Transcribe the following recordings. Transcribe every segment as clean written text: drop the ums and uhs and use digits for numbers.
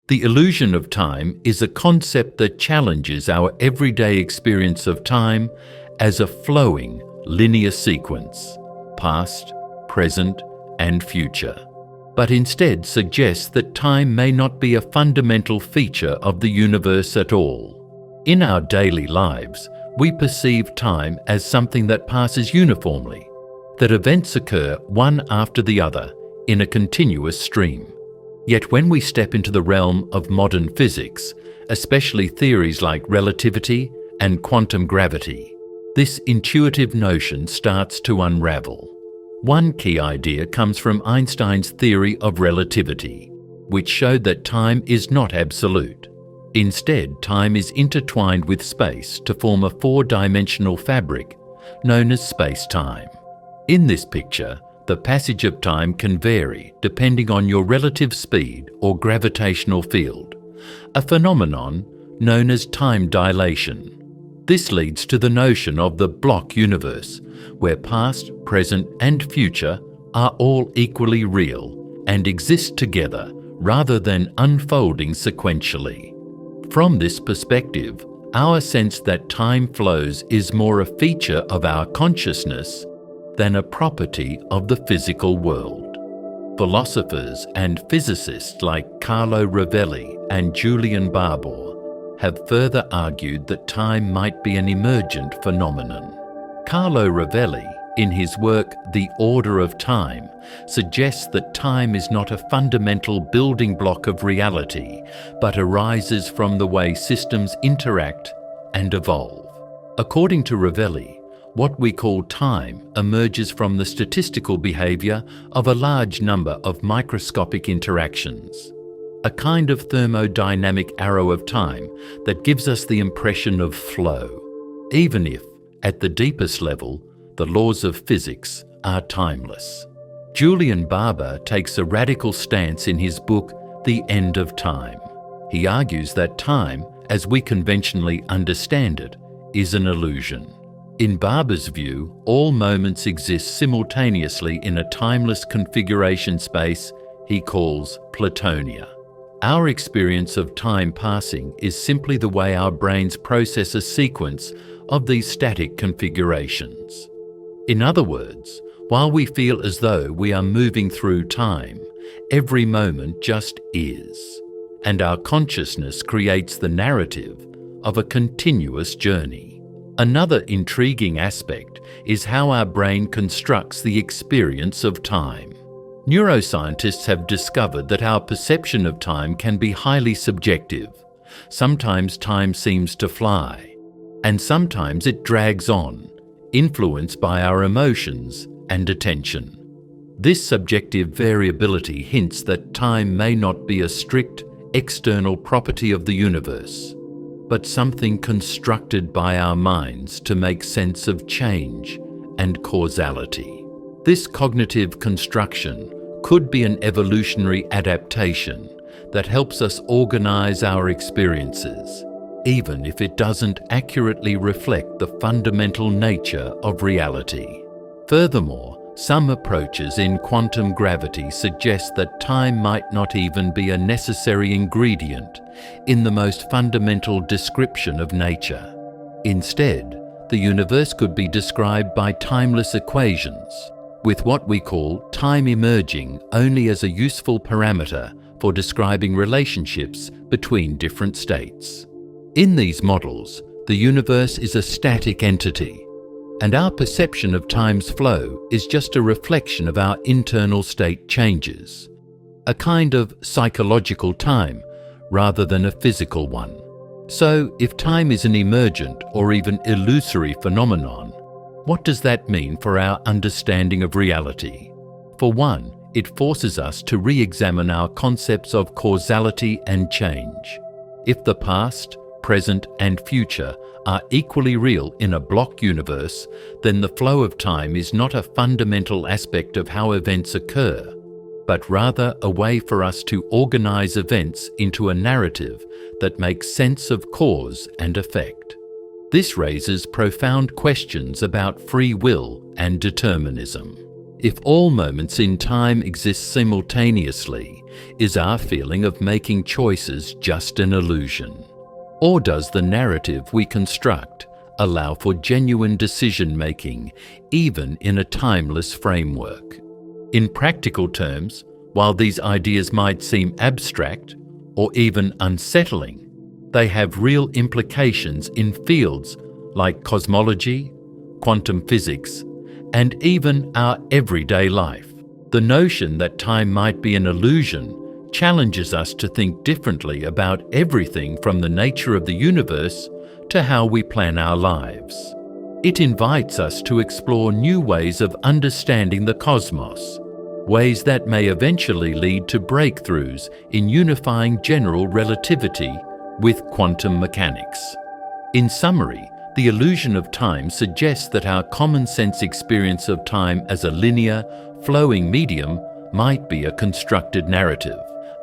The illusion of time is a concept that challenges our everyday experience of time as a flowing, linear sequence, past, present, and future, but instead suggests that time may not be a fundamental feature of the universe at all. In our daily lives, we perceive time as something that passes uniformly, that events occur one after the other in a continuous stream. Yet when we step into the realm of modern physics, especially theories like relativity and quantum gravity, this intuitive notion starts to unravel. One key idea comes from Einstein's theory of relativity, which showed that time is not absolute. Instead, time is intertwined with space to form a four-dimensional fabric known as space-time. In this picture, the passage of time can vary depending on your relative speed or gravitational field, a phenomenon known as time dilation. This leads to the notion of the block universe, where past, present, and future are all equally real and exist together rather than unfolding sequentially. From this perspective, our sense that time flows is more a feature of our consciousness than a property of the physical world. Philosophers and physicists like Carlo Rovelli and Julian Barbour have further argued that time might be an emergent phenomenon. Carlo Rovelli, in his work The Order of Time, suggests that time is not a fundamental building block of reality, but arises from the way systems interact and evolve. According to Rovelli, what we call time emerges from the statistical behavior of a large number of microscopic interactions, a kind of thermodynamic arrow of time that gives us the impression of flow, even if, at the deepest level, the laws of physics are timeless. Julian Barbour takes a radical stance in his book The End of Time. He argues that time, as we conventionally understand it, is an illusion. In Barbour's view, all moments exist simultaneously in a timeless configuration space he calls Platonia. Our experience of time passing is simply the way our brains process a sequence of these static configurations. In other words, while we feel as though we are moving through time, every moment just is, and our consciousness creates the narrative of a continuous journey. Another intriguing aspect is how our brain constructs the experience of time. Neuroscientists have discovered that our perception of time can be highly subjective. Sometimes time seems to fly, and sometimes it drags on, influenced by our emotions and attention. This subjective variability hints that time may not be a strict, external property of the universe, but something constructed by our minds to make sense of change and causality. This cognitive construction could be an evolutionary adaptation that helps us organize our experiences, even if it doesn't accurately reflect the fundamental nature of reality. Furthermore, some approaches in quantum gravity suggest that time might not even be a necessary ingredient in the most fundamental description of nature. Instead, the universe could be described by timeless equations, with what we call time emerging only as a useful parameter for describing relationships between different states. In these models, the universe is a static entity, and our perception of time's flow is just a reflection of our internal state changes, a kind of psychological time rather than a physical one. So, if time is an emergent or even illusory phenomenon, what does that mean for our understanding of reality? For one, it forces us to re-examine our concepts of causality and change. If the past, present, and future are equally real in a block universe, then the flow of time is not a fundamental aspect of how events occur, but rather a way for us to organize events into a narrative that makes sense of cause and effect. This raises profound questions about free will and determinism. If all moments in time exist simultaneously, is our feeling of making choices just an illusion? Or does the narrative we construct allow for genuine decision-making, even in a timeless framework? In practical terms, while these ideas might seem abstract or even unsettling, they have real implications in fields like cosmology, quantum physics, and even our everyday life. The notion that time might be an illusion challenges us to think differently about everything from the nature of the universe to how we plan our lives. It invites us to explore new ways of understanding the cosmos, ways that may eventually lead to breakthroughs in unifying general relativity with quantum mechanics. In summary, the illusion of time suggests that our common-sense experience of time as a linear, flowing medium might be a constructed narrative,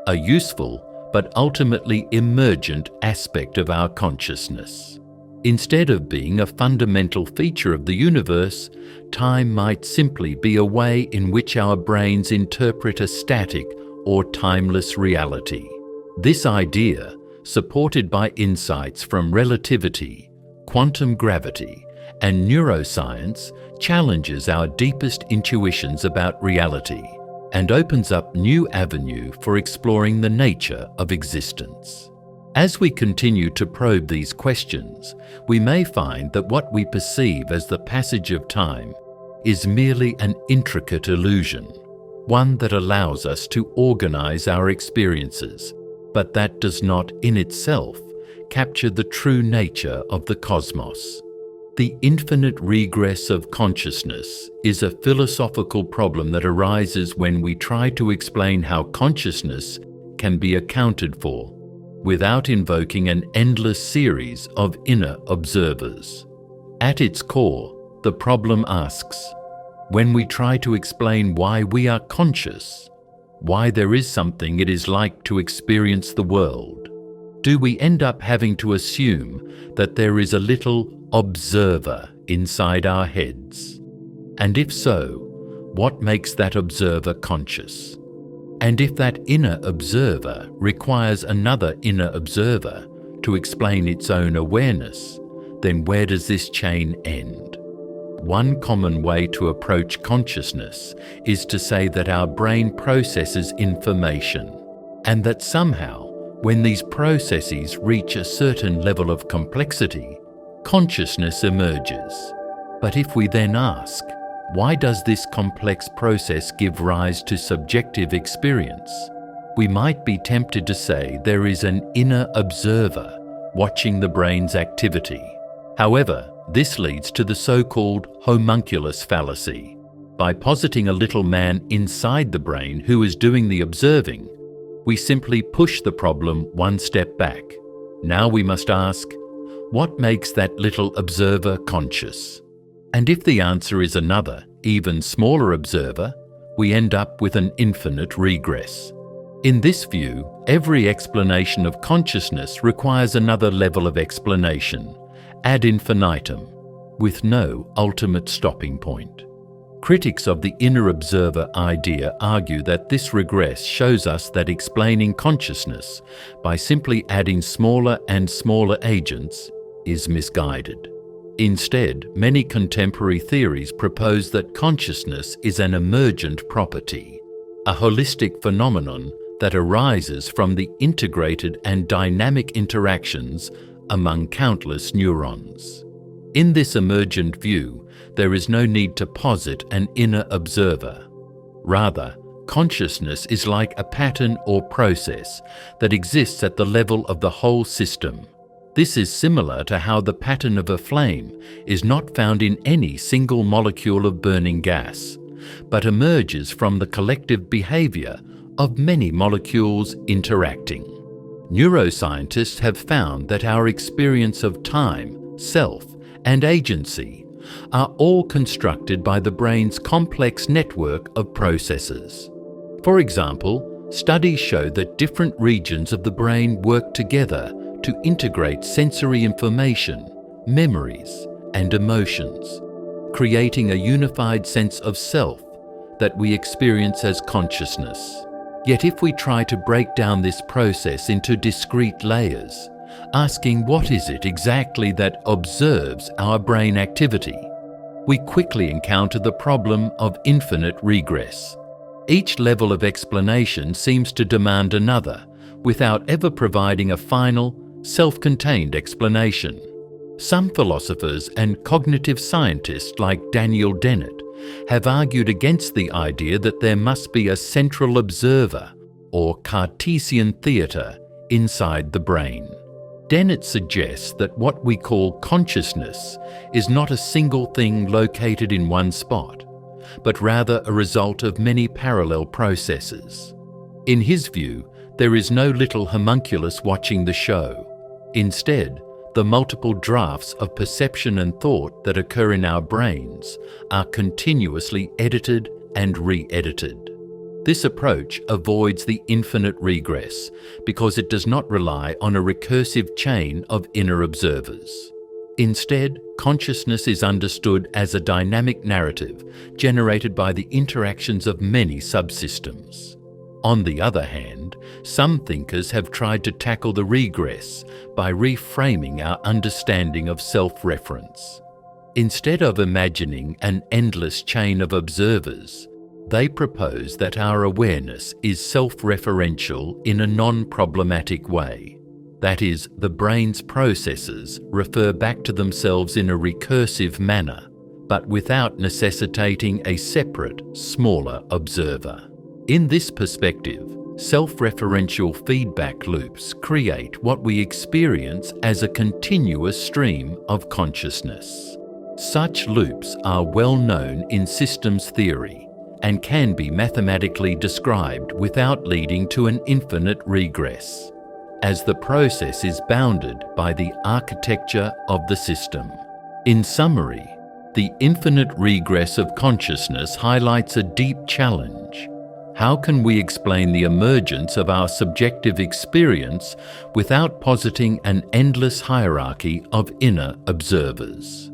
a useful but ultimately emergent aspect of our consciousness. Instead of being a fundamental feature of the universe, time might simply be a way in which our brains interpret a static or timeless reality. This idea, supported by insights from relativity, quantum gravity, and neuroscience, challenges our deepest intuitions about reality and opens up new avenue for exploring the nature of existence. As we continue to probe these questions, we may find that what we perceive as the passage of time is merely an intricate illusion, one that allows us to organize our experiences, but that does not in itself capture the true nature of the cosmos. The infinite regress of consciousness is a philosophical problem that arises when we try to explain how consciousness can be accounted for without invoking an endless series of inner observers. At its core, the problem asks, when we try to explain why we are conscious, why there is something it is like to experience the world, do we end up having to assume that there is a little observer inside our heads? And if so, what makes that observer conscious? And if that inner observer requires another inner observer to explain its own awareness, then where does this chain end? One common way to approach consciousness is to say that our brain processes information, and that somehow, when these processes reach a certain level of complexity, consciousness emerges. But if we then ask, why does this complex process give rise to subjective experience? We might be tempted to say there is an inner observer watching the brain's activity. However, this leads to the so-called homunculus fallacy. By positing a little man inside the brain who is doing the observing, we simply push the problem one step back. Now we must ask, what makes that little observer conscious? And if the answer is another, even smaller observer, we end up with an infinite regress. In this view, every explanation of consciousness requires another level of explanation, ad infinitum, with no ultimate stopping point. Critics of the inner observer idea argue that this regress shows us that explaining consciousness by simply adding smaller and smaller agents is misguided. Instead, many contemporary theories propose that consciousness is an emergent property, a holistic phenomenon that arises from the integrated and dynamic interactions among countless neurons. In this emergent view, there is no need to posit an inner observer. Rather, consciousness is like a pattern or process that exists at the level of the whole system. This is similar to how the pattern of a flame is not found in any single molecule of burning gas, but emerges from the collective behavior of many molecules interacting. Neuroscientists have found that our experience of time, self, and agency are all constructed by the brain's complex network of processes. For example, studies show that different regions of the brain work together to integrate sensory information, memories, and emotions, creating a unified sense of self, that we experience as consciousness. Yet if we try to break down this process into discrete layers, asking what is it exactly that observes our brain activity, we quickly encounter the problem of infinite regress. Each level of explanation seems to demand another, without ever providing a final, self-contained explanation. Some philosophers and cognitive scientists like Daniel Dennett have argued against the idea that there must be a central observer or Cartesian theatre inside the brain. Dennett suggests that what we call consciousness is not a single thing located in one spot, but rather a result of many parallel processes. In his view, there is no little homunculus watching the show. Instead, the multiple drafts of perception and thought that occur in our brains are continuously edited and re-edited. This approach avoids the infinite regress because it does not rely on a recursive chain of inner observers. Instead, consciousness is understood as a dynamic narrative generated by the interactions of many subsystems. On the other hand, some thinkers have tried to tackle the regress by reframing our understanding of self-reference. Instead of imagining an endless chain of observers, they propose that our awareness is self-referential in a non-problematic way. That is, the brain's processes refer back to themselves in a recursive manner, but without necessitating a separate, smaller observer. In this perspective, self-referential feedback loops create what we experience as a continuous stream of consciousness. Such loops are well known in systems theory and can be mathematically described without leading to an infinite regress, as the process is bounded by the architecture of the system. In summary, the infinite regress of consciousness highlights a deep challenge. How can we explain the emergence of our subjective experience without positing an endless hierarchy of inner observers?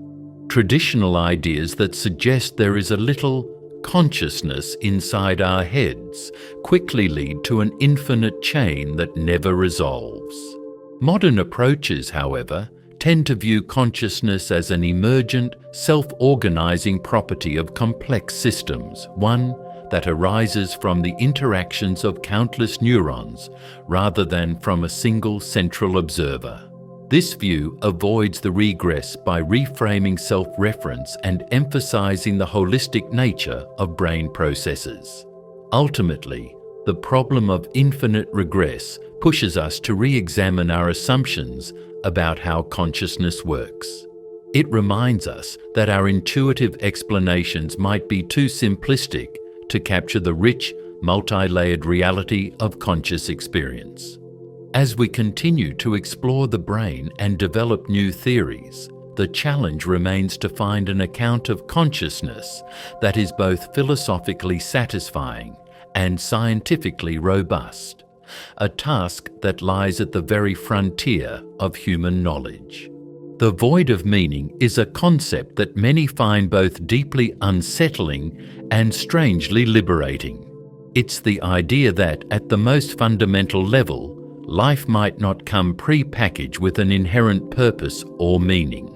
Traditional ideas that suggest there is a little consciousness inside our heads quickly lead to an infinite chain that never resolves. Modern approaches, however, tend to view consciousness as an emergent, self-organizing property of complex systems, one that arises from the interactions of countless neurons rather than from a single central observer. This view avoids the regress by reframing self-reference and emphasizing the holistic nature of brain processes. Ultimately, the problem of infinite regress pushes us to re-examine our assumptions about how consciousness works. It reminds us that our intuitive explanations might be too simplistic to capture the rich, multi-layered reality of conscious experience. As we continue to explore the brain and develop new theories, the challenge remains to find an account of consciousness that is both philosophically satisfying and scientifically robust, a task that lies at the very frontier of human knowledge. The void of meaning is a concept that many find both deeply unsettling and strangely liberating. It's the idea that, at the most fundamental level, life might not come pre-packaged with an inherent purpose or meaning,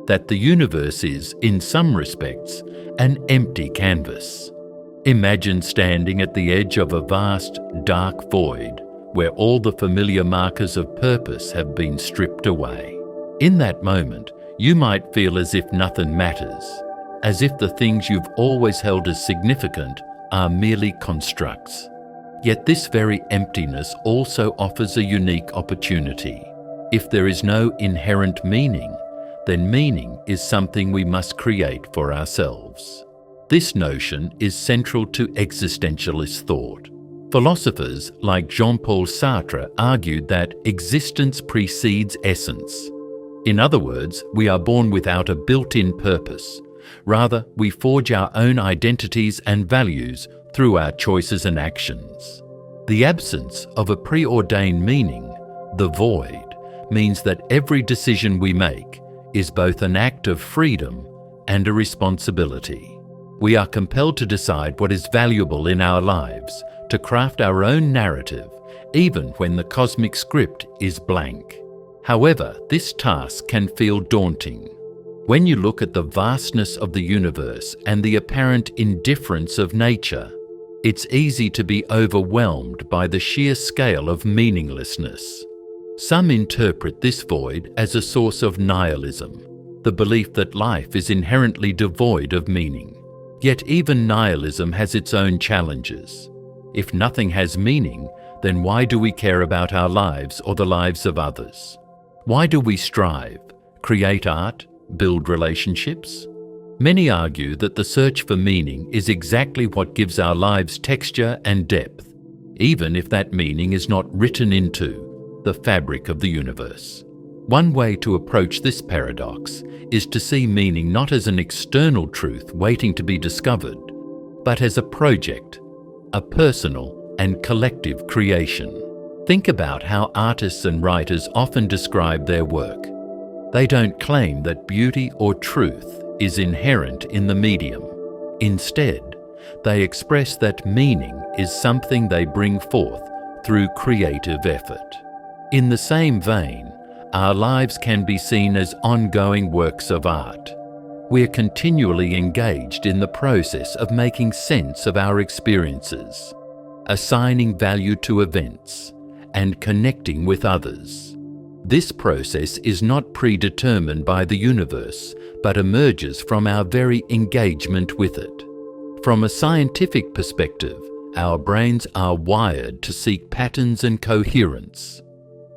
that the universe is, in some respects, an empty canvas. Imagine standing at the edge of a vast, dark void where all the familiar markers of purpose have been stripped away. In that moment, you might feel as if nothing matters, as if the things you've always held as significant are merely constructs. Yet this very emptiness also offers a unique opportunity. If there is no inherent meaning, then meaning is something we must create for ourselves. This notion is central to existentialist thought. Philosophers like Jean-Paul Sartre argued that existence precedes essence. In other words, we are born without a built-in purpose. Rather, we forge our own identities and values through our choices and actions. The absence of a preordained meaning, the void, means that every decision we make is both an act of freedom and a responsibility. We are compelled to decide what is valuable in our lives, to craft our own narrative, even when the cosmic script is blank. However, this task can feel daunting. When you look at the vastness of the universe and the apparent indifference of nature, it's easy to be overwhelmed by the sheer scale of meaninglessness. Some interpret this void as a source of nihilism, the belief that life is inherently devoid of meaning. Yet even nihilism has its own challenges. If nothing has meaning, then why do we care about our lives or the lives of others? Why do we strive, create art, build relationships? Many argue that the search for meaning is exactly what gives our lives texture and depth, even if that meaning is not written into the fabric of the universe. One way to approach this paradox is to see meaning not as an external truth waiting to be discovered, but as a project, a personal and collective creation. Think about how artists and writers often describe their work. They don't claim that beauty or truth is inherent in the medium. Instead, they express that meaning is something they bring forth through creative effort. In the same vein, our lives can be seen as ongoing works of art. We're continually engaged in the process of making sense of our experiences, assigning value to events, and connecting with others. This process is not predetermined by the universe, but emerges from our very engagement with it. From a scientific perspective, our brains are wired to seek patterns and coherence.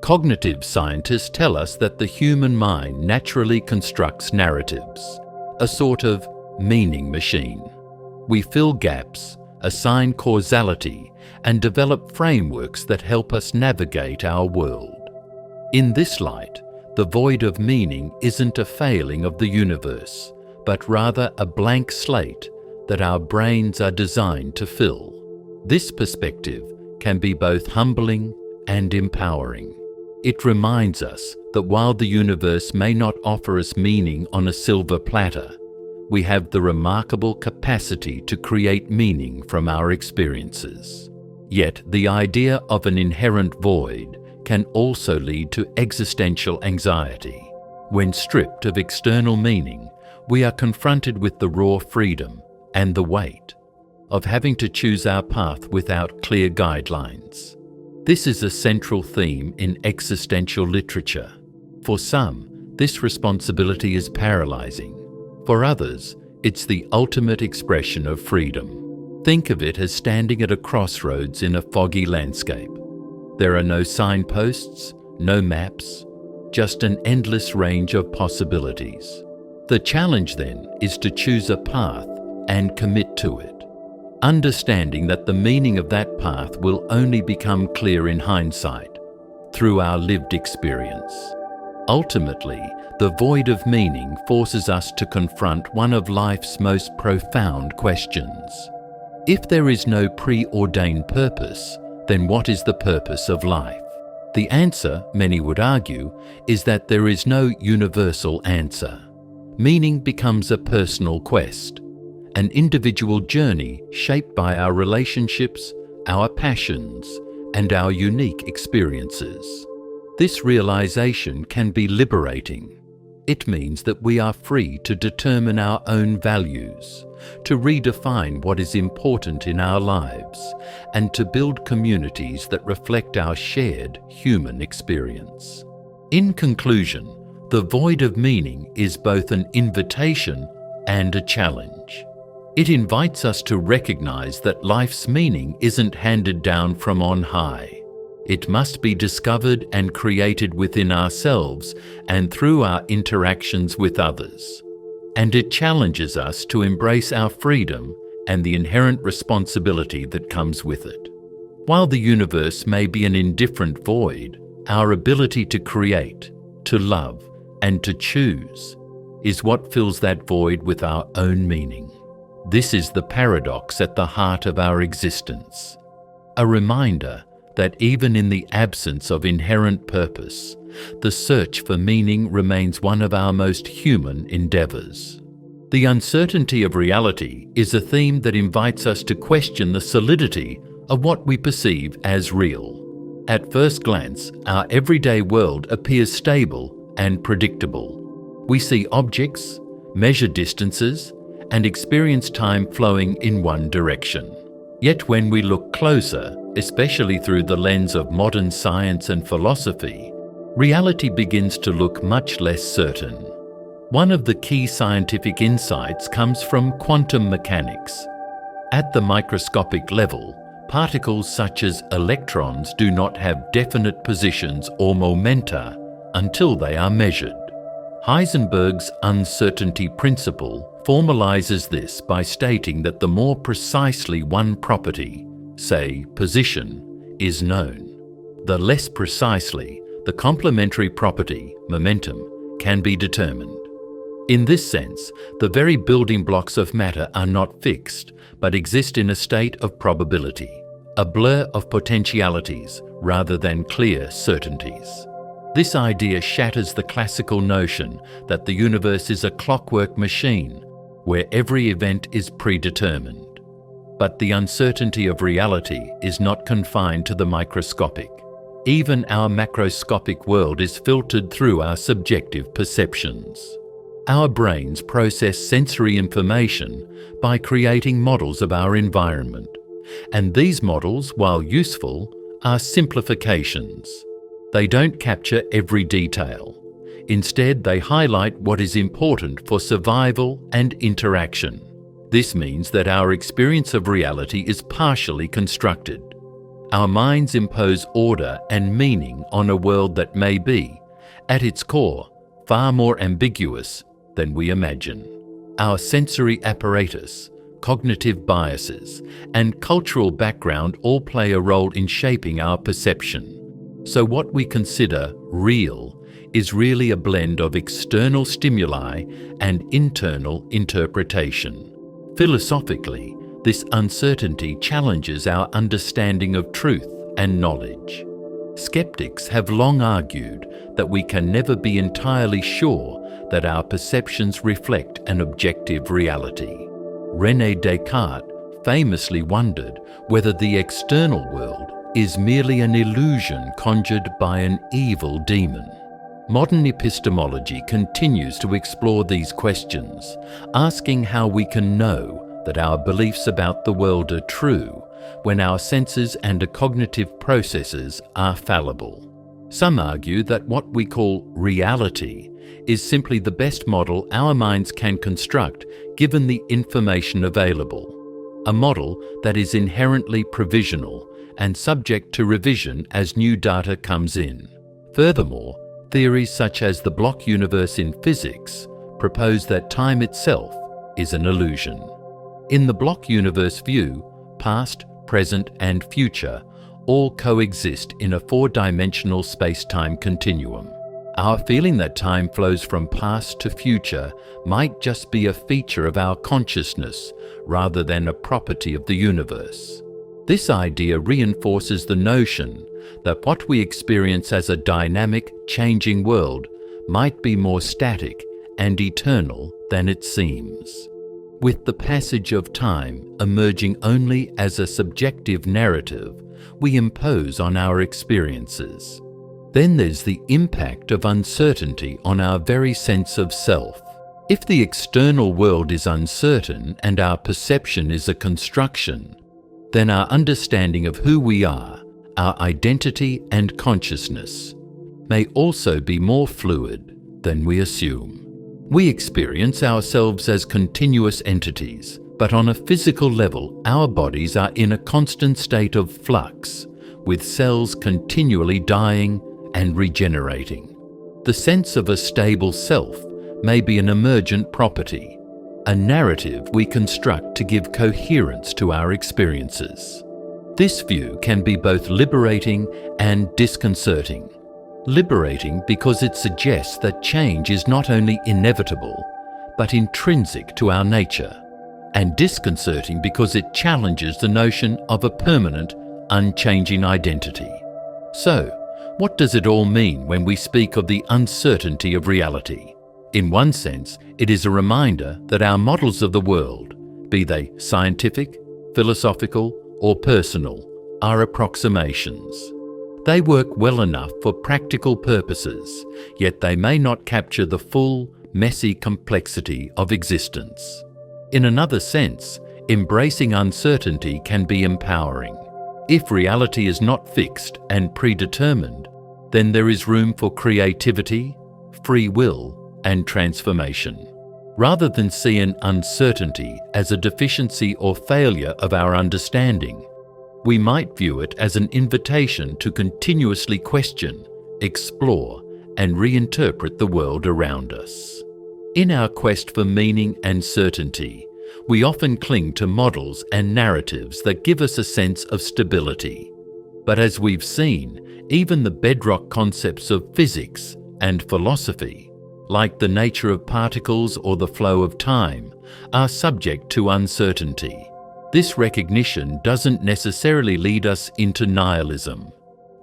Cognitive scientists tell us that the human mind naturally constructs narratives, a sort of meaning machine. We fill gaps, assign causality, and develop frameworks that help us navigate our world. In this light, the void of meaning isn't a failing of the universe, but rather a blank slate that our brains are designed to fill. This perspective can be both humbling and empowering. It reminds us that while the universe may not offer us meaning on a silver platter, we have the remarkable capacity to create meaning from our experiences. Yet the idea of an inherent void can also lead to existential anxiety. When stripped of external meaning, we are confronted with the raw freedom and the weight of having to choose our path without clear guidelines. This is a central theme in existential literature. For some, this responsibility is paralyzing. For others, it's the ultimate expression of freedom. Think of it as standing at a crossroads in a foggy landscape. There are no signposts, no maps, just an endless range of possibilities. The challenge then is to choose a path and commit to it, understanding that the meaning of that path will only become clear in hindsight, through our lived experience. Ultimately, the void of meaning forces us to confront one of life's most profound questions. If there is no preordained purpose, then what is the purpose of life? The answer, many would argue, is that there is no universal answer. Meaning becomes a personal quest, an individual journey shaped by our relationships, our passions, and our unique experiences. This realization can be liberating. It means that we are free to determine our own values, to redefine what is important in our lives, and to build communities that reflect our shared human experience. In conclusion, the void of meaning is both an invitation and a challenge. It invites us to recognize that life's meaning isn't handed down from on high. It must be discovered and created within ourselves and through our interactions with others. And it challenges us to embrace our freedom and the inherent responsibility that comes with it. While the universe may be an indifferent void, our ability to create, to love, and to choose is what fills that void with our own meaning. This is the paradox at the heart of our existence, a reminder that even in the absence of inherent purpose, the search for meaning remains one of our most human endeavors. The uncertainty of reality is a theme that invites us to question the solidity of what we perceive as real. At first glance, our everyday world appears stable and predictable. We see objects, measure distances, and experience time flowing in one direction. Yet when we look closer, especially through the lens of modern science and philosophy, reality begins to look much less certain. One of the key scientific insights comes from quantum mechanics. At the microscopic level, particles such as electrons do not have definite positions or momenta until they are measured. Heisenberg's uncertainty principle formalizes this by stating that the more precisely one property, say position, is known, the less precisely the complementary property, momentum, can be determined. In this sense, the very building blocks of matter are not fixed, but exist in a state of probability, a blur of potentialities rather than clear certainties. This idea shatters the classical notion that the universe is a clockwork machine where every event is predetermined. But the uncertainty of reality is not confined to the microscopic. Even our macroscopic world is filtered through our subjective perceptions. Our brains process sensory information by creating models of our environment, and these models, while useful, are simplifications. They don't capture every detail. Instead, they highlight what is important for survival and interaction. This means that our experience of reality is partially constructed. Our minds impose order and meaning on a world that may be, at its core, far more ambiguous than we imagine. Our sensory apparatus, cognitive biases, and cultural background all play a role in shaping our perception. So what we consider real is really a blend of external stimuli and internal interpretation. Philosophically, this uncertainty challenges our understanding of truth and knowledge. Skeptics have long argued that we can never be entirely sure that our perceptions reflect an objective reality. René Descartes famously wondered whether the external world is merely an illusion conjured by an evil demon. Modern epistemology continues to explore these questions, asking how we can know that our beliefs about the world are true when our senses and cognitive processes are fallible. Some argue that what we call reality is simply the best model our minds can construct given the information available, a model that is inherently provisional and subject to revision as new data comes in. Furthermore, theories such as the block universe in physics propose that time itself is an illusion. In the block universe view, past, present, and future all coexist in a four-dimensional space-time continuum. Our feeling that time flows from past to future might just be a feature of our consciousness rather than a property of the universe. This idea reinforces the notion that what we experience as a dynamic, changing world might be more static and eternal than it seems. With the passage of time emerging only as a subjective narrative we impose on our experiences. Then there's the impact of uncertainty on our very sense of self. If the external world is uncertain and our perception is a construction, then our understanding of who we are, our identity and consciousness, may also be more fluid than we assume. We experience ourselves as continuous entities, but on a physical level, our bodies are in a constant state of flux, with cells continually dying and regenerating. The sense of a stable self may be an emergent property, a narrative we construct to give coherence to our experiences. This view can be both liberating and disconcerting. Liberating because it suggests that change is not only inevitable, but intrinsic to our nature, and disconcerting because it challenges the notion of a permanent, unchanging identity. So, what does it all mean when we speak of the uncertainty of reality? In one sense, it is a reminder that our models of the world, be they scientific, philosophical, or personal, are approximations. They work well enough for practical purposes, yet they may not capture the full, messy complexity of existence. In another sense, embracing uncertainty can be empowering. If reality is not fixed and predetermined, then there is room for creativity, free will, and transformation. Rather than see an uncertainty as a deficiency or failure of our understanding, we might view it as an invitation to continuously question, explore, and reinterpret the world around us. In our quest for meaning and certainty, we often cling to models and narratives that give us a sense of stability. But as we've seen, even the bedrock concepts of physics and philosophy, like the nature of particles or the flow of time, are subject to uncertainty. This recognition doesn't necessarily lead us into nihilism.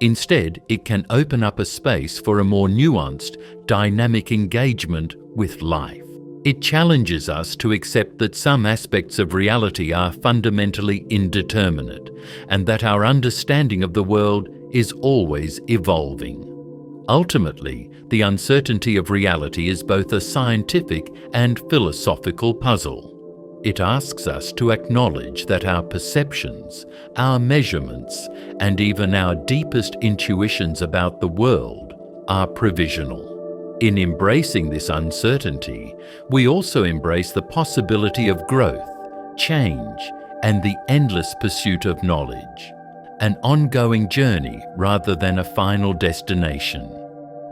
Instead, it can open up a space for a more nuanced, dynamic engagement with life. It challenges us to accept that some aspects of reality are fundamentally indeterminate, and that our understanding of the world is always evolving. Ultimately, the uncertainty of reality is both a scientific and philosophical puzzle. It asks us to acknowledge that our perceptions, our measurements, and even our deepest intuitions about the world are provisional. In embracing this uncertainty, we also embrace the possibility of growth, change, and the endless pursuit of knowledge, an ongoing journey rather than a final destination.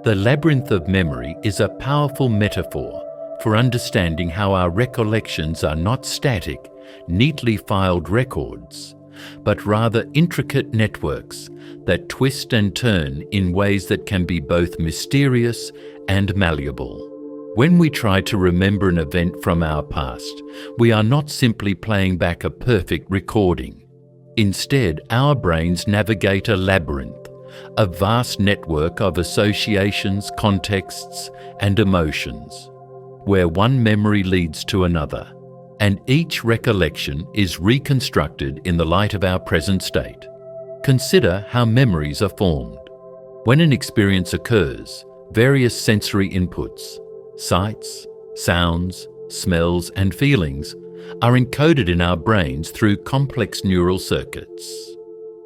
The Labyrinth of Memory is a powerful metaphor for understanding how our recollections are not static, neatly filed records, but rather intricate networks that twist and turn in ways that can be both mysterious and malleable. When we try to remember an event from our past, we are not simply playing back a perfect recording. Instead, our brains navigate a labyrinth, a vast network of associations, contexts, and emotions, where one memory leads to another, and each recollection is reconstructed in the light of our present state. Consider how memories are formed. When an experience occurs, various sensory inputs, sights, sounds, smells, and feelings are encoded in our brains through complex neural circuits.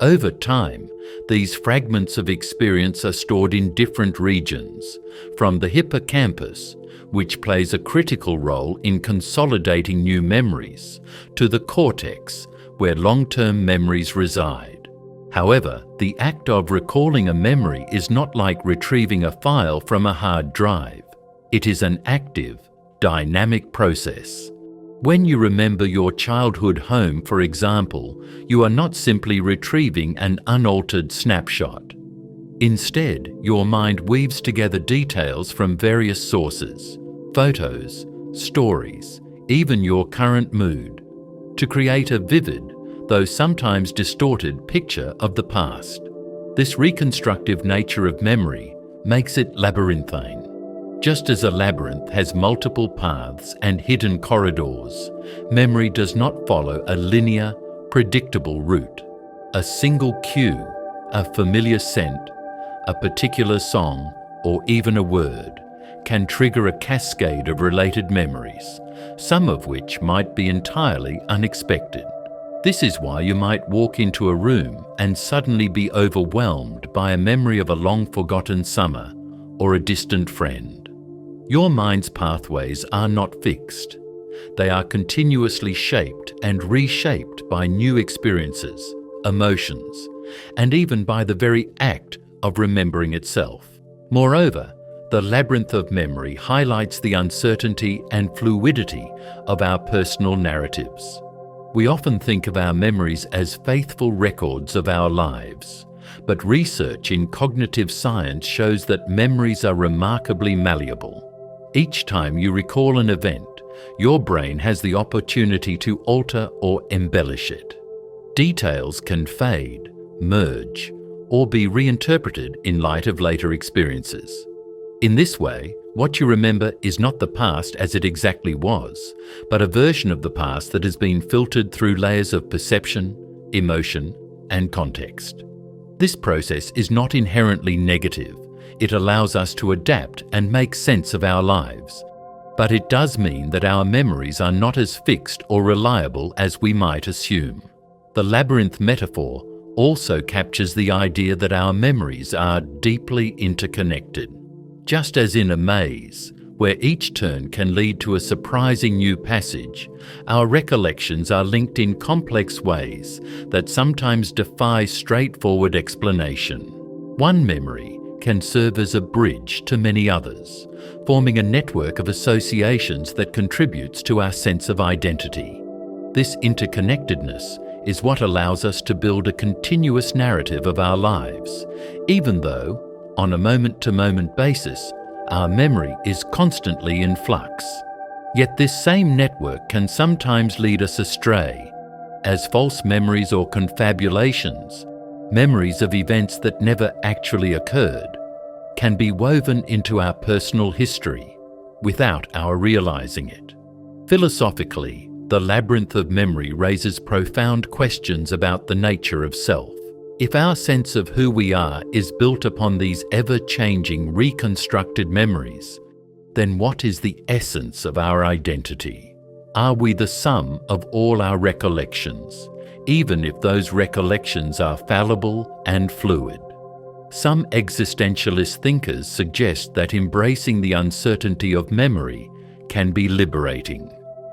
Over time, these fragments of experience are stored in different regions, from the hippocampus, which plays a critical role in consolidating new memories, to the cortex, where long-term memories reside. However, the act of recalling a memory is not like retrieving a file from a hard drive. It is an active, dynamic process. When you remember your childhood home, for example, you are not simply retrieving an unaltered snapshot. Instead, your mind weaves together details from various sources, photos, stories, even your current mood, to create a vivid, though sometimes distorted, picture of the past. This reconstructive nature of memory makes it labyrinthine. Just as a labyrinth has multiple paths and hidden corridors, memory does not follow a linear, predictable route. A single cue, a familiar scent, a particular song, or even a word can trigger a cascade of related memories, some of which might be entirely unexpected. This is why you might walk into a room and suddenly be overwhelmed by a memory of a long-forgotten summer or a distant friend. Your mind's pathways are not fixed. They are continuously shaped and reshaped by new experiences, emotions, and even by the very act of remembering itself. Moreover, the labyrinth of memory highlights the uncertainty and fluidity of our personal narratives. We often think of our memories as faithful records of our lives, but research in cognitive science shows that memories are remarkably malleable. Each time you recall an event, your brain has the opportunity to alter or embellish it. Details can fade, merge, or be reinterpreted in light of later experiences. In this way, what you remember is not the past as it exactly was, but a version of the past that has been filtered through layers of perception, emotion, and context. This process is not inherently negative. It allows us to adapt and make sense of our lives. But it does mean that our memories are not as fixed or reliable as we might assume. The labyrinth metaphor also captures the idea that our memories are deeply interconnected. Just as in a maze, where each turn can lead to a surprising new passage, our recollections are linked in complex ways that sometimes defy straightforward explanation. One memory can serve as a bridge to many others, forming a network of associations that contributes to our sense of identity. This interconnectedness is what allows us to build a continuous narrative of our lives, even though, on a moment-to-moment basis, our memory is constantly in flux. Yet this same network can sometimes lead us astray, as false memories or confabulations, memories of events that never actually occurred, can be woven into our personal history without our realizing it. Philosophically, the labyrinth of memory raises profound questions about the nature of self. If our sense of who we are is built upon these ever-changing, reconstructed memories, then what is the essence of our identity? Are we the sum of all our recollections, even if those recollections are fallible and fluid? Some existentialist thinkers suggest that embracing the uncertainty of memory can be liberating.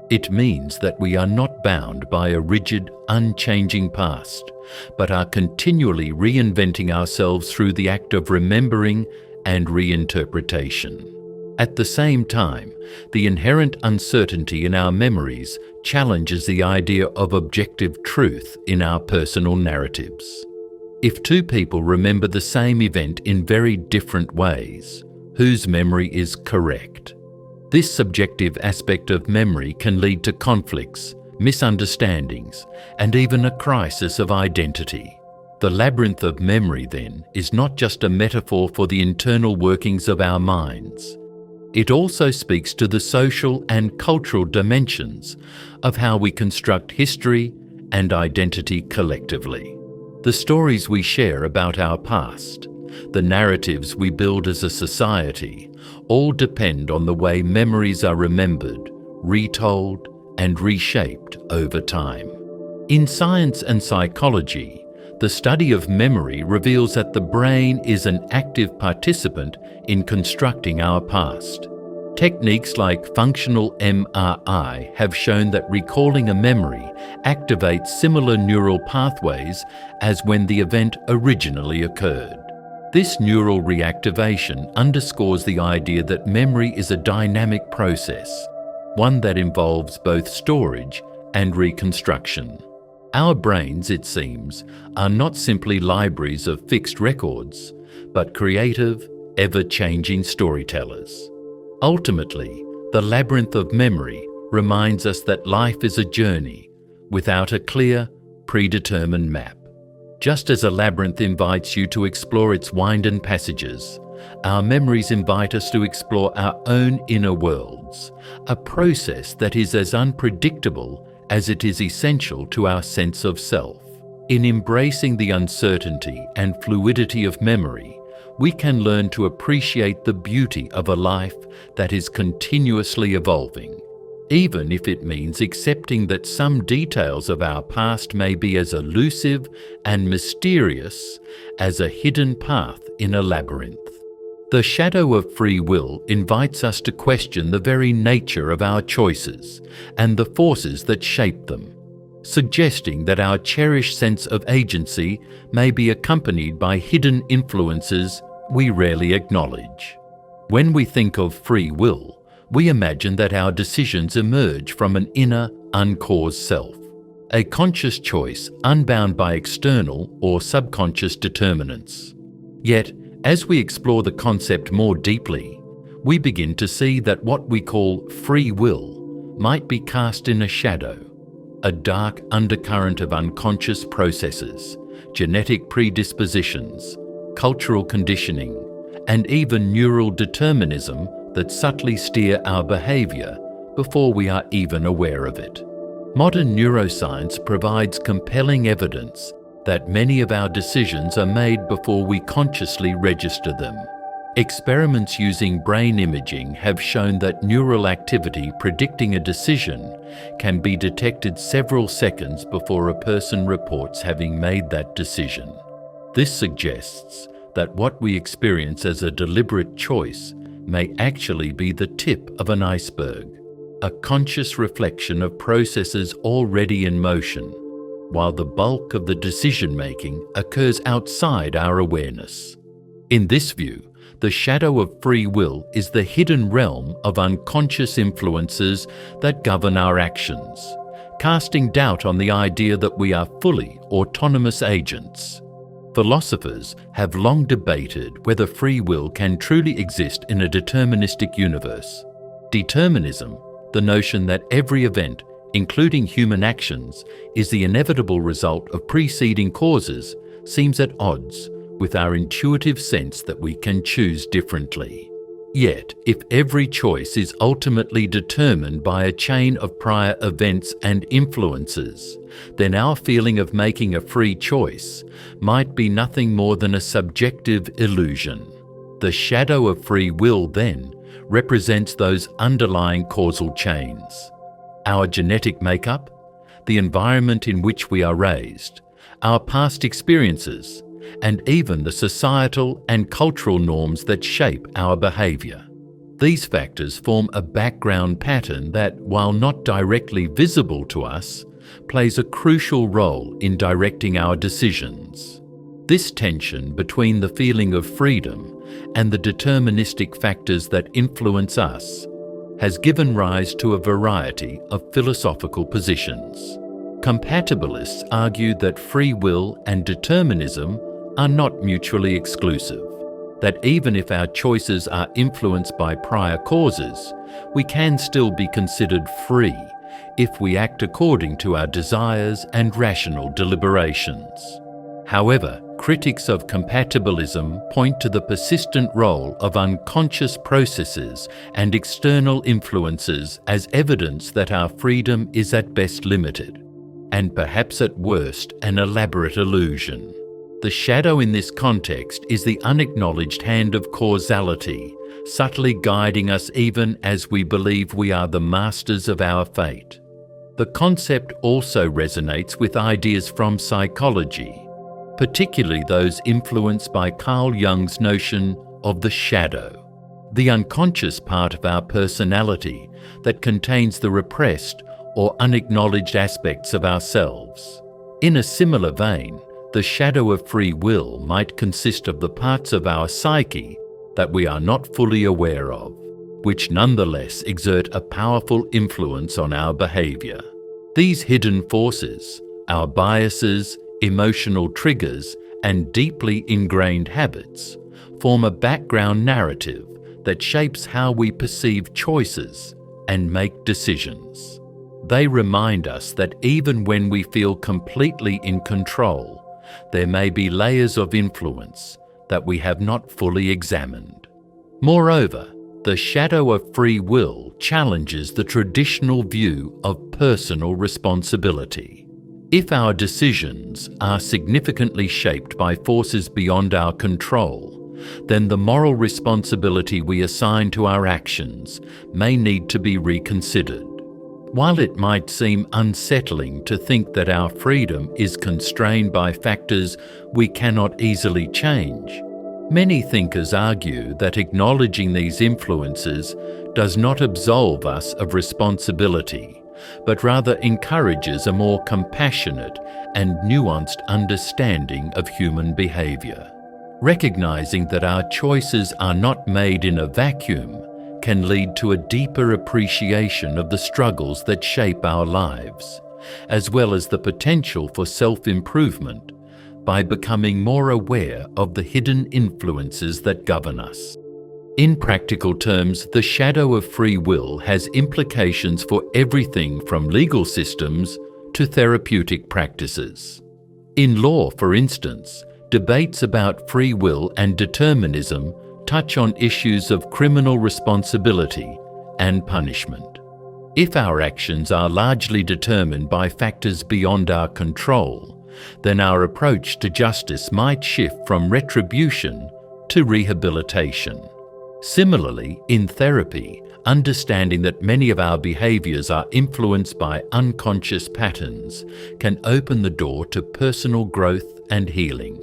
It means that we are not bound by a rigid, unchanging past, but are continually reinventing ourselves through the act of remembering and reinterpretation. At the same time, the inherent uncertainty in our memories challenges the idea of objective truth in our personal narratives. If two people remember the same event in very different ways, whose memory is correct? This subjective aspect of memory can lead to conflicts, misunderstandings, and even a crisis of identity. The labyrinth of memory, then, is not just a metaphor for the internal workings of our minds. It also speaks to the social and cultural dimensions of how we construct history and identity collectively. The stories we share about our past, the narratives we build as a society, all depend on the way memories are remembered, retold, and reshaped over time. In science and psychology, the study of memory reveals that the brain is an active participant in constructing our past. Techniques like functional MRI have shown that recalling a memory activates similar neural pathways as when the event originally occurred. This neural reactivation underscores the idea that memory is a dynamic process, one that involves both storage and reconstruction. Our brains, it seems, are not simply libraries of fixed records, but creative, ever-changing storytellers. Ultimately, the labyrinth of memory reminds us that life is a journey without a clear, predetermined map. Just as a labyrinth invites you to explore its winding passages, our memories invite us to explore our own inner worlds, a process that is as unpredictable as it is essential to our sense of self. In embracing the uncertainty and fluidity of memory, we can learn to appreciate the beauty of a life that is continuously evolving, even if it means accepting that some details of our past may be as elusive and mysterious as a hidden path in a labyrinth. The shadow of free will invites us to question the very nature of our choices and the forces that shape them, suggesting that our cherished sense of agency may be accompanied by hidden influences we rarely acknowledge. When we think of free will, we imagine that our decisions emerge from an inner, uncaused self, a conscious choice unbound by external or subconscious determinants. Yet, as we explore the concept more deeply, we begin to see that what we call free will might be cast in a shadow, a dark undercurrent of unconscious processes, genetic predispositions, cultural conditioning, and even neural determinism that subtly steer our behavior before we are even aware of it. Modern neuroscience provides compelling evidence that many of our decisions are made before we consciously register them. Experiments using brain imaging have shown that neural activity predicting a decision can be detected several seconds before a person reports having made that decision. This suggests that what we experience as a deliberate choice may actually be the tip of an iceberg, a conscious reflection of processes already in motion, while the bulk of the decision-making occurs outside our awareness. In this view, the shadow of free will is the hidden realm of unconscious influences that govern our actions, casting doubt on the idea that we are fully autonomous agents. Philosophers have long debated whether free will can truly exist in a deterministic universe. Determinism, the notion that every event, including human actions, is the inevitable result of preceding causes, seems at odds with our intuitive sense that we can choose differently. Yet, if every choice is ultimately determined by a chain of prior events and influences, then our feeling of making a free choice might be nothing more than a subjective illusion. The shadow of free will, then, represents those underlying causal chains. Our genetic makeup, the environment in which we are raised, our past experiences, and even the societal and cultural norms that shape our behavior. These factors form a background pattern that, while not directly visible to us, plays a crucial role in directing our decisions. This tension between the feeling of freedom and the deterministic factors that influence us has given rise to a variety of philosophical positions. Compatibilists argue that free will and determinism are not mutually exclusive, that even if our choices are influenced by prior causes, we can still be considered free if we act according to our desires and rational deliberations. However, critics of compatibilism point to the persistent role of unconscious processes and external influences as evidence that our freedom is at best limited, and perhaps at worst an elaborate illusion. The shadow in this context is the unacknowledged hand of causality, subtly guiding us even as we believe we are the masters of our fate. The concept also resonates with ideas from psychology, particularly those influenced by Carl Jung's notion of the shadow, the unconscious part of our personality that contains the repressed or unacknowledged aspects of ourselves. In a similar vein, the shadow of free will might consist of the parts of our psyche that we are not fully aware of, which nonetheless exert a powerful influence on our behavior. These hidden forces, our biases, emotional triggers, and deeply ingrained habits, form a background narrative that shapes how we perceive choices and make decisions. They remind us that even when we feel completely in control, there may be layers of influence that we have not fully examined. Moreover, the shadow of free will challenges the traditional view of personal responsibility. If our decisions are significantly shaped by forces beyond our control, then the moral responsibility we assign to our actions may need to be reconsidered. While it might seem unsettling to think that our freedom is constrained by factors we cannot easily change, many thinkers argue that acknowledging these influences does not absolve us of responsibility, but rather encourages a more compassionate and nuanced understanding of human behavior. Recognizing that our choices are not made in a vacuum can lead to a deeper appreciation of the struggles that shape our lives, as well as the potential for self-improvement by becoming more aware of the hidden influences that govern us. In practical terms, the shadow of free will has implications for everything from legal systems to therapeutic practices. In law, for instance, debates about free will and determinism touch on issues of criminal responsibility and punishment. If our actions are largely determined by factors beyond our control, then our approach to justice might shift from retribution to rehabilitation. Similarly, in therapy, understanding that many of our behaviors are influenced by unconscious patterns can open the door to personal growth and healing.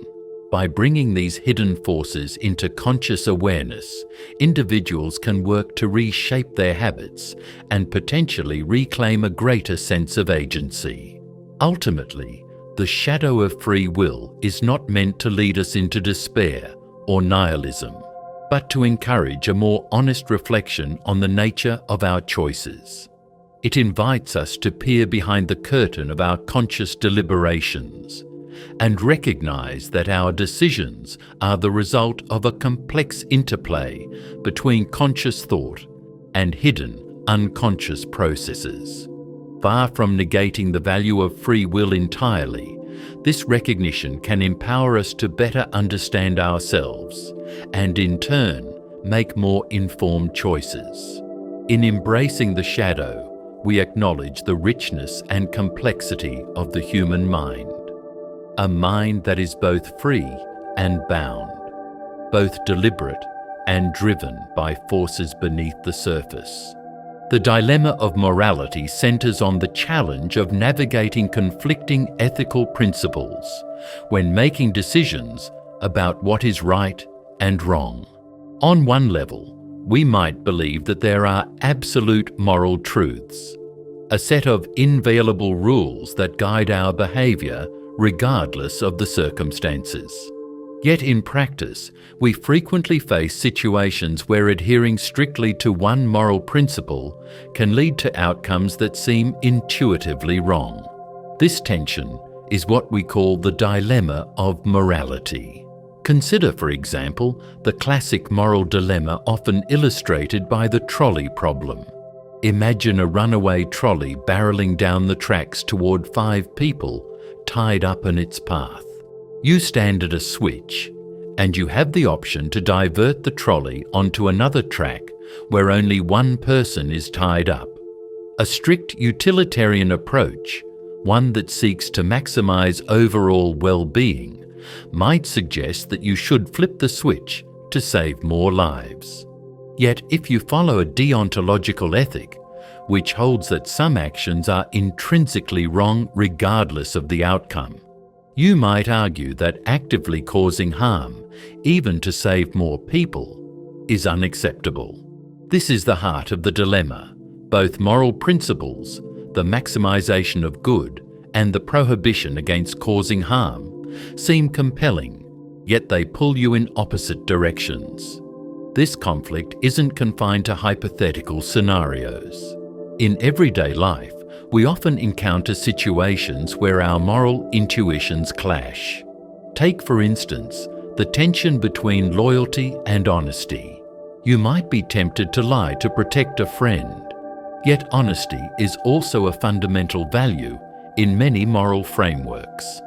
By bringing these hidden forces into conscious awareness, individuals can work to reshape their habits and potentially reclaim a greater sense of agency. Ultimately, the shadow of free will is not meant to lead us into despair or nihilism, but to encourage a more honest reflection on the nature of our choices. It invites us to peer behind the curtain of our conscious deliberations and recognize that our decisions are the result of a complex interplay between conscious thought and hidden unconscious processes. Far from negating the value of free will entirely, this recognition can empower us to better understand ourselves and, in turn, make more informed choices. In embracing the shadow, we acknowledge the richness and complexity of the human mind. A mind that is both free and bound, both deliberate and driven by forces beneath the surface. The dilemma of morality centers on the challenge of navigating conflicting ethical principles when making decisions about what is right and wrong. On one level, we might believe that there are absolute moral truths, a set of inviolable rules that guide our behavior regardless of the circumstances. Yet in practice, we frequently face situations where adhering strictly to one moral principle can lead to outcomes that seem intuitively wrong. This tension is what we call the dilemma of morality. Consider, for example, the classic moral dilemma often illustrated by the trolley problem. Imagine a runaway trolley barreling down the tracks toward 5 people tied up in its path. You stand at a switch, and you have the option to divert the trolley onto another track where only one person is tied up. A strict utilitarian approach, one that seeks to maximize overall well-being, might suggest that you should flip the switch to save more lives. Yet if you follow a deontological ethic, which holds that some actions are intrinsically wrong regardless of the outcome, you might argue that actively causing harm, even to save more people, is unacceptable. This is the heart of the dilemma. Both moral principles, the maximization of good and the prohibition against causing harm, seem compelling, yet they pull you in opposite directions. This conflict isn't confined to hypothetical scenarios. In everyday life, we often encounter situations where our moral intuitions clash. Take, for instance, the tension between loyalty and honesty. You might be tempted to lie to protect a friend, yet honesty is also a fundamental value in many moral frameworks.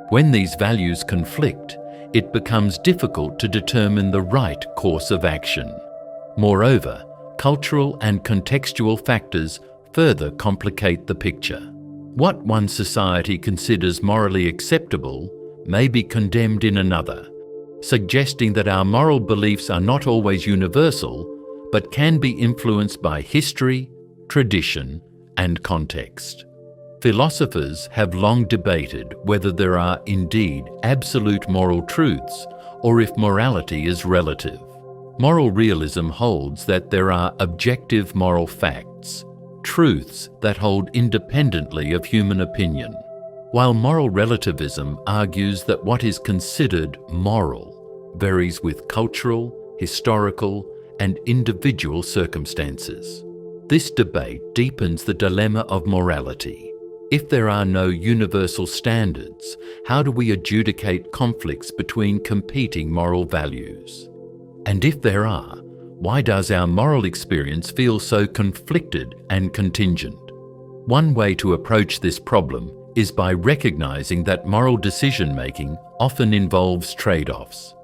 When these values conflict, it becomes difficult to determine the right course of action. Moreover, cultural and contextual factors further complicate the picture. What one society considers morally acceptable may be condemned in another, suggesting that our moral beliefs are not always universal, but can be influenced by history, tradition, and context. Philosophers have long debated whether there are indeed absolute moral truths or if morality is relative. Moral realism holds that there are objective moral facts, truths that hold independently of human opinion, while moral relativism argues that what is considered moral varies with cultural, historical, and individual circumstances. This debate deepens the dilemma of morality. If there are no universal standards, how do we adjudicate conflicts between competing moral values? And if there are, why does our moral experience feel so conflicted and contingent? One way to approach this problem is by recognizing that moral decision-making often involves trade-offs.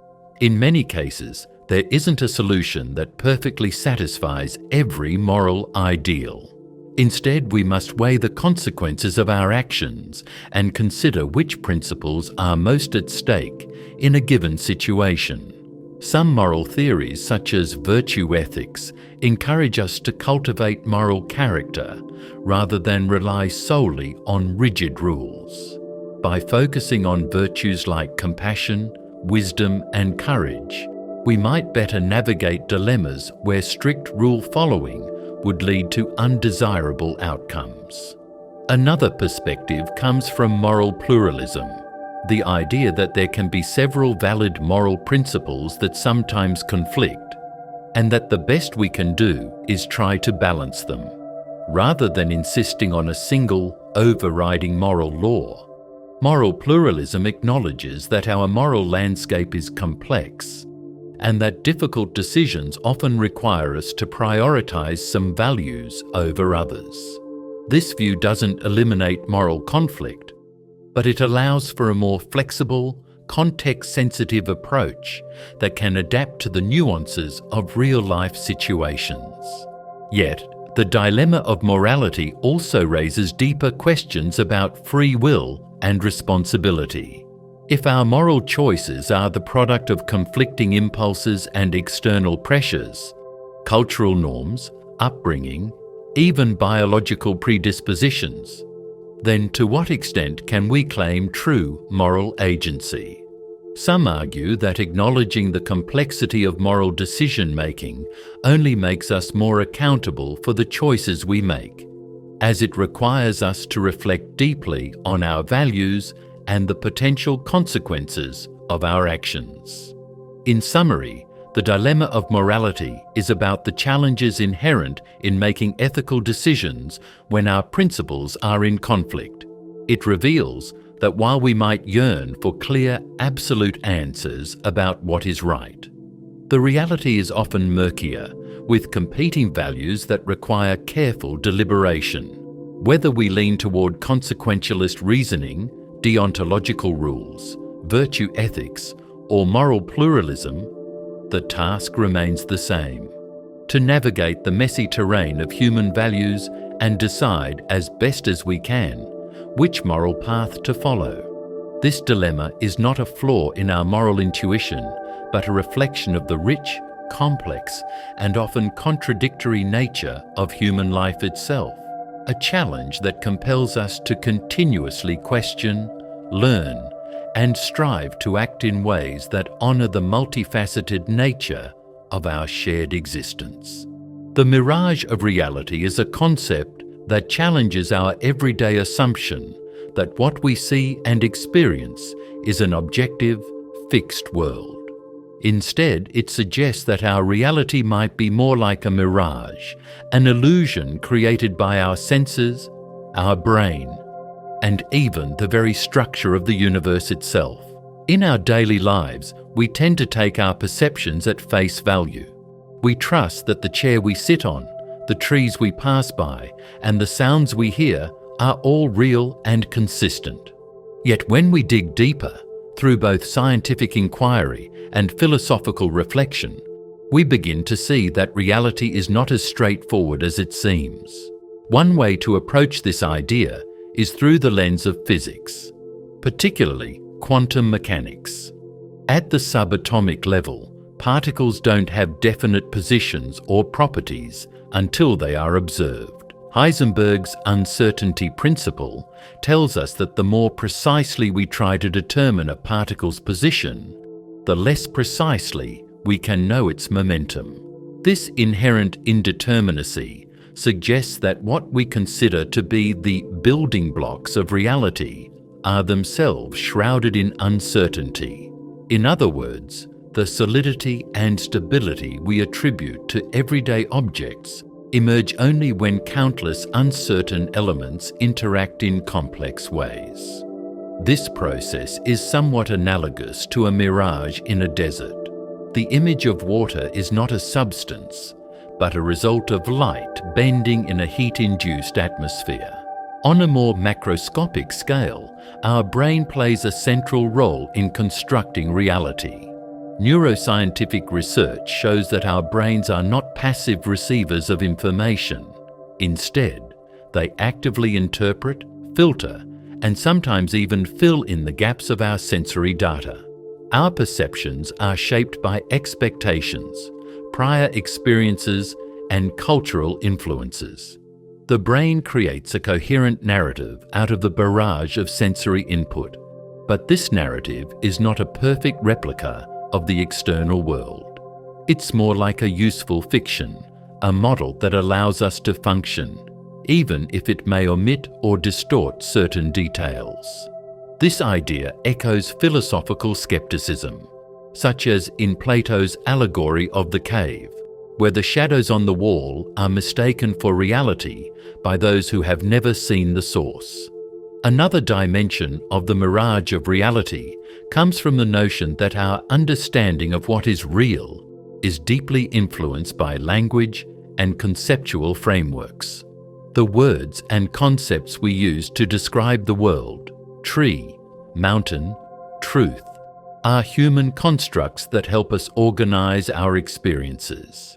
In many cases, There isn't a solution that perfectly satisfies every moral ideal. Instead, we must weigh the consequences of our actions and consider which principles are most at stake in a given situation. Some moral theories, such as virtue ethics, encourage us to cultivate moral character rather than rely solely on rigid rules. By focusing on virtues like compassion, wisdom, and courage, we might better navigate dilemmas where strict rule following would lead to undesirable outcomes. Another perspective comes from moral pluralism, the idea that there can be several valid moral principles that sometimes conflict, and that the best we can do is try to balance them, rather than insisting on a single, overriding moral law. Moral pluralism acknowledges that our moral landscape is complex, and that difficult decisions often require us to prioritize some values over others. This view doesn't eliminate moral conflict, but it allows for a more flexible, context-sensitive approach that can adapt to the nuances of real-life situations. Yet, the dilemma of morality also raises deeper questions about free will and responsibility. If our moral choices are the product of conflicting impulses and external pressures, cultural norms, upbringing, even biological predispositions, then to what extent can we claim true moral agency? Some argue that acknowledging the complexity of moral decision-making only makes us more accountable for the choices we make, as it requires us to reflect deeply on our values and the potential consequences of our actions. In summary, the dilemma of morality is about the challenges inherent in making ethical decisions when our principles are in conflict. It reveals that while we might yearn for clear, absolute answers about what is right, the reality is often murkier, with competing values that require careful deliberation. Whether we lean toward consequentialist reasoning, deontological rules, virtue ethics, or moral pluralism, the task remains the same: to navigate the messy terrain of human values and decide as best as we can which moral path to follow. This dilemma is not a flaw in our moral intuition, but a reflection of the rich, complex, and often contradictory nature of human life itself. A challenge that compels us to continuously question, learn, and strive to act in ways that honor the multifaceted nature of our shared existence. The Mirage of Reality is a concept that challenges our everyday assumption that what we see and experience is an objective, fixed world. Instead, it suggests that our reality might be more like a mirage, an illusion created by our senses, our brain, and even the very structure of the universe itself. In our daily lives, we tend to take our perceptions at face value. We trust that the chair we sit on, the trees we pass by, and the sounds we hear are all real and consistent. Yet when we dig deeper, through both scientific inquiry and philosophical reflection, we begin to see that reality is not as straightforward as it seems. One way to approach this idea is through the lens of physics, particularly quantum mechanics. At the subatomic level, particles don't have definite positions or properties until they are observed. Heisenberg's uncertainty principle tells us that the more precisely we try to determine a particle's position, the less precisely we can know its momentum. This inherent indeterminacy suggests that what we consider to be the building blocks of reality are themselves shrouded in uncertainty. In other words, the solidity and stability we attribute to everyday objects emerge only when countless uncertain elements interact in complex ways. This process is somewhat analogous to a mirage in a desert. The image of water is not a substance, but a result of light bending in a heat-induced atmosphere. On a more macroscopic scale, our brain plays a central role in constructing reality. Neuroscientific research shows that our brains are not passive receivers of information. Instead, they actively interpret, filter, and sometimes even fill in the gaps of our sensory data. Our perceptions are shaped by expectations, prior experiences, and cultural influences. The brain creates a coherent narrative out of the barrage of sensory input, but this narrative is not a perfect replica of the external world. It's more like a useful fiction, a model that allows us to function, even if it may omit or distort certain details. This idea echoes philosophical skepticism, such as in Plato's allegory of the cave, where the shadows on the wall are mistaken for reality by those who have never seen the source. Another dimension of the mirage of reality comes from the notion that our understanding of what is real is deeply influenced by language and conceptual frameworks. The words and concepts we use to describe the world, tree, mountain, truth, are human constructs that help us organize our experiences.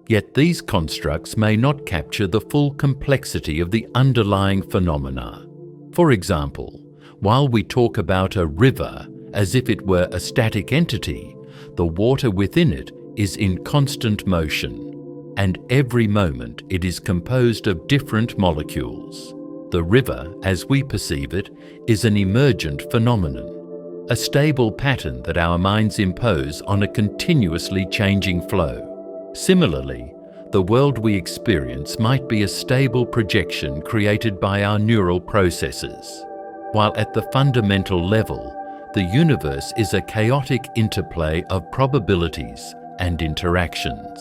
Yet these constructs may not capture the full complexity of the underlying phenomena. For example, while we talk about a river as if it were a static entity, the water within it is in constant motion, and every moment it is composed of different molecules. The river, as we perceive it, is an emergent phenomenon, a stable pattern that our minds impose on a continuously changing flow. Similarly, the world we experience might be a stable projection created by our neural processes, while at the fundamental level, the universe is a chaotic interplay of probabilities and interactions.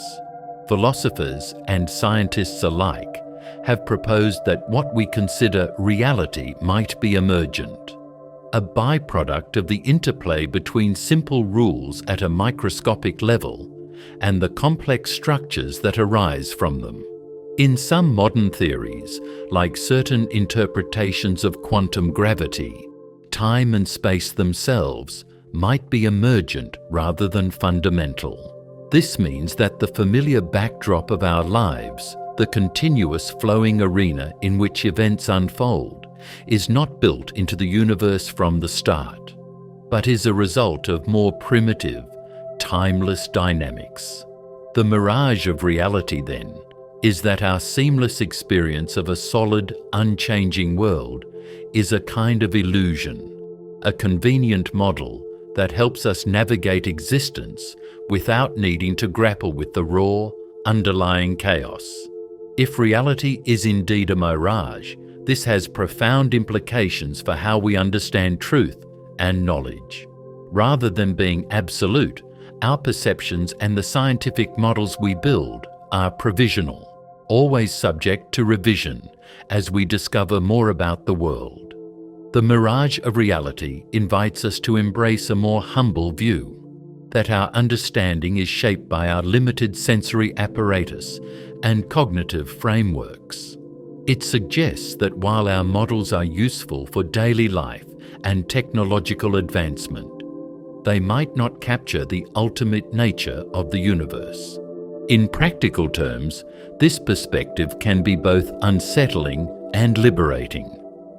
Philosophers and scientists alike have proposed that what we consider reality might be emergent, a byproduct of the interplay between simple rules at a microscopic level and the complex structures that arise from them. In some modern theories, like certain interpretations of quantum gravity, time and space themselves might be emergent rather than fundamental. This means that the familiar backdrop of our lives, the continuous flowing arena in which events unfold, is not built into the universe from the start, but is a result of more primitive, timeless dynamics. The mirage of reality, then, is that our seamless experience of a solid, unchanging world is a kind of illusion, a convenient model that helps us navigate existence without needing to grapple with the raw, underlying chaos. If reality is indeed a mirage, this has profound implications for how we understand truth and knowledge. Rather than being absolute, our perceptions and the scientific models we build are provisional, always subject to revision as we discover more about the world. The mirage of reality invites us to embrace a more humble view, that our understanding is shaped by our limited sensory apparatus and cognitive frameworks. It suggests that while our models are useful for daily life and technological advancement, they might not capture the ultimate nature of the universe. In practical terms, this perspective can be both unsettling and liberating.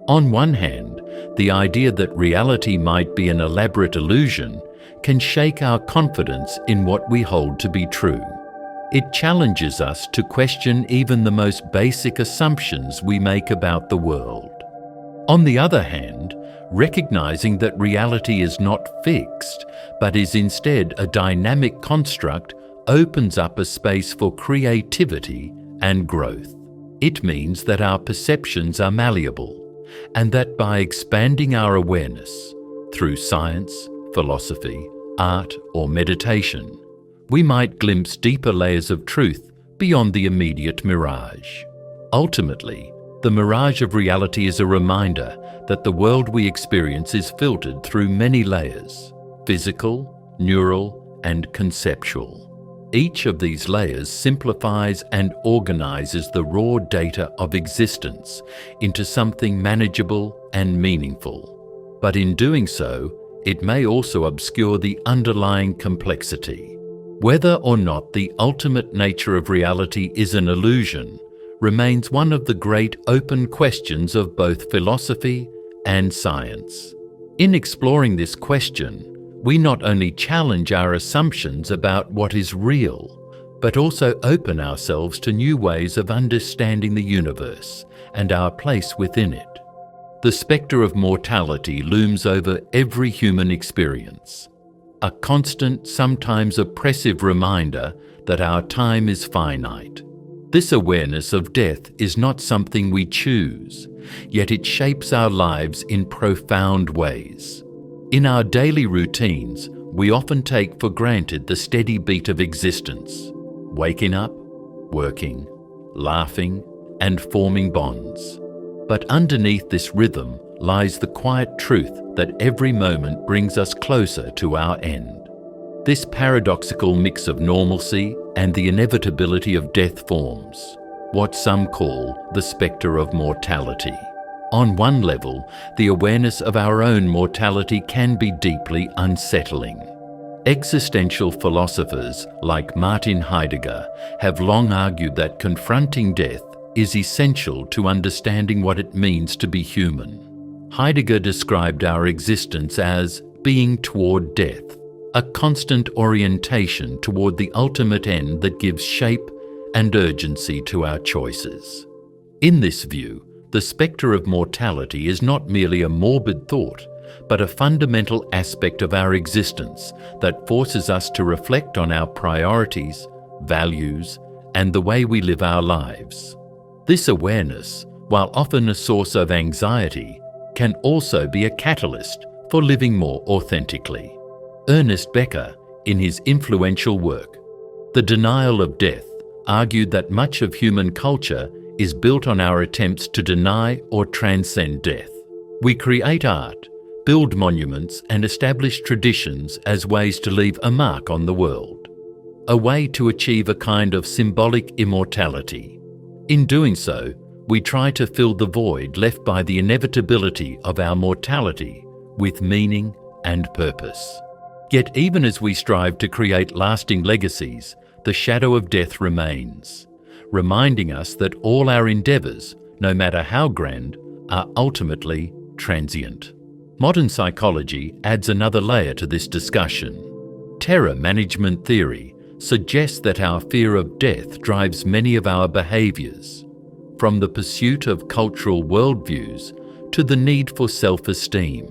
On one hand, the idea that reality might be an elaborate illusion can shake our confidence in what we hold to be true. It challenges us to question even the most basic assumptions we make about the world. On the other hand, recognizing that reality is not fixed, but is instead a dynamic construct, opens up a space for creativity and growth. It means that our perceptions are malleable, and that by expanding our awareness through science, philosophy, art, or meditation, we might glimpse deeper layers of truth beyond the immediate mirage. Ultimately, the mirage of reality is a reminder that the world we experience is filtered through many layers: physical, neural, and conceptual. Each of these layers simplifies and organizes the raw data of existence into something manageable and meaningful. But in doing so, it may also obscure the underlying complexity. Whether or not the ultimate nature of reality is an illusion remains one of the great open questions of both philosophy and science. In exploring this question, we not only challenge our assumptions about what is real, but also open ourselves to new ways of understanding the universe and our place within it. The specter of mortality looms over every human experience, a constant, sometimes oppressive reminder that our time is finite. This awareness of death is not something we choose, yet it shapes our lives in profound ways. In our daily routines, we often take for granted the steady beat of existence, waking up, working, laughing, and forming bonds. But underneath this rhythm lies the quiet truth that every moment brings us closer to our end. This paradoxical mix of normalcy and the inevitability of death forms what some call the specter of mortality. On one level, the awareness of our own mortality can be deeply unsettling. Existential philosophers like Martin Heidegger have long argued that confronting death is essential to understanding what it means to be human. Heidegger described our existence as being toward death, a constant orientation toward the ultimate end that gives shape and urgency to our choices. In this view, the specter of mortality is not merely a morbid thought, but a fundamental aspect of our existence that forces us to reflect on our priorities, values, and the way we live our lives. This awareness, while often a source of anxiety, can also be a catalyst for living more authentically. Ernest Becker, in his influential work, The Denial of Death, argued that much of human culture is built on our attempts to deny or transcend death. We create art, build monuments, and establish traditions as ways to leave a mark on the world, a way to achieve a kind of symbolic immortality. In doing so, we try to fill the void left by the inevitability of our mortality with meaning and purpose. Yet even as we strive to create lasting legacies, the shadow of death remains, reminding us that all our endeavours, no matter how grand, are ultimately transient. Modern psychology adds another layer to this discussion. Terror management theory suggests that our fear of death drives many of our behaviours, from the pursuit of cultural worldviews to the need for self-esteem.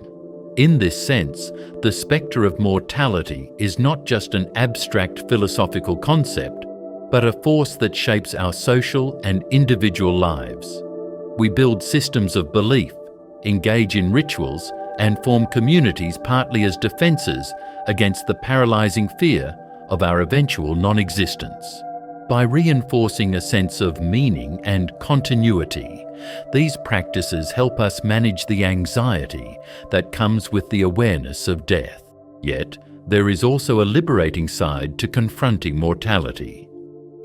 In this sense, the spectre of mortality is not just an abstract philosophical concept, but a force that shapes our social and individual lives. We build systems of belief, engage in rituals, and form communities partly as defences against the paralysing fear of our eventual non-existence. By reinforcing a sense of meaning and continuity, these practices help us manage the anxiety that comes with the awareness of death. Yet, there is also a liberating side to confronting mortality.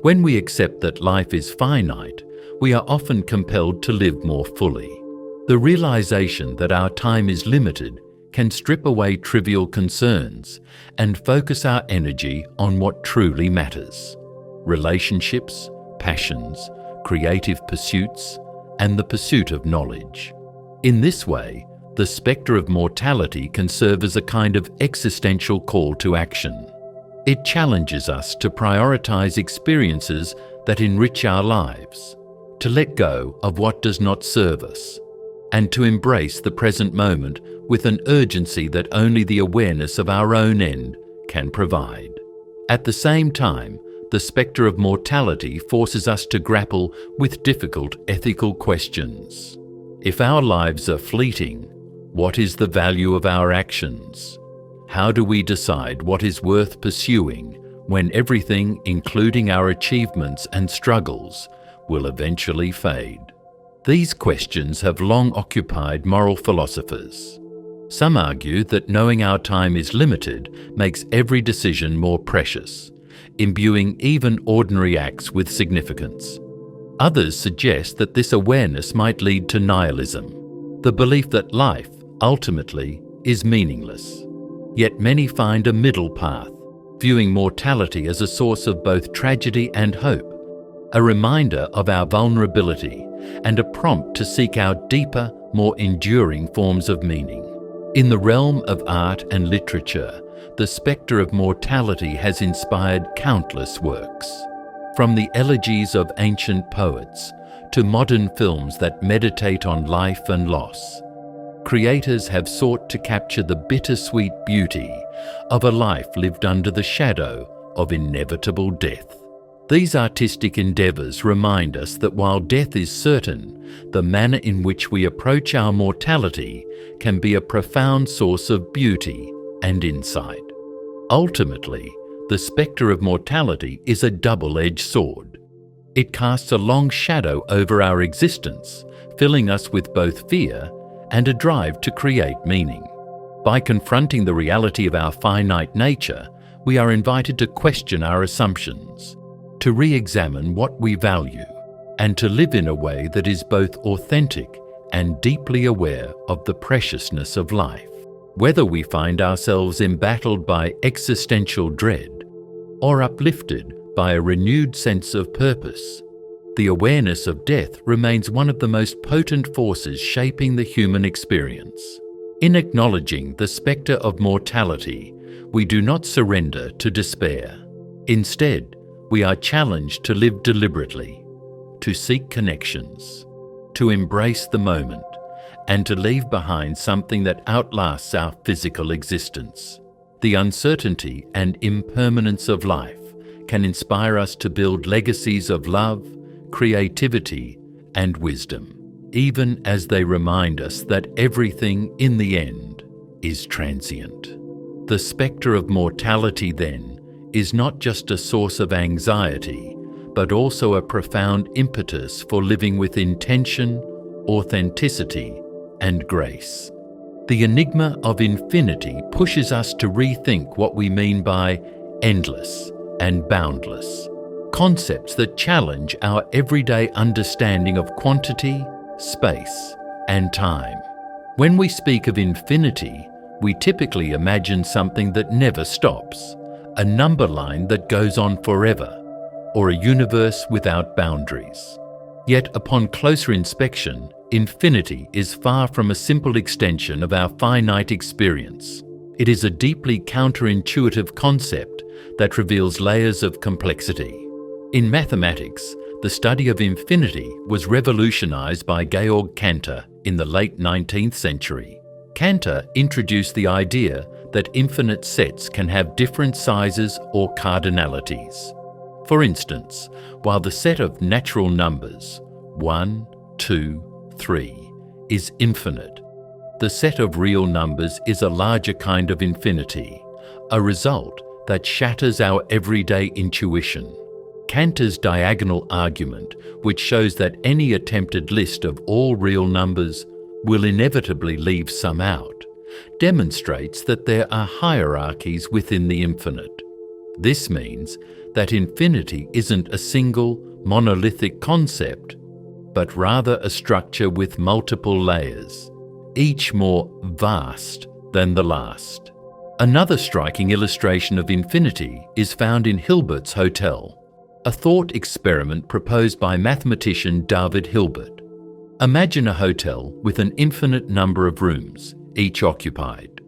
When we accept that life is finite, we are often compelled to live more fully. The realization that our time is limited can strip away trivial concerns and focus our energy on what truly matters: relationships, passions, creative pursuits, and the pursuit of knowledge. In this way, the spectre of mortality can serve as a kind of existential call to action. It challenges us to prioritize experiences that enrich our lives, to let go of what does not serve us, and to embrace the present moment with an urgency that only the awareness of our own end can provide. At the same time, the spectre of mortality forces us to grapple with difficult ethical questions. If our lives are fleeting, what is the value of our actions? How do we decide what is worth pursuing when everything, including our achievements and struggles, will eventually fade? These questions have long occupied moral philosophers. Some argue that knowing our time is limited makes every decision more precious, imbuing even ordinary acts with significance. Others suggest that this awareness might lead to nihilism, the belief that life, ultimately, is meaningless. Yet many find a middle path, viewing mortality as a source of both tragedy and hope, a reminder of our vulnerability and a prompt to seek out deeper, more enduring forms of meaning. In the realm of art and literature, the Specter of Mortality has inspired countless works. From the elegies of ancient poets to modern films that meditate on life and loss, creators have sought to capture the bittersweet beauty of a life lived under the shadow of inevitable death. These artistic endeavors remind us that while death is certain, the manner in which we approach our mortality can be a profound source of beauty and insight. Ultimately, the Specter of Mortality is a double-edged sword. It casts a long shadow over our existence, filling us with both fear and a drive to create meaning. By confronting the reality of our finite nature, we are invited to question our assumptions, to re-examine what we value, and to live in a way that is both authentic and deeply aware of the preciousness of life. Whether we find ourselves embattled by existential dread or uplifted by a renewed sense of purpose, the awareness of death remains one of the most potent forces shaping the human experience. In acknowledging the Specter of Mortality, we do not surrender to despair. Instead, we are challenged to live deliberately, to seek connections, to embrace the moment, and to leave behind something that outlasts our physical existence. The uncertainty and impermanence of life can inspire us to build legacies of love, creativity, and wisdom, even as they remind us that everything in the end is transient. The Specter of Mortality, then, is not just a source of anxiety, but also a profound impetus for living with intention, authenticity, and grace. The Enigma of Infinity pushes us to rethink what we mean by endless and boundless, concepts that challenge our everyday understanding of quantity, space, and time. When we speak of infinity, we typically imagine something that never stops, a number line that goes on forever, or a universe without boundaries. Yet upon closer inspection, infinity is far from a simple extension of our finite experience. It is a deeply counterintuitive concept that reveals layers of complexity. In mathematics, the study of infinity was revolutionized by Georg Cantor in the late 19th century. Cantor introduced the idea that infinite sets can have different sizes or cardinalities. For instance, while the set of natural numbers 1, 2, 3 is infinite, the set of real numbers is a larger kind of infinity, a result that shatters our everyday intuition. Cantor's diagonal argument, which shows that any attempted list of all real numbers will inevitably leave some out, demonstrates that there are hierarchies within the infinite. This means that infinity isn't a single, monolithic concept, but rather a structure with multiple layers, each more vast than the last. Another striking illustration of infinity is found in Hilbert's Hotel, a thought experiment proposed by mathematician David Hilbert. Imagine a hotel with an infinite number of rooms, each occupied.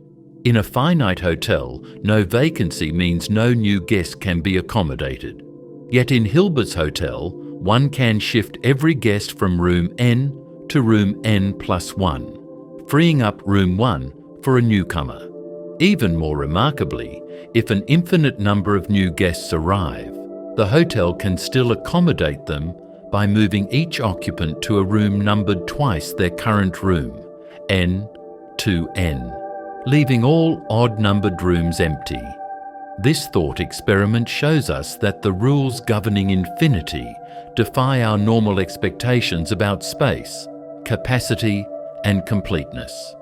In a finite hotel, no vacancy means no new guest can be accommodated. Yet in Hilbert's Hotel, one can shift every guest from room N to room N+1, freeing up room 1 for a newcomer. Even more remarkably, if an infinite number of new guests arrive, the hotel can still accommodate them by moving each occupant to a room numbered twice their current room, N to N, leaving all odd-numbered rooms empty. This thought experiment shows us that the rules governing infinity defy our normal expectations about space, capacity, and completeness.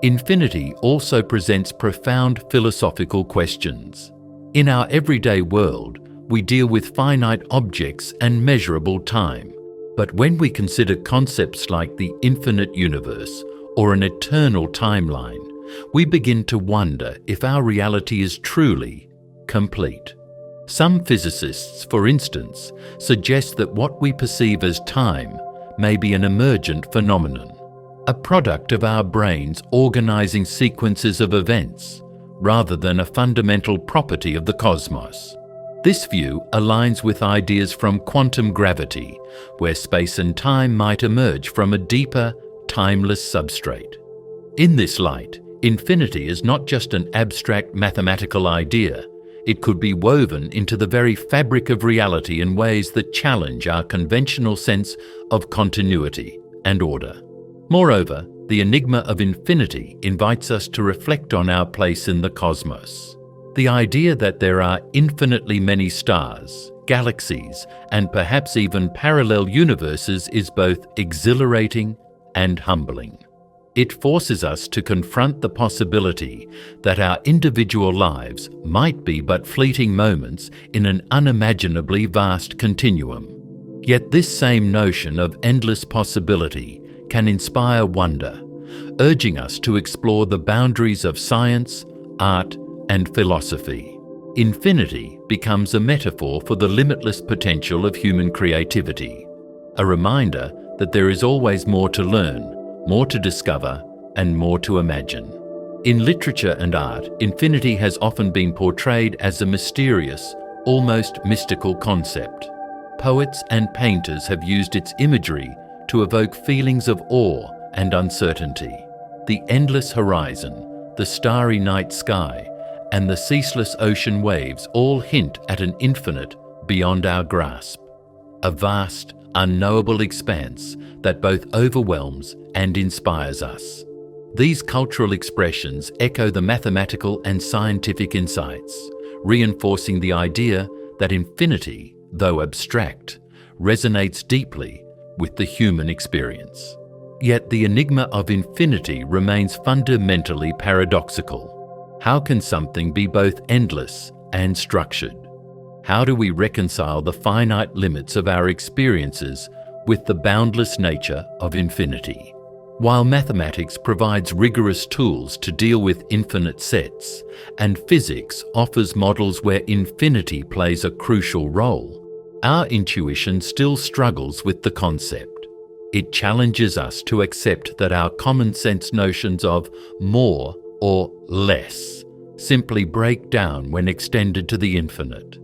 Infinity also presents profound philosophical questions. In our everyday world, we deal with finite objects and measurable time. But when we consider concepts like the infinite universe or an eternal timeline, we begin to wonder if our reality is truly complete. Some physicists, for instance, suggest that what we perceive as time may be an emergent phenomenon, a product of our brains organizing sequences of events, rather than a fundamental property of the cosmos. This view aligns with ideas from quantum gravity, where space and time might emerge from a deeper, timeless substrate. In this light, infinity is not just an abstract mathematical idea. It could be woven into the very fabric of reality in ways that challenge our conventional sense of continuity and order. Moreover, the Enigma of Infinity invites us to reflect on our place in the cosmos. The idea that there are infinitely many stars, galaxies, and perhaps even parallel universes is both exhilarating and humbling. It forces us to confront the possibility that our individual lives might be but fleeting moments in an unimaginably vast continuum. Yet this same notion of endless possibility can inspire wonder, urging us to explore the boundaries of science, art, and philosophy. Infinity becomes a metaphor for the limitless potential of human creativity, a reminder that there is always more to learn, more to discover, and more to imagine. In literature and art, infinity has often been portrayed as a mysterious, almost mystical concept. Poets and painters have used its imagery to evoke feelings of awe and uncertainty. The endless horizon, the starry night sky, and the ceaseless ocean waves all hint at an infinite beyond our grasp, a vast, unknowable expanse that both overwhelms and inspires us. These cultural expressions echo the mathematical and scientific insights, reinforcing the idea that infinity, though abstract, resonates deeply with the human experience. Yet the enigma of infinity remains fundamentally paradoxical. How can something be both endless and structured? How do we reconcile the finite limits of our experiences with the boundless nature of infinity? While mathematics provides rigorous tools to deal with infinite sets, and physics offers models where infinity plays a crucial role, our intuition still struggles with the concept. It challenges us to accept that our common sense notions of more or less simply break down when extended to the infinite.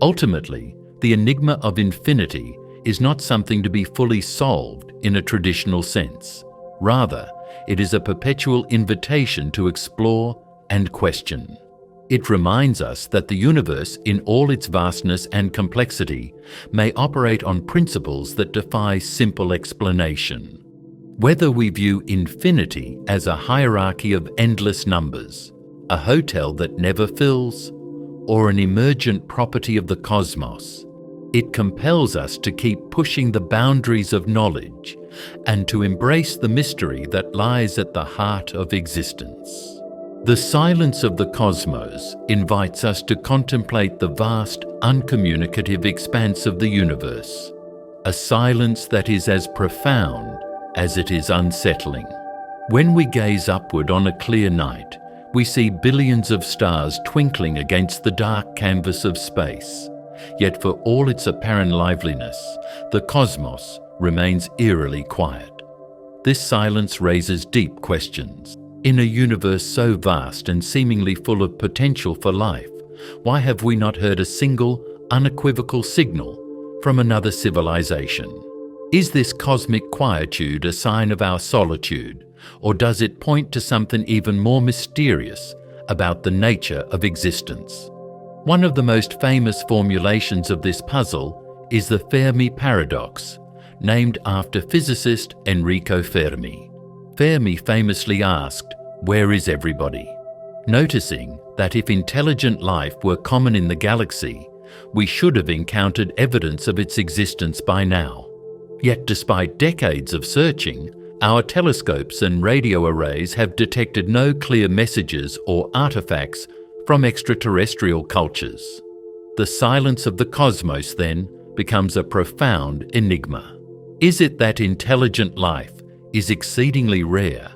Ultimately, the enigma of infinity is not something to be fully solved in a traditional sense. Rather, it is a perpetual invitation to explore and question. It reminds us that the universe, in all its vastness and complexity, may operate on principles that defy simple explanation. Whether we view infinity as a hierarchy of endless numbers, a hotel that never fills, or an emergent property of the cosmos, it compels us to keep pushing the boundaries of knowledge and to embrace the mystery that lies at the heart of existence. The silence of the cosmos invites us to contemplate the vast, uncommunicative expanse of the universe, a silence that is as profound as it is unsettling. When we gaze upward on a clear night, we see billions of stars twinkling against the dark canvas of space. Yet for all its apparent liveliness, the cosmos remains eerily quiet. This silence raises deep questions. In a universe so vast and seemingly full of potential for life, why have we not heard a single, unequivocal signal from another civilization? Is this cosmic quietude a sign of our solitude, or does it point to something even more mysterious about the nature of existence? One of the most famous formulations of this puzzle is the Fermi paradox, named after physicist Enrico Fermi. Fermi famously asked, "Where is everybody?" Noticing that if intelligent life were common in the galaxy, we should have encountered evidence of its existence by now. Yet despite decades of searching, our telescopes and radio arrays have detected no clear messages or artifacts from extraterrestrial cultures. The silence of the cosmos, then, becomes a profound enigma. Is it that intelligent life is exceedingly rare,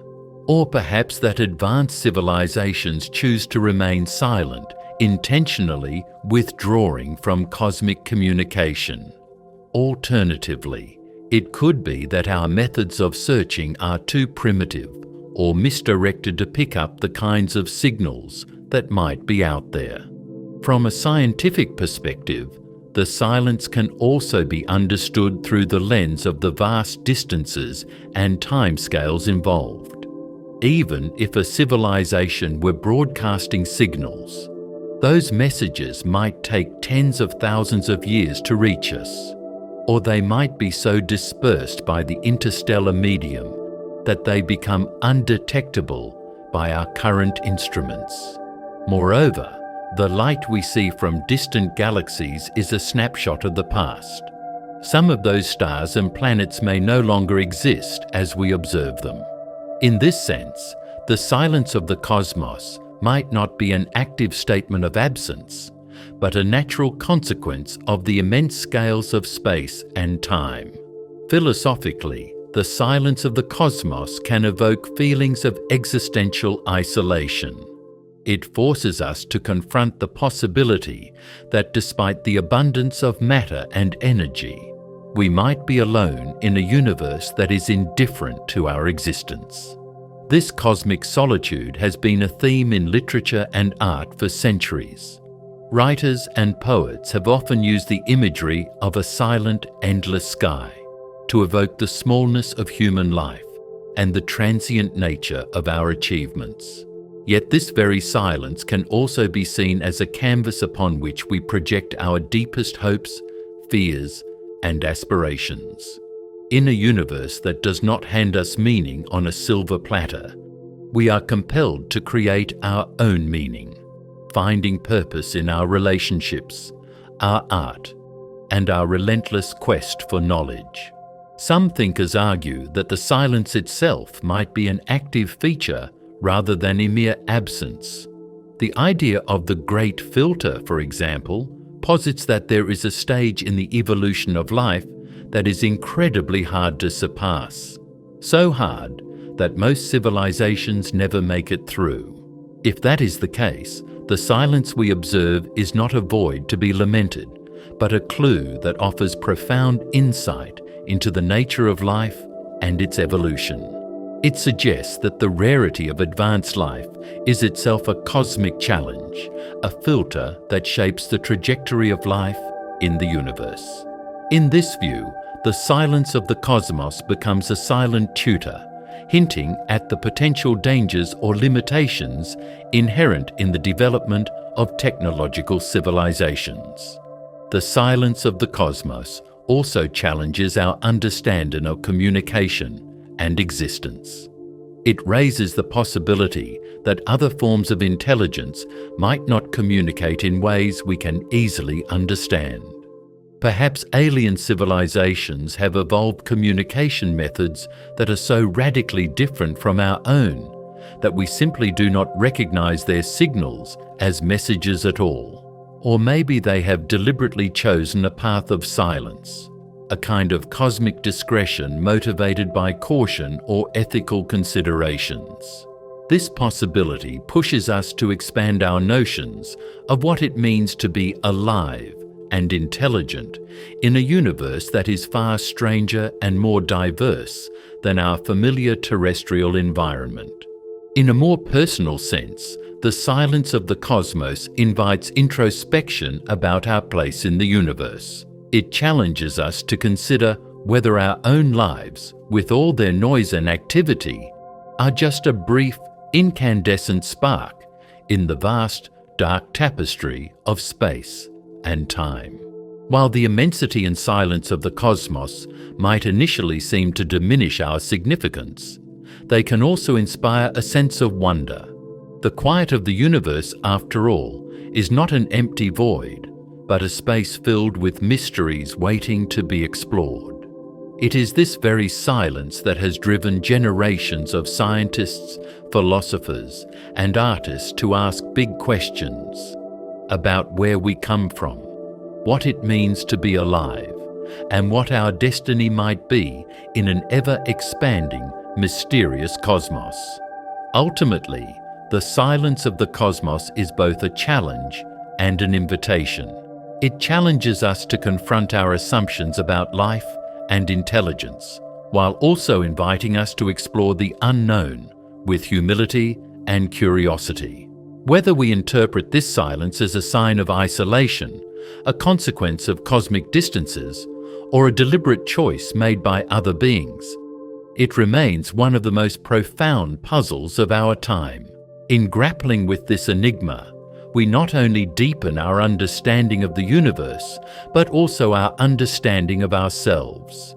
Or perhaps that advanced civilizations choose to remain silent, intentionally withdrawing from cosmic communication. Alternatively, it could be that our methods of searching are too primitive or misdirected to pick up the kinds of signals that might be out there. From a scientific perspective, the silence can also be understood through the lens of the vast distances and timescales involved. Even if a civilization were broadcasting signals, those messages might take tens of thousands of years to reach us, or they might be so dispersed by the interstellar medium that they become undetectable by our current instruments. Moreover, the light we see from distant galaxies is a snapshot of the past. Some of those stars and planets may no longer exist as we observe them. In this sense, the silence of the cosmos might not be an active statement of absence, but a natural consequence of the immense scales of space and time. Philosophically, the silence of the cosmos can evoke feelings of existential isolation. It forces us to confront the possibility that despite the abundance of matter and energy, we might be alone in a universe that is indifferent to our existence. This cosmic solitude has been a theme in literature and art for centuries. Writers and poets have often used the imagery of a silent, endless sky to evoke the smallness of human life and the transient nature of our achievements. Yet this very silence can also be seen as a canvas upon which we project our deepest hopes, fears, and aspirations. In a universe that does not hand us meaning on a silver platter, we are compelled to create our own meaning, finding purpose in our relationships, our art, and our relentless quest for knowledge. Some thinkers argue that the silence itself might be an active feature rather than a mere absence. The idea of the great filter, for example, posits that there is a stage in the evolution of life that is incredibly hard to surpass. So hard that most civilizations never make it through. If that is the case, the silence we observe is not a void to be lamented, but a clue that offers profound insight into the nature of life and its evolution. It suggests that the rarity of advanced life is itself a cosmic challenge, a filter that shapes the trajectory of life in the universe. In this view, the silence of the cosmos becomes a silent tutor, hinting at the potential dangers or limitations inherent in the development of technological civilizations. The silence of the cosmos also challenges our understanding of communication and existence. It raises the possibility that other forms of intelligence might not communicate in ways we can easily understand. Perhaps alien civilizations have evolved communication methods that are so radically different from our own that we simply do not recognize their signals as messages at all. Or maybe they have deliberately chosen a path of silence, a kind of cosmic discretion motivated by caution or ethical considerations. This possibility pushes us to expand our notions of what it means to be alive and intelligent in a universe that is far stranger and more diverse than our familiar terrestrial environment. In a more personal sense, the silence of the cosmos invites introspection about our place in the universe. It challenges us to consider whether our own lives, with all their noise and activity, are just a brief, incandescent spark in the vast, dark tapestry of space and time. While the immensity and silence of the cosmos might initially seem to diminish our significance, they can also inspire a sense of wonder. The quiet of the universe, after all, is not an empty void, but a space filled with mysteries waiting to be explored. It is this very silence that has driven generations of scientists, philosophers, and artists to ask big questions about where we come from, what it means to be alive, and what our destiny might be in an ever-expanding, mysterious cosmos. Ultimately, the silence of the cosmos is both a challenge and an invitation. It challenges us to confront our assumptions about life and intelligence, while also inviting us to explore the unknown with humility and curiosity. Whether we interpret this silence as a sign of isolation, a consequence of cosmic distances, or a deliberate choice made by other beings, it remains one of the most profound puzzles of our time. In grappling with this enigma, we not only deepen our understanding of the universe, but also our understanding of ourselves,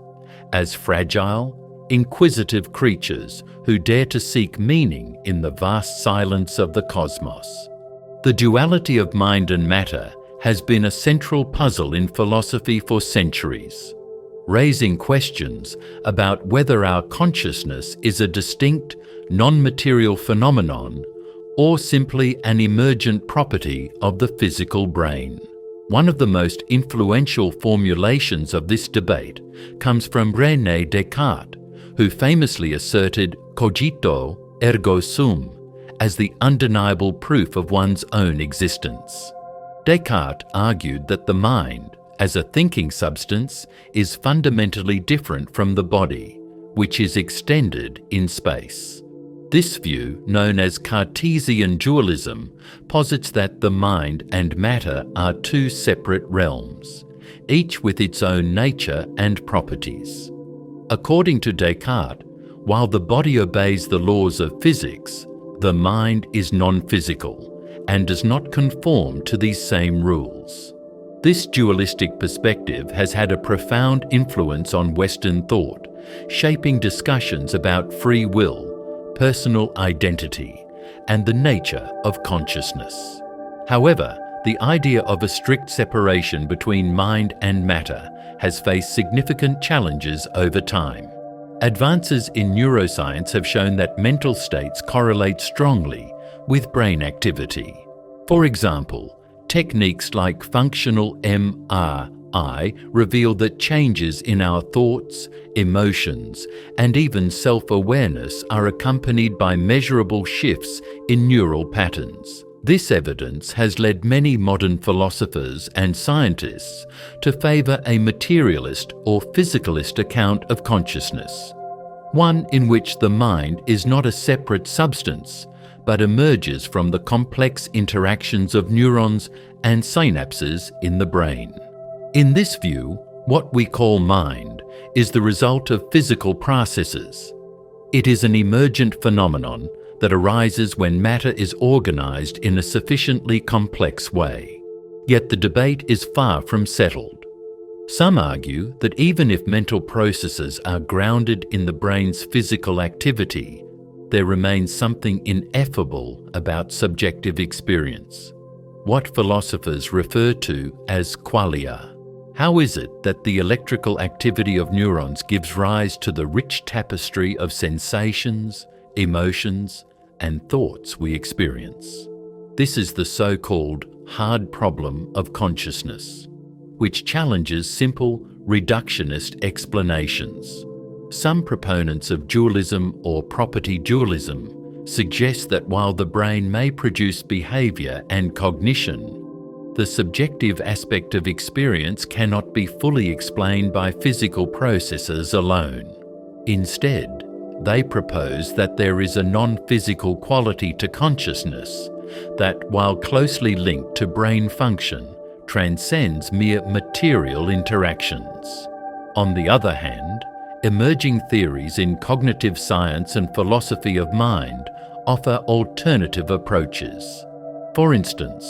as fragile, inquisitive creatures who dare to seek meaning in the vast silence of the cosmos. The duality of mind and matter has been a central puzzle in philosophy for centuries, raising questions about whether our consciousness is a distinct, non-material phenomenon or simply an emergent property of the physical brain. One of the most influential formulations of this debate comes from René Descartes, who famously asserted cogito ergo sum as the undeniable proof of one's own existence. Descartes argued that the mind, as a thinking substance, is fundamentally different from the body, which is extended in space. This view, known as Cartesian dualism, posits that the mind and matter are two separate realms, each with its own nature and properties. According to Descartes, while the body obeys the laws of physics, the mind is non-physical and does not conform to these same rules. This dualistic perspective has had a profound influence on Western thought, shaping discussions about free will, personal identity, and the nature of consciousness. However, the idea of a strict separation between mind and matter has faced significant challenges over time. Advances in neuroscience have shown that mental states correlate strongly with brain activity. For example, techniques like functional MRI reveal that changes in our thoughts, emotions, and even self-awareness are accompanied by measurable shifts in neural patterns. This evidence has led many modern philosophers and scientists to favor a materialist or physicalist account of consciousness, one in which the mind is not a separate substance, but emerges from the complex interactions of neurons and synapses in the brain. In this view, what we call mind is the result of physical processes. It is an emergent phenomenon that arises when matter is organized in a sufficiently complex way. Yet the debate is far from settled. Some argue that even if mental processes are grounded in the brain's physical activity, there remains something ineffable about subjective experience, what philosophers refer to as qualia. How is it that the electrical activity of neurons gives rise to the rich tapestry of sensations, emotions, and thoughts we experience? This is the so-called hard problem of consciousness, which challenges simple, reductionist explanations. Some proponents of dualism or property dualism suggest that while the brain may produce behavior and cognition, the subjective aspect of experience cannot be fully explained by physical processes alone. Instead, they propose that there is a non-physical quality to consciousness that, while closely linked to brain function, transcends mere material interactions. On the other hand, emerging theories in cognitive science and philosophy of mind offer alternative approaches. For instance,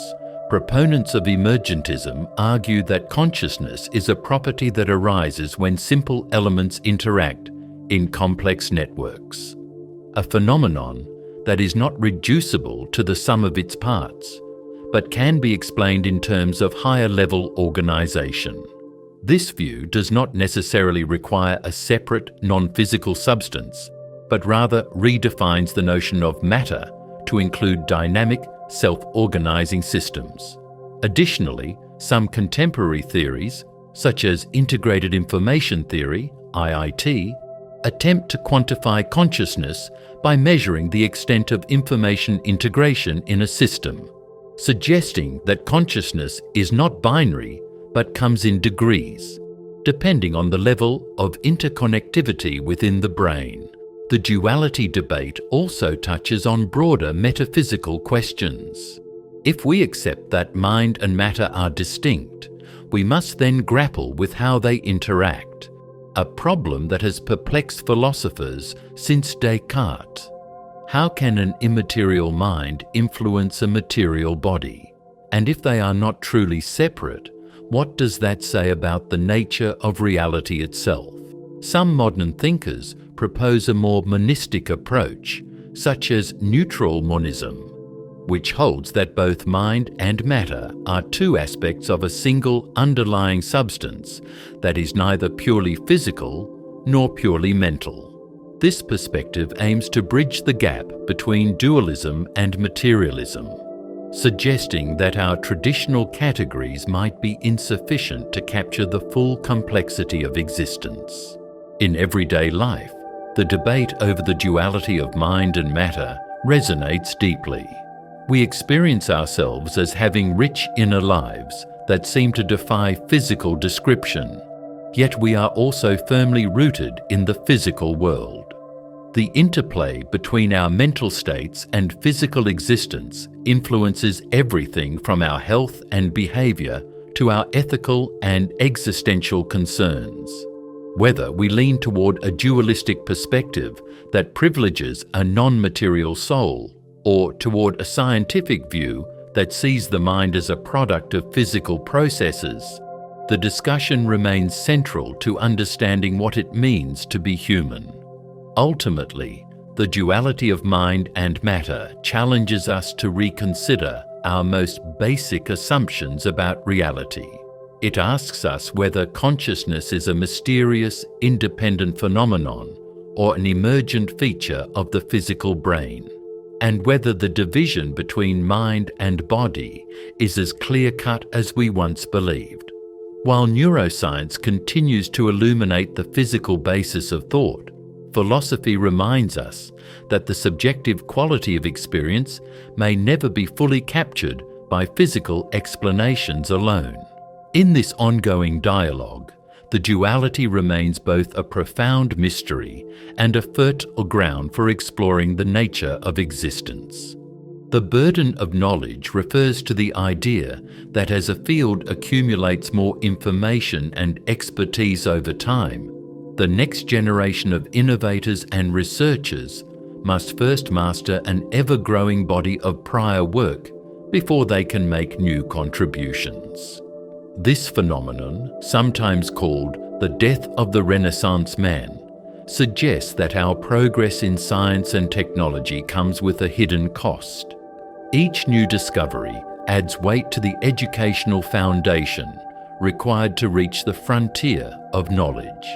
proponents of emergentism argue that consciousness is a property that arises when simple elements interact in complex networks, a phenomenon that is not reducible to the sum of its parts, but can be explained in terms of higher-level organization. This view does not necessarily require a separate, non-physical substance, but rather redefines the notion of matter to include dynamic, self-organizing systems. Additionally, some contemporary theories, such as integrated information theory, IIT, attempt to quantify consciousness by measuring the extent of information integration in a system, suggesting that consciousness is not binary but comes in degrees, depending on the level of interconnectivity within the brain. The duality debate also touches on broader metaphysical questions. If we accept that mind and matter are distinct, we must then grapple with how they interact, a problem that has perplexed philosophers since Descartes. How can an immaterial mind influence a material body? And if they are not truly separate, what does that say about the nature of reality itself? Some modern thinkers propose a more monistic approach, such as neutral monism, which holds that both mind and matter are two aspects of a single underlying substance that is neither purely physical nor purely mental. This perspective aims to bridge the gap between dualism and materialism, suggesting that our traditional categories might be insufficient to capture the full complexity of existence. In everyday life, the debate over the duality of mind and matter resonates deeply. We experience ourselves as having rich inner lives that seem to defy physical description, yet we are also firmly rooted in the physical world. The interplay between our mental states and physical existence influences everything from our health and behavior to our ethical and existential concerns. Whether we lean toward a dualistic perspective that privileges a non-material soul, or toward a scientific view that sees the mind as a product of physical processes, the discussion remains central to understanding what it means to be human. Ultimately, the duality of mind and matter challenges us to reconsider our most basic assumptions about reality. It asks us whether consciousness is a mysterious, independent phenomenon or an emergent feature of the physical brain, and whether the division between mind and body is as clear-cut as we once believed. While neuroscience continues to illuminate the physical basis of thought, philosophy reminds us that the subjective quality of experience may never be fully captured by physical explanations alone. In this ongoing dialogue, the duality remains both a profound mystery and a fertile ground for exploring the nature of existence. The burden of knowledge refers to the idea that as a field accumulates more information and expertise over time, the next generation of innovators and researchers must first master an ever-growing body of prior work before they can make new contributions. This phenomenon, sometimes called the death of the Renaissance man, suggests that our progress in science and technology comes with a hidden cost. Each new discovery adds weight to the educational foundation required to reach the frontier of knowledge.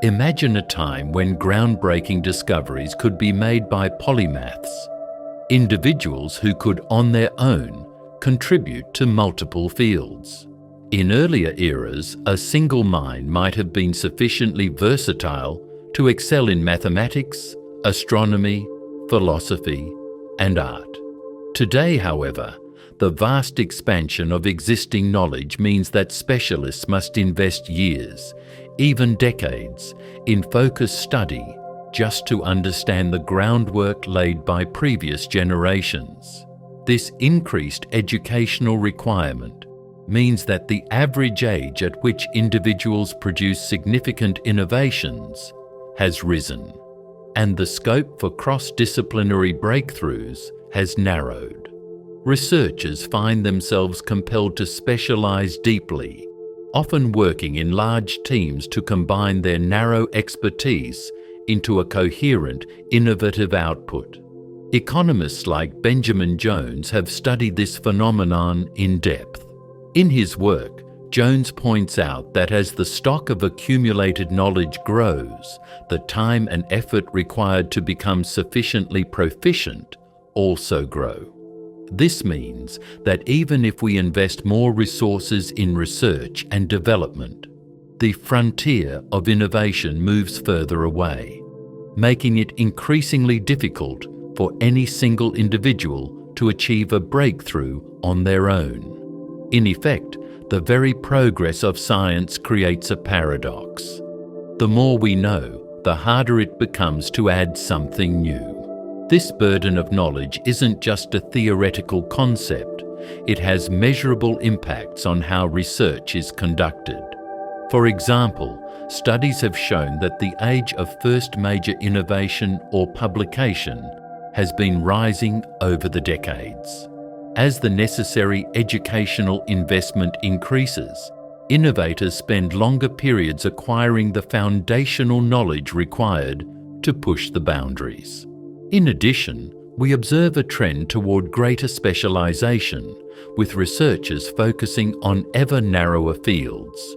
Imagine a time when groundbreaking discoveries could be made by polymaths, individuals who could on their own contribute to multiple fields. In earlier eras, a single mind might have been sufficiently versatile to excel in mathematics, astronomy, philosophy, and art. Today, however, the vast expansion of existing knowledge means that specialists must invest years, even decades, in focused study just to understand the groundwork laid by previous generations. This increased educational requirement means that the average age at which individuals produce significant innovations has risen, and the scope for cross-disciplinary breakthroughs has narrowed. Researchers find themselves compelled to specialize deeply, often working in large teams to combine their narrow expertise into a coherent, innovative output. Economists like Benjamin Jones have studied this phenomenon in depth. In his work, Jones points out that as the stock of accumulated knowledge grows, the time and effort required to become sufficiently proficient also grow. This means that even if we invest more resources in research and development, the frontier of innovation moves further away. making it increasingly difficult for any single individual to achieve a breakthrough on their own. In effect, the very progress of science creates a paradox. The more we know, the harder it becomes to add something new. This burden of knowledge isn't just a theoretical concept, it has measurable impacts on how research is conducted. For example, studies have shown that the age of first major innovation or publication has been rising over the decades. As the necessary educational investment increases, innovators spend longer periods acquiring the foundational knowledge required to push the boundaries. In addition, we observe a trend toward greater specialization, with researchers focusing on ever narrower fields.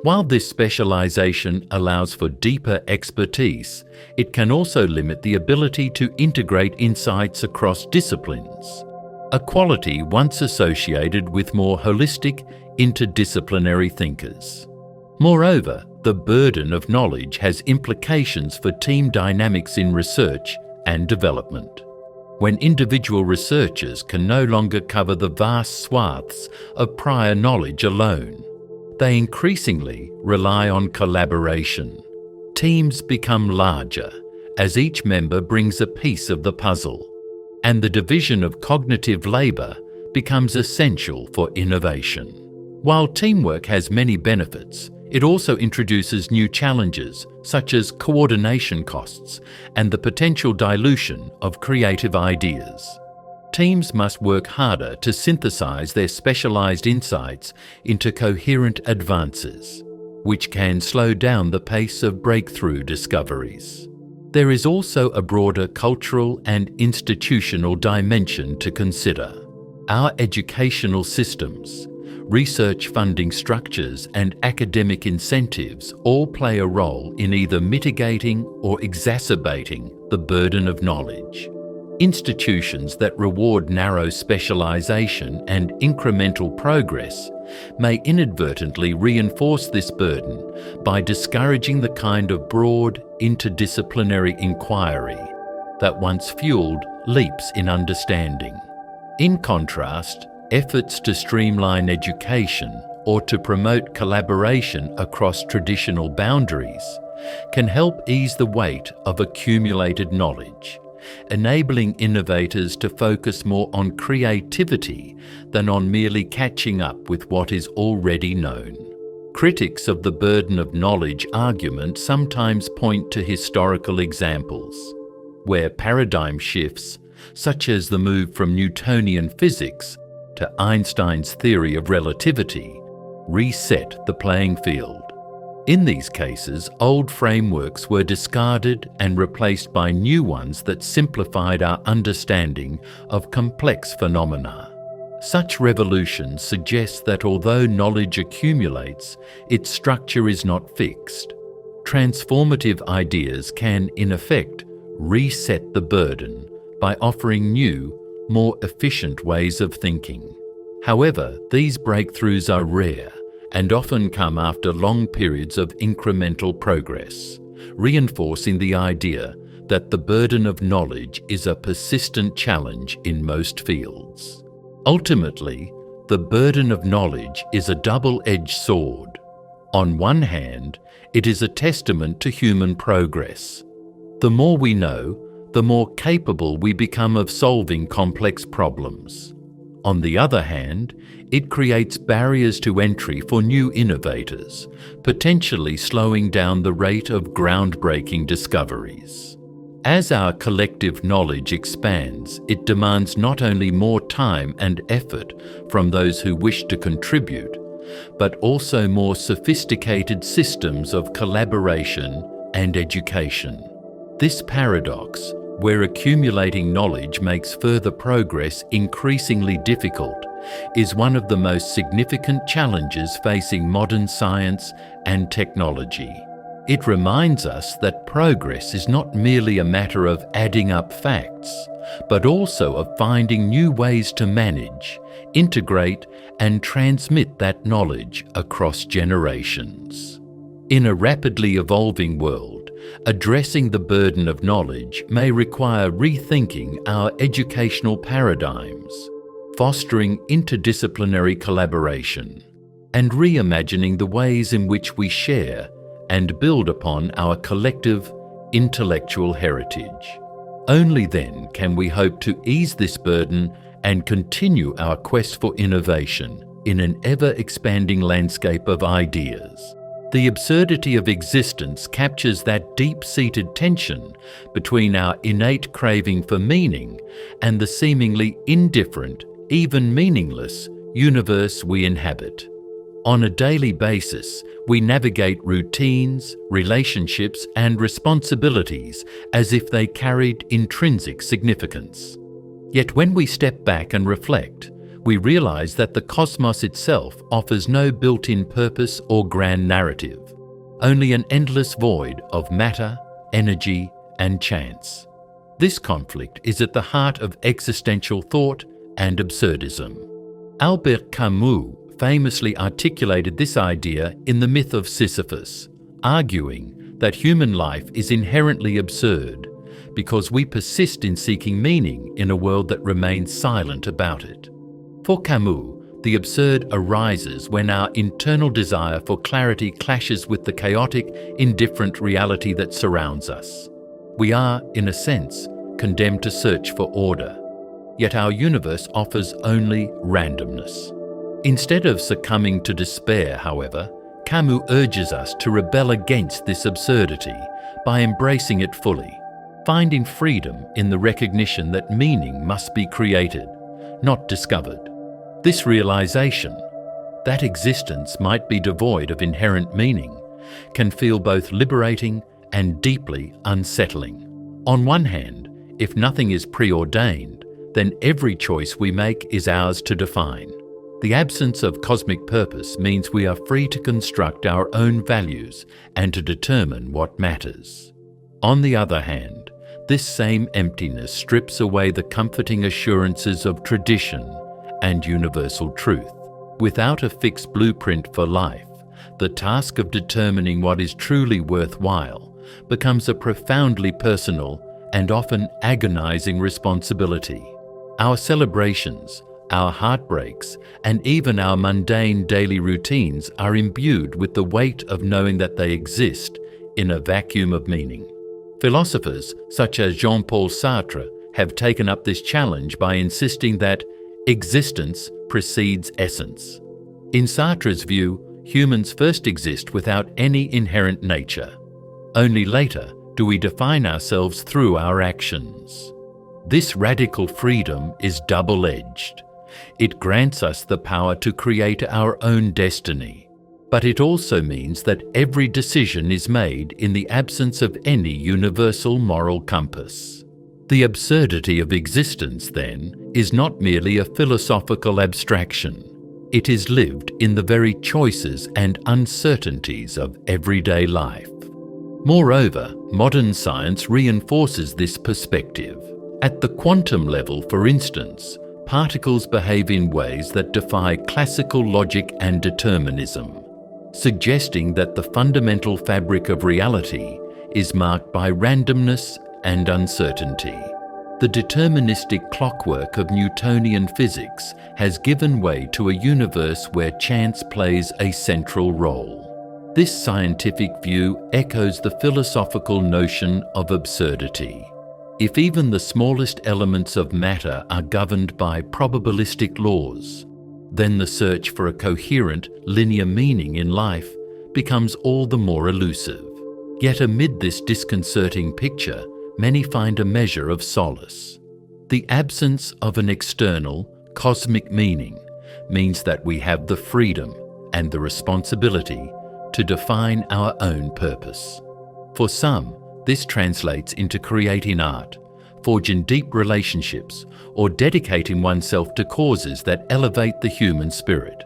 While this specialization allows for deeper expertise, it can also limit the ability to integrate insights across disciplines, a quality once associated with more holistic, interdisciplinary thinkers. Moreover, the burden of knowledge has implications for team dynamics in research and development. When individual researchers can no longer cover the vast swaths of prior knowledge alone, they increasingly rely on collaboration. Teams become larger as each member brings a piece of the puzzle, and the division of cognitive labor becomes essential for innovation. While teamwork has many benefits, it also introduces new challenges such as coordination costs and the potential dilution of creative ideas. Teams must work harder to synthesize their specialized insights into coherent advances, which can slow down the pace of breakthrough discoveries. There is also a broader cultural and institutional dimension to consider. Our educational systems, research funding structures, and academic incentives all play a role in either mitigating or exacerbating the burden of knowledge. Institutions that reward narrow specialization and incremental progress may inadvertently reinforce this burden by discouraging the kind of broad, interdisciplinary inquiry that once fueled leaps in understanding. In contrast, efforts to streamline education or to promote collaboration across traditional boundaries can help ease the weight of accumulated knowledge, enabling innovators to focus more on creativity than on merely catching up with what is already known. Critics of the burden of knowledge argument sometimes point to historical examples, where paradigm shifts, such as the move from Newtonian physics to Einstein's theory of relativity, reset the playing field. In these cases, old frameworks were discarded and replaced by new ones that simplified our understanding of complex phenomena. Such revolutions suggest that although knowledge accumulates, its structure is not fixed. Transformative ideas can, in effect, reset the burden by offering new, more efficient ways of thinking. However, these breakthroughs are rare and often come after long periods of incremental progress, reinforcing the idea that the burden of knowledge is a persistent challenge in most fields. Ultimately, the burden of knowledge is a double-edged sword. On one hand, it is a testament to human progress. The more we know, the more capable we become of solving complex problems. On the other hand, it creates barriers to entry for new innovators, potentially slowing down the rate of groundbreaking discoveries. As our collective knowledge expands, it demands not only more time and effort from those who wish to contribute, but also more sophisticated systems of collaboration and education. This paradox, where accumulating knowledge makes further progress increasingly difficult, is one of the most significant challenges facing modern science and technology. It reminds us that progress is not merely a matter of adding up facts, but also of finding new ways to manage, integrate, and transmit that knowledge across generations. In a rapidly evolving world, addressing the burden of knowledge may require rethinking our educational paradigms, fostering interdisciplinary collaboration, and reimagining the ways in which we share and build upon our collective intellectual heritage. Only then can we hope to ease this burden and continue our quest for innovation in an ever-expanding landscape of ideas. The Absurdity of Existence captures that deep-seated tension between our innate craving for meaning and the seemingly indifferent, even meaningless, universe we inhabit. On a daily basis, we navigate routines, relationships, and responsibilities as if they carried intrinsic significance. Yet when we step back and reflect, we realize that the cosmos itself offers no built-in purpose or grand narrative, only an endless void of matter, energy, and chance. This conflict is at the heart of existential thought and absurdism. Albert Camus famously articulated this idea in The Myth of Sisyphus, arguing that human life is inherently absurd because we persist in seeking meaning in a world that remains silent about it. For Camus, the absurd arises when our internal desire for clarity clashes with the chaotic, indifferent reality that surrounds us. We are, in a sense, condemned to search for order, yet our universe offers only randomness. Instead of succumbing to despair, however, Camus urges us to rebel against this absurdity by embracing it fully, finding freedom in the recognition that meaning must be created, not discovered. This realization, that existence might be devoid of inherent meaning, can feel both liberating and deeply unsettling. On one hand, if nothing is preordained, then every choice we make is ours to define. The absence of cosmic purpose means we are free to construct our own values and to determine what matters. On the other hand, this same emptiness strips away the comforting assurances of tradition and universal truth. Without a fixed blueprint for life, the task of determining what is truly worthwhile becomes a profoundly personal and often agonizing responsibility. Our celebrations, our heartbreaks, and even our mundane daily routines are imbued with the weight of knowing that they exist in a vacuum of meaning. Philosophers such as Jean-Paul Sartre have taken up this challenge by insisting that existence precedes essence. In Sartre's view, humans first exist without any inherent nature. Only later do we define ourselves through our actions. This radical freedom is double-edged. It grants us the power to create our own destiny, but it also means that every decision is made in the absence of any universal moral compass. The absurdity of existence, then, is not merely a philosophical abstraction. It is lived in the very choices and uncertainties of everyday life. Moreover, modern science reinforces this perspective. At the quantum level, for instance, particles behave in ways that defy classical logic and determinism, suggesting that the fundamental fabric of reality is marked by randomness and uncertainty. The deterministic clockwork of Newtonian physics has given way to a universe where chance plays a central role. This scientific view echoes the philosophical notion of absurdity. If even the smallest elements of matter are governed by probabilistic laws, then the search for a coherent, linear meaning in life becomes all the more elusive. Yet amid this disconcerting picture, many find a measure of solace. The absence of an external, cosmic meaning means that we have the freedom and the responsibility to define our own purpose. For some, this translates into creating art, forging deep relationships, or dedicating oneself to causes that elevate the human spirit.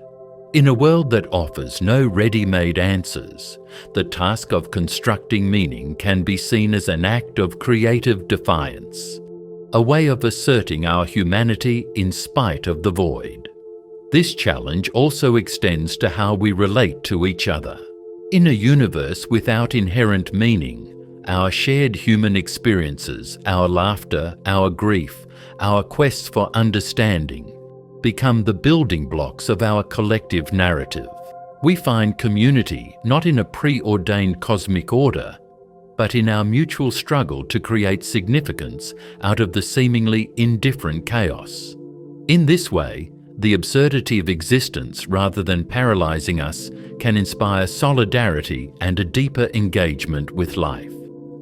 In a world that offers no ready-made answers, the task of constructing meaning can be seen as an act of creative defiance, a way of asserting our humanity in spite of the void. This challenge also extends to how we relate to each other. In a universe without inherent meaning, our shared human experiences, our laughter, our grief, our quest for understanding, become the building blocks of our collective narrative. We find community not in a preordained cosmic order, but in our mutual struggle to create significance out of the seemingly indifferent chaos. In this way, the absurdity of existence, rather than paralyzing us, can inspire solidarity and a deeper engagement with life.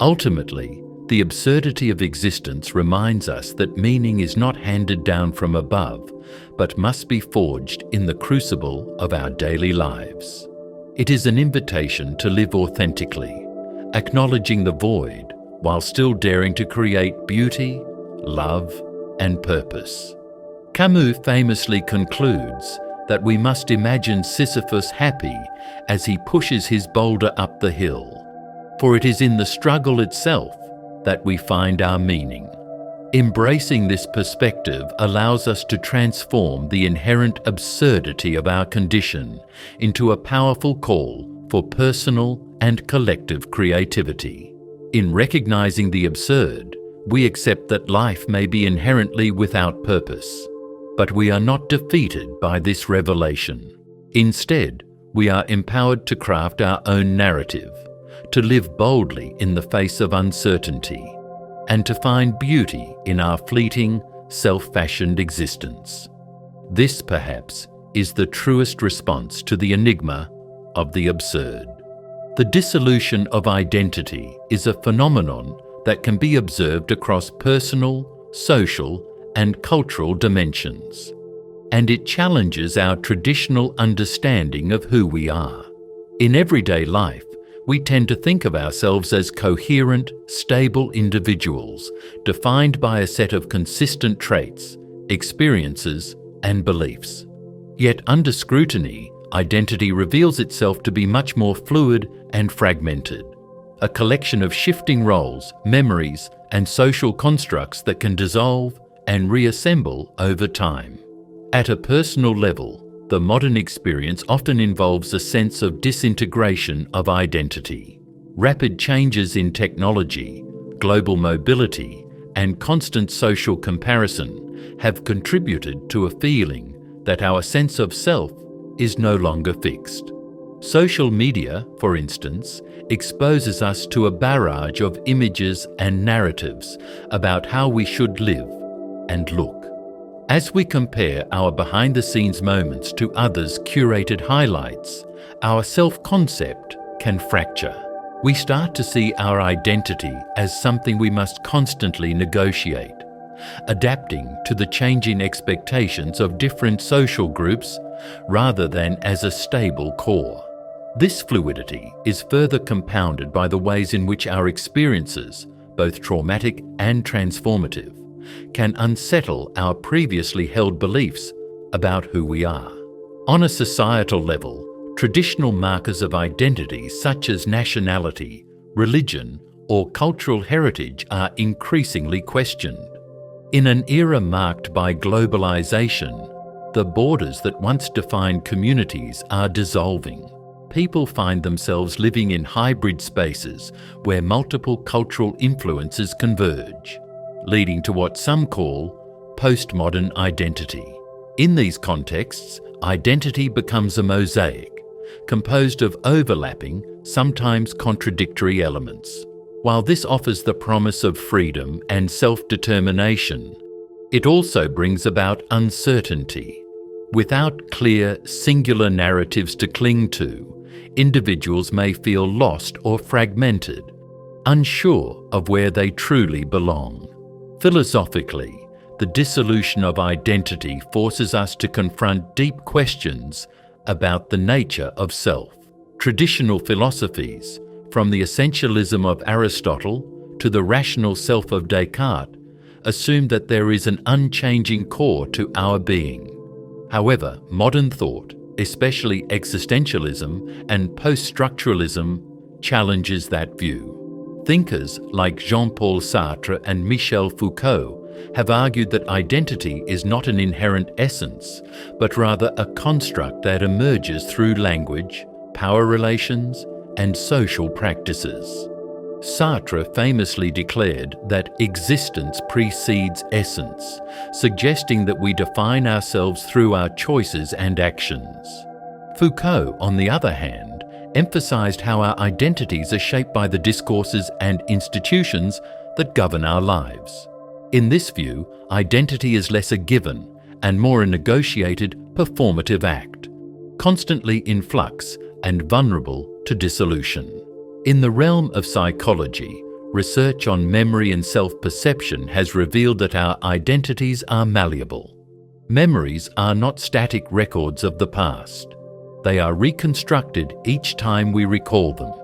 Ultimately, the absurdity of existence reminds us that meaning is not handed down from above, but must be forged in the crucible of our daily lives. It is an invitation to live authentically, acknowledging the void while still daring to create beauty, love, and purpose. Camus famously concludes that we must imagine Sisyphus happy as he pushes his boulder up the hill, for it is in the struggle itself that we find our meaning. Embracing this perspective allows us to transform the inherent absurdity of our condition into a powerful call for personal and collective creativity. In recognizing the absurd, we accept that life may be inherently without purpose, but we are not defeated by this revelation. Instead, we are empowered to craft our own narrative, to live boldly in the face of uncertainty, and to find beauty in our fleeting, self-fashioned existence. This, perhaps, is the truest response to the enigma of the absurd. The dissolution of identity is a phenomenon that can be observed across personal, social, and cultural dimensions, and it challenges our traditional understanding of who we are. In everyday life, we tend to think of ourselves as coherent, stable individuals, defined by a set of consistent traits, experiences, and beliefs. Yet under scrutiny, identity reveals itself to be much more fluid and fragmented, a collection of shifting roles, memories, and social constructs that can dissolve and reassemble over time. At a personal level, the modern experience often involves a sense of disintegration of identity. Rapid changes in technology, global mobility, and constant social comparison have contributed to a feeling that our sense of self is no longer fixed. Social media, for instance, exposes us to a barrage of images and narratives about how we should live and look. As we compare our behind-the-scenes moments to others' curated highlights, our self-concept can fracture. We start to see our identity as something we must constantly negotiate, adapting to the changing expectations of different social groups rather than as a stable core. This fluidity is further compounded by the ways in which our experiences, both traumatic and transformative, can unsettle our previously held beliefs about who we are. On a societal level, traditional markers of identity such as nationality, religion, or cultural heritage are increasingly questioned. In an era marked by globalization, the borders that once defined communities are dissolving. People find themselves living in hybrid spaces where multiple cultural influences converge, leading to what some call postmodern identity. In these contexts, identity becomes a mosaic, composed of overlapping, sometimes contradictory elements. While this offers the promise of freedom and self-determination, it also brings about uncertainty. Without clear, singular narratives to cling to, individuals may feel lost or fragmented, unsure of where they truly belong. Philosophically, the dissolution of identity forces us to confront deep questions about the nature of self. Traditional philosophies, from the essentialism of Aristotle to the rational self of Descartes, assume that there is an unchanging core to our being. However, modern thought, especially existentialism and post-structuralism, challenges that view. Thinkers like Jean-Paul Sartre and Michel Foucault have argued that identity is not an inherent essence, but rather a construct that emerges through language, power relations, and social practices. Sartre famously declared that existence precedes essence, suggesting that we define ourselves through our choices and actions. Foucault, on the other hand, emphasized how our identities are shaped by the discourses and institutions that govern our lives. In this view, identity is less a given and more a negotiated, performative act, constantly in flux and vulnerable to dissolution. In the realm of psychology, research on memory and self-perception has revealed that our identities are malleable. Memories are not static records of the past. They are reconstructed each time we recall them,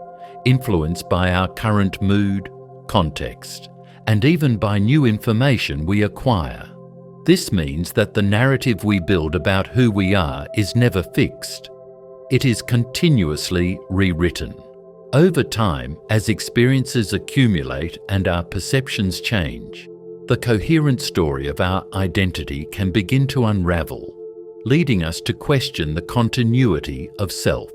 influenced by our current mood, context, and even by new information we acquire. This means that the narrative we build about who we are is never fixed. It is continuously rewritten. Over time, as experiences accumulate and our perceptions change, the coherent story of our identity can begin to unravel, leading us to question the continuity of self.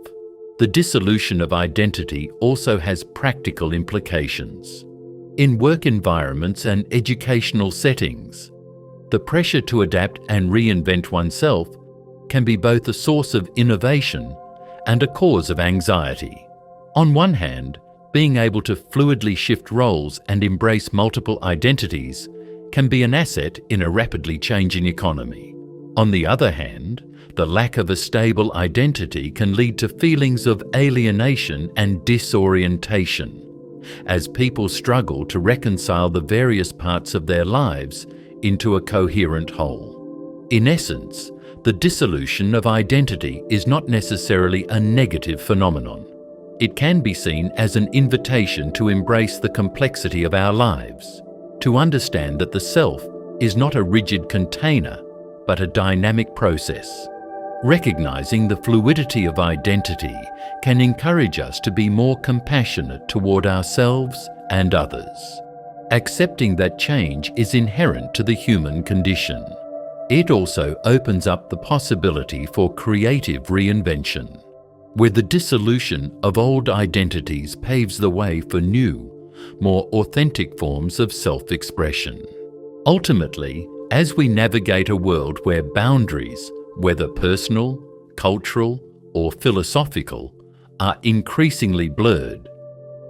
The dissolution of identity also has practical implications. In work environments and educational settings, the pressure to adapt and reinvent oneself can be both a source of innovation and a cause of anxiety. On one hand, being able to fluidly shift roles and embrace multiple identities can be an asset in a rapidly changing economy. On the other hand, the lack of a stable identity can lead to feelings of alienation and disorientation, as people struggle to reconcile the various parts of their lives into a coherent whole. In essence, the dissolution of identity is not necessarily a negative phenomenon. It can be seen as an invitation to embrace the complexity of our lives, to understand that the self is not a rigid container, but a dynamic process. Recognizing the fluidity of identity can encourage us to be more compassionate toward ourselves and others. Accepting that change is inherent to the human condition. It also opens up the possibility for creative reinvention, where the dissolution of old identities paves the way for new, more authentic forms of self-expression. Ultimately, as we navigate a world where boundaries, whether personal, cultural, or philosophical, are increasingly blurred,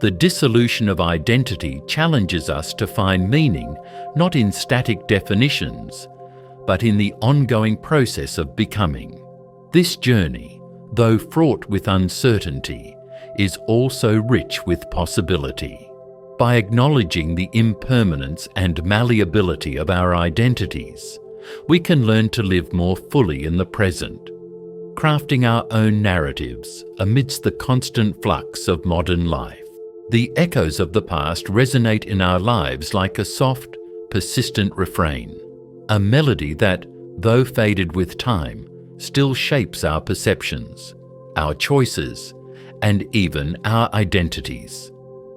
the dissolution of identity challenges us to find meaning not in static definitions, but in the ongoing process of becoming. This journey, though fraught with uncertainty, is also rich with possibility. By acknowledging the impermanence and malleability of our identities, we can learn to live more fully in the present, crafting our own narratives amidst the constant flux of modern life. The echoes of the past resonate in our lives like a soft, persistent refrain, a melody that, though faded with time, still shapes our perceptions, our choices, and even our identities.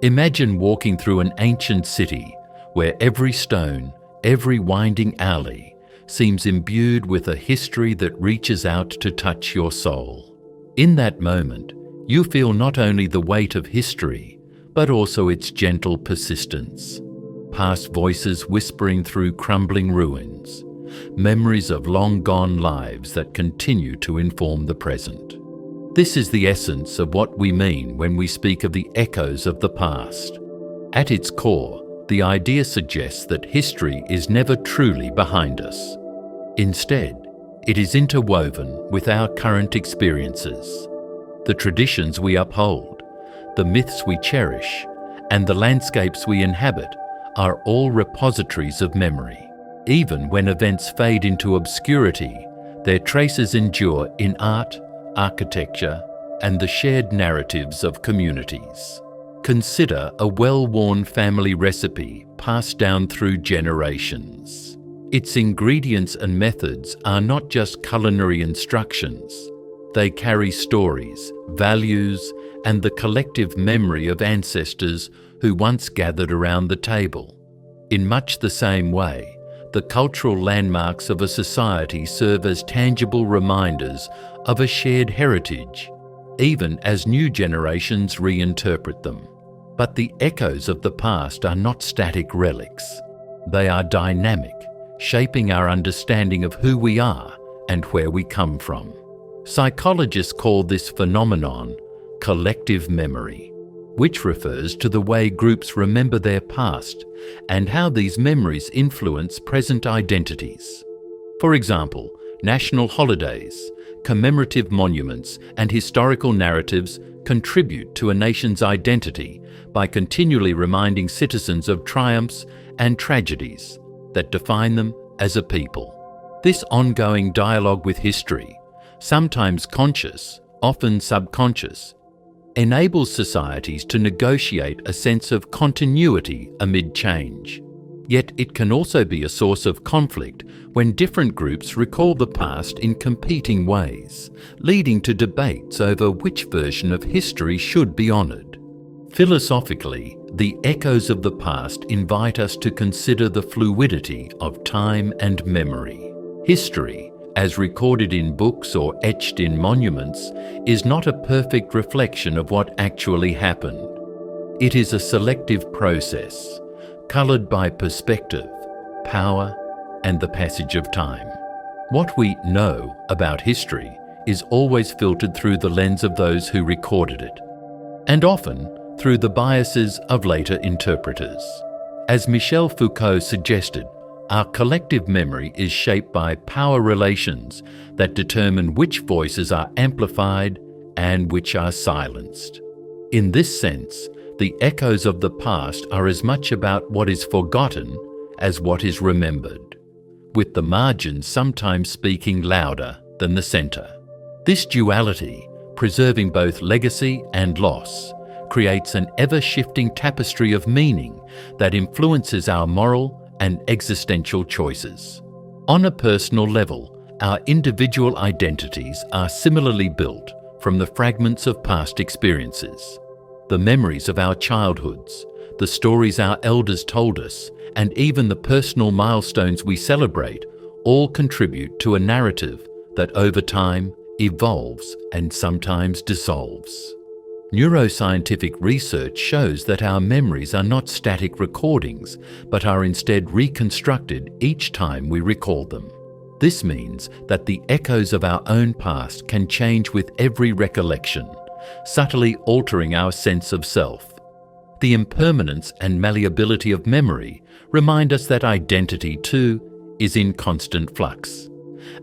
Imagine walking through an ancient city where every stone, every winding alley seems imbued with a history that reaches out to touch your soul. In that moment, you feel not only the weight of history, but also its gentle persistence. Past voices whispering through crumbling ruins, memories of long-gone lives that continue to inform the present. This is the essence of what we mean when we speak of the echoes of the past. At its core, the idea suggests that history is never truly behind us. Instead, it is interwoven with our current experiences. The traditions we uphold, the myths we cherish, and the landscapes we inhabit are all repositories of memory. Even when events fade into obscurity, their traces endure in art, architecture, and the shared narratives of communities. Consider a well-worn family recipe passed down through generations. Its ingredients and methods are not just culinary instructions. They carry stories, values, and the collective memory of ancestors who once gathered around the table. In much the same way, the cultural landmarks of a society serve as tangible reminders of a shared heritage, even as new generations reinterpret them. But the echoes of the past are not static relics. They are dynamic, shaping our understanding of who we are and where we come from. Psychologists call this phenomenon collective memory, which refers to the way groups remember their past and how these memories influence present identities. For example, national holidays, commemorative monuments, and historical narratives contribute to a nation's identity by continually reminding citizens of triumphs and tragedies that define them as a people. This ongoing dialogue with history, sometimes conscious, often subconscious, enables societies to negotiate a sense of continuity amid change. Yet it can also be a source of conflict when different groups recall the past in competing ways, leading to debates over which version of history should be honoured. Philosophically, the echoes of the past invite us to consider the fluidity of time and memory. History, as recorded in books or etched in monuments, is not a perfect reflection of what actually happened. It is a selective process, coloured by perspective, power, and the passage of time. What we know about history is always filtered through the lens of those who recorded it, and often through the biases of later interpreters. As Michel Foucault suggested, our collective memory is shaped by power relations that determine which voices are amplified and which are silenced. In this sense, the echoes of the past are as much about what is forgotten as what is remembered, with the margins sometimes speaking louder than the centre. This duality, preserving both legacy and loss, creates an ever-shifting tapestry of meaning that influences our moral and existential choices. On a personal level, our individual identities are similarly built from the fragments of past experiences. The memories of our childhoods, the stories our elders told us, and even the personal milestones we celebrate all contribute to a narrative that over time evolves and sometimes dissolves. Neuroscientific research shows that our memories are not static recordings, but are instead reconstructed each time we recall them. This means that the echoes of our own past can change with every recollection, subtly altering our sense of self. The impermanence and malleability of memory remind us that identity, too, is in constant flux,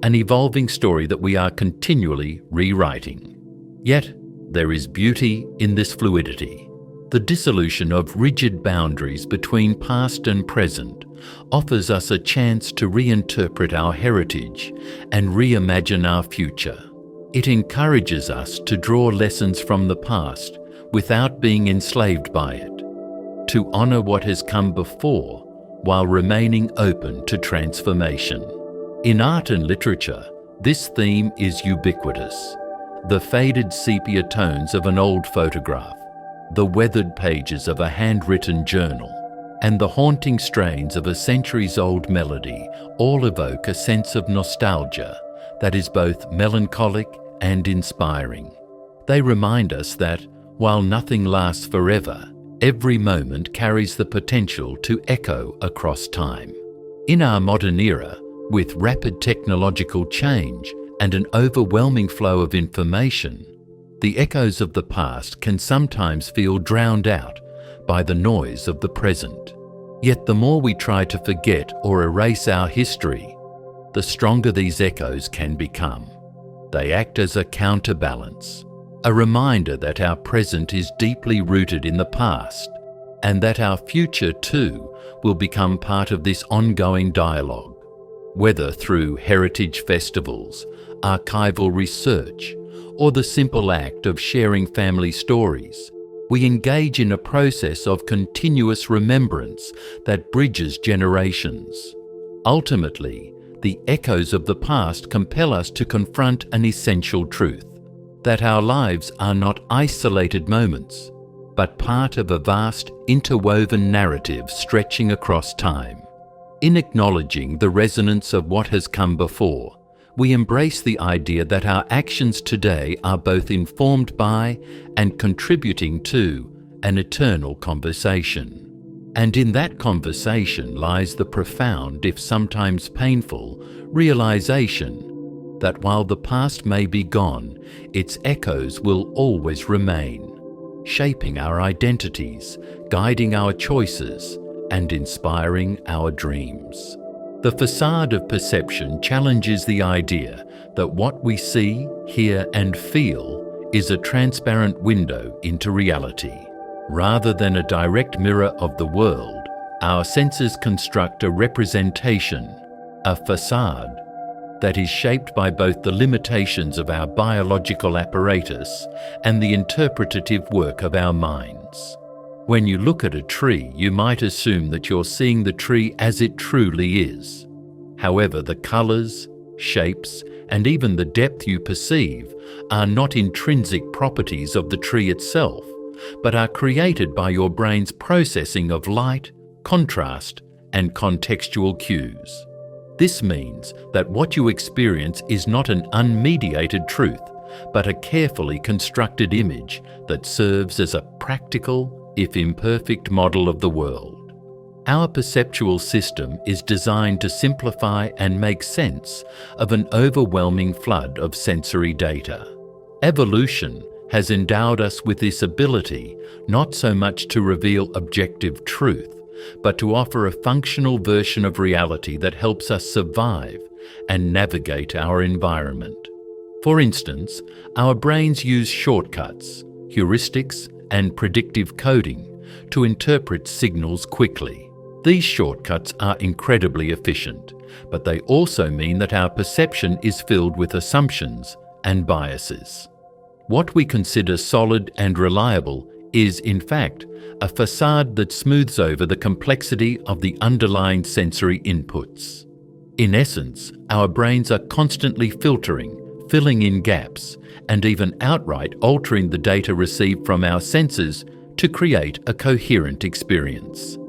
an evolving story that we are continually rewriting. Yet, there is beauty in this fluidity. The dissolution of rigid boundaries between past and present offers us a chance to reinterpret our heritage and reimagine our future. It encourages us to draw lessons from the past without being enslaved by it, to honour what has come before while remaining open to transformation. In art and literature, this theme is ubiquitous. The faded sepia tones of an old photograph, the weathered pages of a handwritten journal, and the haunting strains of a centuries-old melody all evoke a sense of nostalgia that is both melancholic and inspiring. They remind us that, while nothing lasts forever, every moment carries the potential to echo across time. In our modern era, with rapid technological change and an overwhelming flow of information, the echoes of the past can sometimes feel drowned out by the noise of the present. Yet the more we try to forget or erase our history, the stronger these echoes can become. They act as a counterbalance, a reminder that our present is deeply rooted in the past, and that our future too will become part of this ongoing dialogue. Whether through heritage festivals, archival research, or the simple act of sharing family stories, we engage in a process of continuous remembrance that bridges generations. Ultimately, the echoes of the past compel us to confront an essential truth, that our lives are not isolated moments, but part of a vast, interwoven narrative stretching across time. In acknowledging the resonance of what has come before, we embrace the idea that our actions today are both informed by and contributing to an eternal conversation. And in that conversation lies the profound, if sometimes painful, realization that while the past may be gone, its echoes will always remain, shaping our identities, guiding our choices, and inspiring our dreams. The Facade of Perception challenges the idea that what we see, hear, and feel is a transparent window into reality. Rather than a direct mirror of the world, our senses construct a representation, a facade, that is shaped by both the limitations of our biological apparatus and the interpretative work of our minds. When you look at a tree, you might assume that you're seeing the tree as it truly is. However, the colors, shapes, and even the depth you perceive are not intrinsic properties of the tree itself, but are created by your brain's processing of light, contrast, and contextual cues. This means that what you experience is not an unmediated truth, but a carefully constructed image that serves as a practical, if imperfect, model of the world. Our perceptual system is designed to simplify and make sense of an overwhelming flood of sensory data. Evolution has endowed us with this ability not so much to reveal objective truth, but to offer a functional version of reality that helps us survive and navigate our environment. For instance, our brains use shortcuts, heuristics, and predictive coding to interpret signals quickly. These shortcuts are incredibly efficient, but they also mean that our perception is filled with assumptions and biases. What we consider solid and reliable is, in fact, a facade that smooths over the complexity of the underlying sensory inputs. In essence, our brains are constantly filtering, filling in gaps, and even outright altering the data received from our senses to create a coherent experience.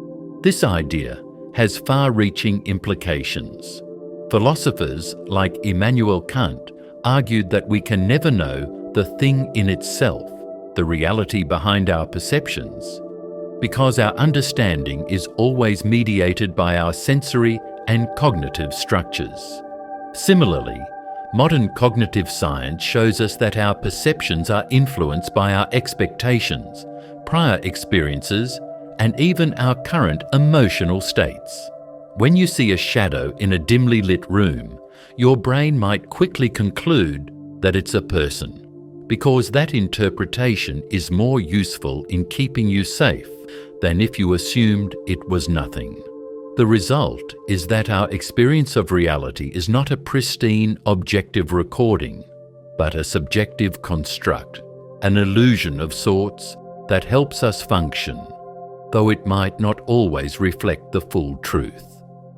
This idea has far-reaching implications. Philosophers like Immanuel Kant argued that we can never know the thing in itself, the reality behind our perceptions, because our understanding is always mediated by our sensory and cognitive structures. Similarly, modern cognitive science shows us that our perceptions are influenced by our expectations, prior experiences, and even our current emotional states. When you see a shadow in a dimly lit room, your brain might quickly conclude that it's a person, because that interpretation is more useful in keeping you safe than if you assumed it was nothing. The result is that our experience of reality is not a pristine, objective recording, but a subjective construct, an illusion of sorts that helps us function, though it might not always reflect the full truth.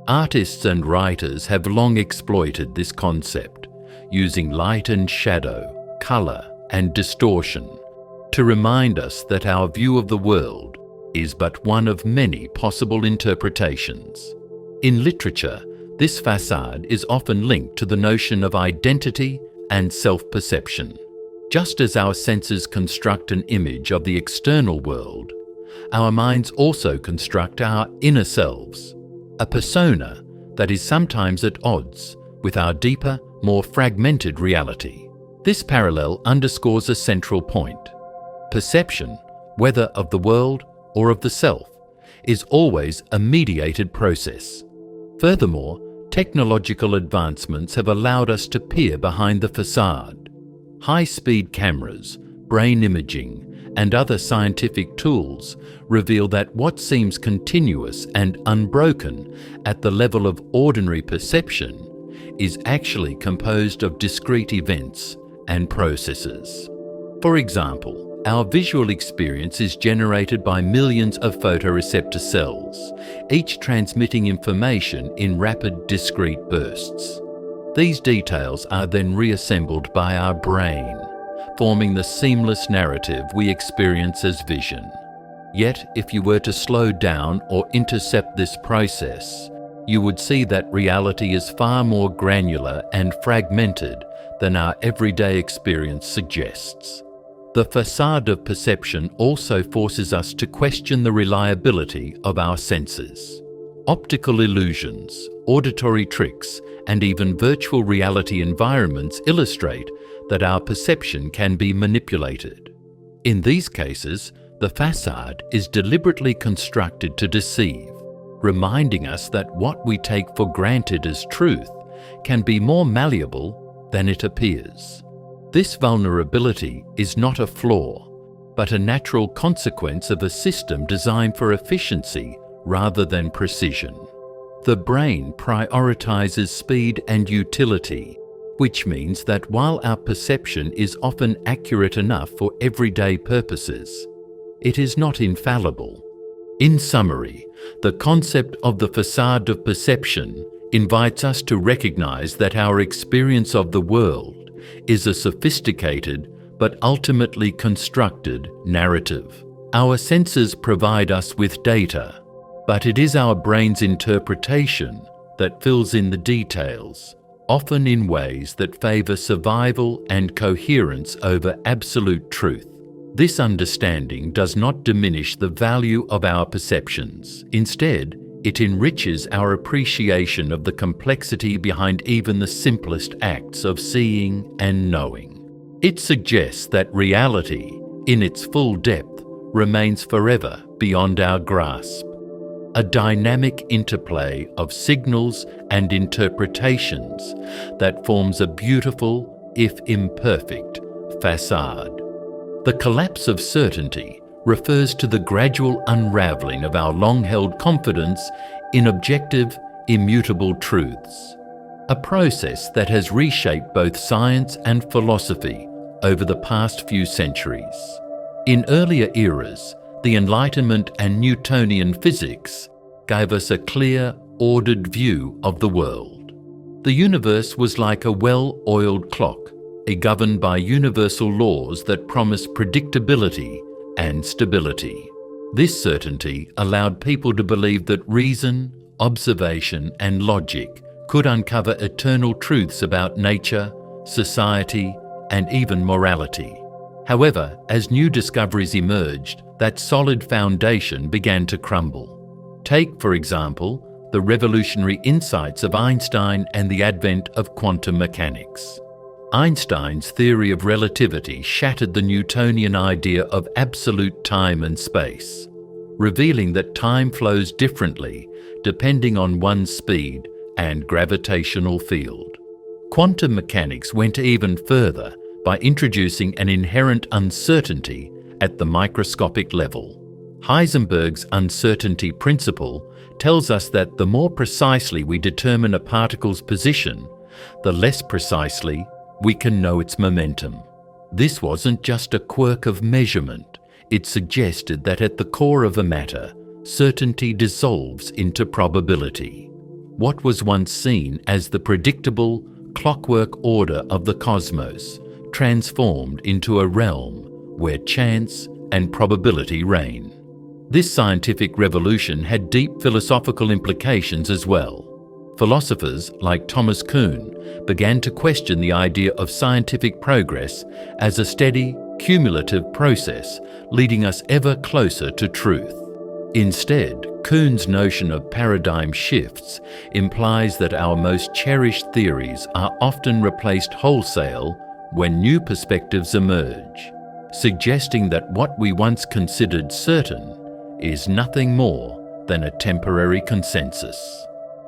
Artists and writers have long exploited this concept, using light and shadow, color, and distortion to remind us that our view of the world is but one of many possible interpretations. In literature, this facade is often linked to the notion of identity and self-perception. Just as our senses construct an image of the external world, our minds also construct our inner selves, a persona that is sometimes at odds with our deeper, more fragmented reality. This parallel underscores a central point. Perception, whether of the world or of the self, is always a mediated process. Furthermore, technological advancements have allowed us to peer behind the facade. High-speed cameras, brain imaging, and other scientific tools reveal that what seems continuous and unbroken at the level of ordinary perception is actually composed of discrete events and processes. For example, our visual experience is generated by millions of photoreceptor cells, each transmitting information in rapid, discrete bursts. These details are then reassembled by our brain, forming the seamless narrative we experience as vision. Yet, if you were to slow down or intercept this process, you would see that reality is far more granular and fragmented than our everyday experience suggests. The facade of perception also forces us to question the reliability of our senses. Optical illusions, auditory tricks, and even virtual reality environments illustrate that our perception can be manipulated. In these cases, the facade is deliberately constructed to deceive, reminding us that what we take for granted as truth can be more malleable than it appears. This vulnerability is not a flaw, but a natural consequence of a system designed for efficiency rather than precision. The brain prioritizes speed and utility, which means that while our perception is often accurate enough for everyday purposes, it is not infallible. In summary, the concept of the facade of perception invites us to recognize that our experience of the world is a sophisticated but ultimately constructed narrative. Our senses provide us with data, but it is our brain's interpretation that fills in the details, often in ways that favor survival and coherence over absolute truth. This understanding does not diminish the value of our perceptions. Instead, it enriches our appreciation of the complexity behind even the simplest acts of seeing and knowing. It suggests that reality, in its full depth, remains forever beyond our grasp. A dynamic interplay of signals and interpretations that forms a beautiful, if imperfect, facade. The collapse of certainty refers to the gradual unraveling of our long-held confidence in objective, immutable truths, a process that has reshaped both science and philosophy over the past few centuries. In earlier eras, the Enlightenment and Newtonian physics gave us a clear, ordered view of the world. The universe was like a well-oiled clock, governed by universal laws that promise predictability and stability. This certainty allowed people to believe that reason, observation, and logic could uncover eternal truths about nature, society, and even morality. However, as new discoveries emerged, that solid foundation began to crumble. Take, for example, the revolutionary insights of Einstein and the advent of quantum mechanics. Einstein's theory of relativity shattered the Newtonian idea of absolute time and space, revealing that time flows differently depending on one's speed and gravitational field. Quantum mechanics went even further by introducing an inherent uncertainty at the microscopic level. Heisenberg's uncertainty principle tells us that the more precisely we determine a particle's position, the less precisely we can know its momentum. This wasn't just a quirk of measurement. It suggested that at the core of a matter, certainty dissolves into probability. What was once seen as the predictable, clockwork order of the cosmos transformed into a realm where chance and probability reign. This scientific revolution had deep philosophical implications as well. Philosophers like Thomas Kuhn began to question the idea of scientific progress as a steady, cumulative process leading us ever closer to truth. Instead, Kuhn's notion of paradigm shifts implies that our most cherished theories are often replaced wholesale when new perspectives emerge, suggesting that what we once considered certain is nothing more than a temporary consensus.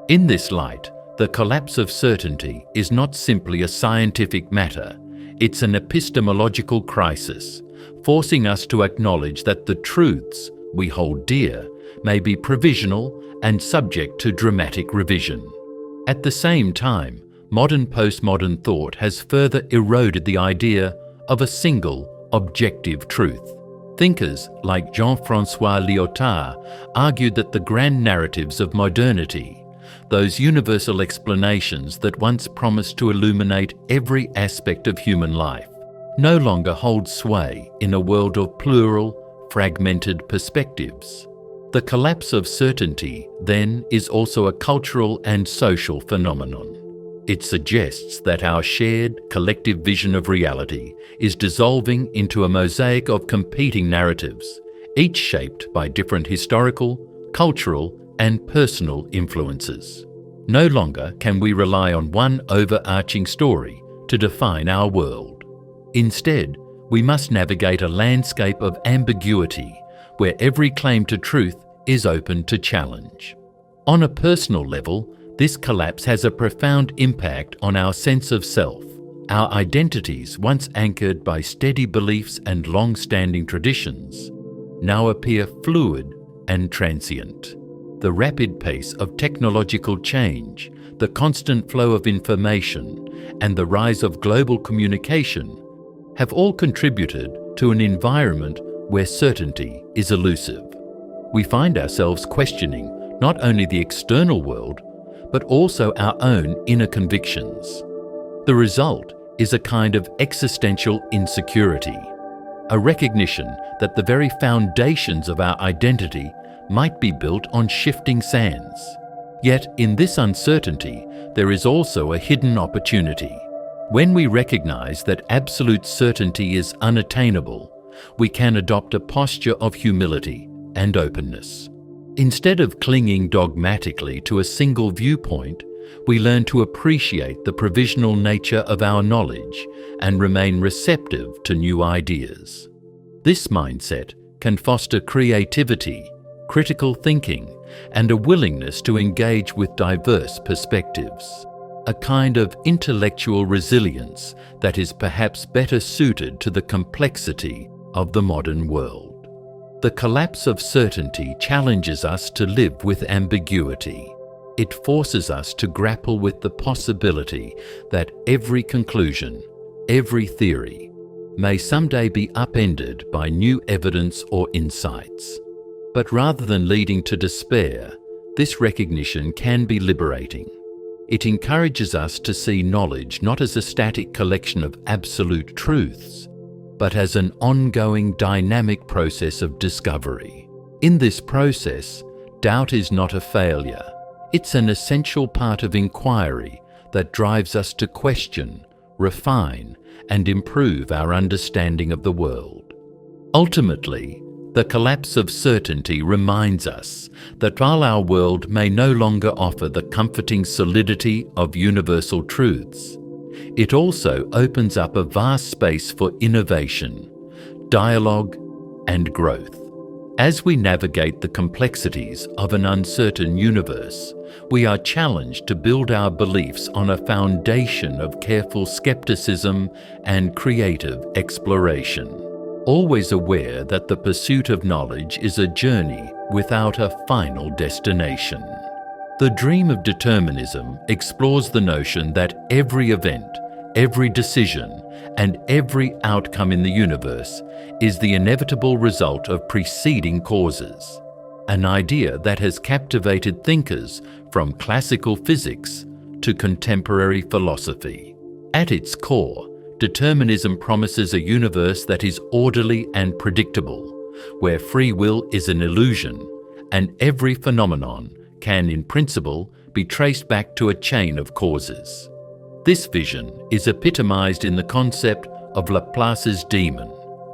In this light, the collapse of certainty is not simply a scientific matter, it's an epistemological crisis, forcing us to acknowledge that the truths we hold dear may be provisional and subject to dramatic revision. At the same time, modern postmodern thought has further eroded the idea of a single, objective truth. Thinkers like Jean-François Lyotard argued that the grand narratives of modernity, those universal explanations that once promised to illuminate every aspect of human life, no longer hold sway in a world of plural, fragmented perspectives. The collapse of certainty, then, is also a cultural and social phenomenon. It suggests that our shared, collective vision of reality is dissolving into a mosaic of competing narratives, each shaped by different historical, cultural, and personal influences. No longer can we rely on one overarching story to define our world. Instead, we must navigate a landscape of ambiguity where every claim to truth is open to challenge. On a personal level, this collapse has a profound impact on our sense of self. Our identities, once anchored by steady beliefs and long-standing traditions, now appear fluid and transient. The rapid pace of technological change, the constant flow of information, and the rise of global communication have all contributed to an environment where certainty is elusive. We find ourselves questioning not only the external world, but also our own inner convictions. The result is a kind of existential insecurity, a recognition that the very foundations of our identity might be built on shifting sands. Yet in this uncertainty, there is also a hidden opportunity. When we recognize that absolute certainty is unattainable, we can adopt a posture of humility and openness. Instead of clinging dogmatically to a single viewpoint, we learn to appreciate the provisional nature of our knowledge and remain receptive to new ideas. This mindset can foster creativity, critical thinking, and a willingness to engage with diverse perspectives, a kind of intellectual resilience that is perhaps better suited to the complexity of the modern world. The collapse of certainty challenges us to live with ambiguity. It forces us to grapple with the possibility that every conclusion, every theory, may someday be upended by new evidence or insights. But rather than leading to despair, this recognition can be liberating. It encourages us to see knowledge not as a static collection of absolute truths, but as an ongoing dynamic process of discovery. In this process, doubt is not a failure. It's an essential part of inquiry that drives us to question, refine, and improve our understanding of the world. Ultimately, the collapse of certainty reminds us that while our world may no longer offer the comforting solidity of universal truths, it also opens up a vast space for innovation, dialogue, and growth. As we navigate the complexities of an uncertain universe, we are challenged to build our beliefs on a foundation of careful skepticism and creative exploration, always aware that the pursuit of knowledge is a journey without a final destination. The Dream of Determinism explores the notion that every event, every decision, and every outcome in the universe is the inevitable result of preceding causes, an idea that has captivated thinkers from classical physics to contemporary philosophy. At its core, determinism promises a universe that is orderly and predictable, where free will is an illusion, and every phenomenon can, in principle, be traced back to a chain of causes. This vision is epitomized in the concept of Laplace's demon,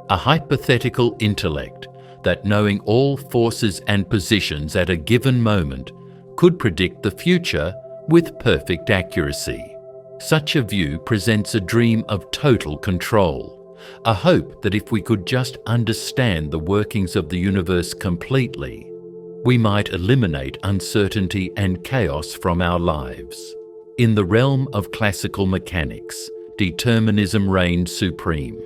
a hypothetical intellect that, knowing all forces and positions at a given moment, could predict the future with perfect accuracy. Such a view presents a dream of total control, a hope that if we could just understand the workings of the universe completely, we might eliminate uncertainty and chaos from our lives. In the realm of classical mechanics, determinism reigned supreme.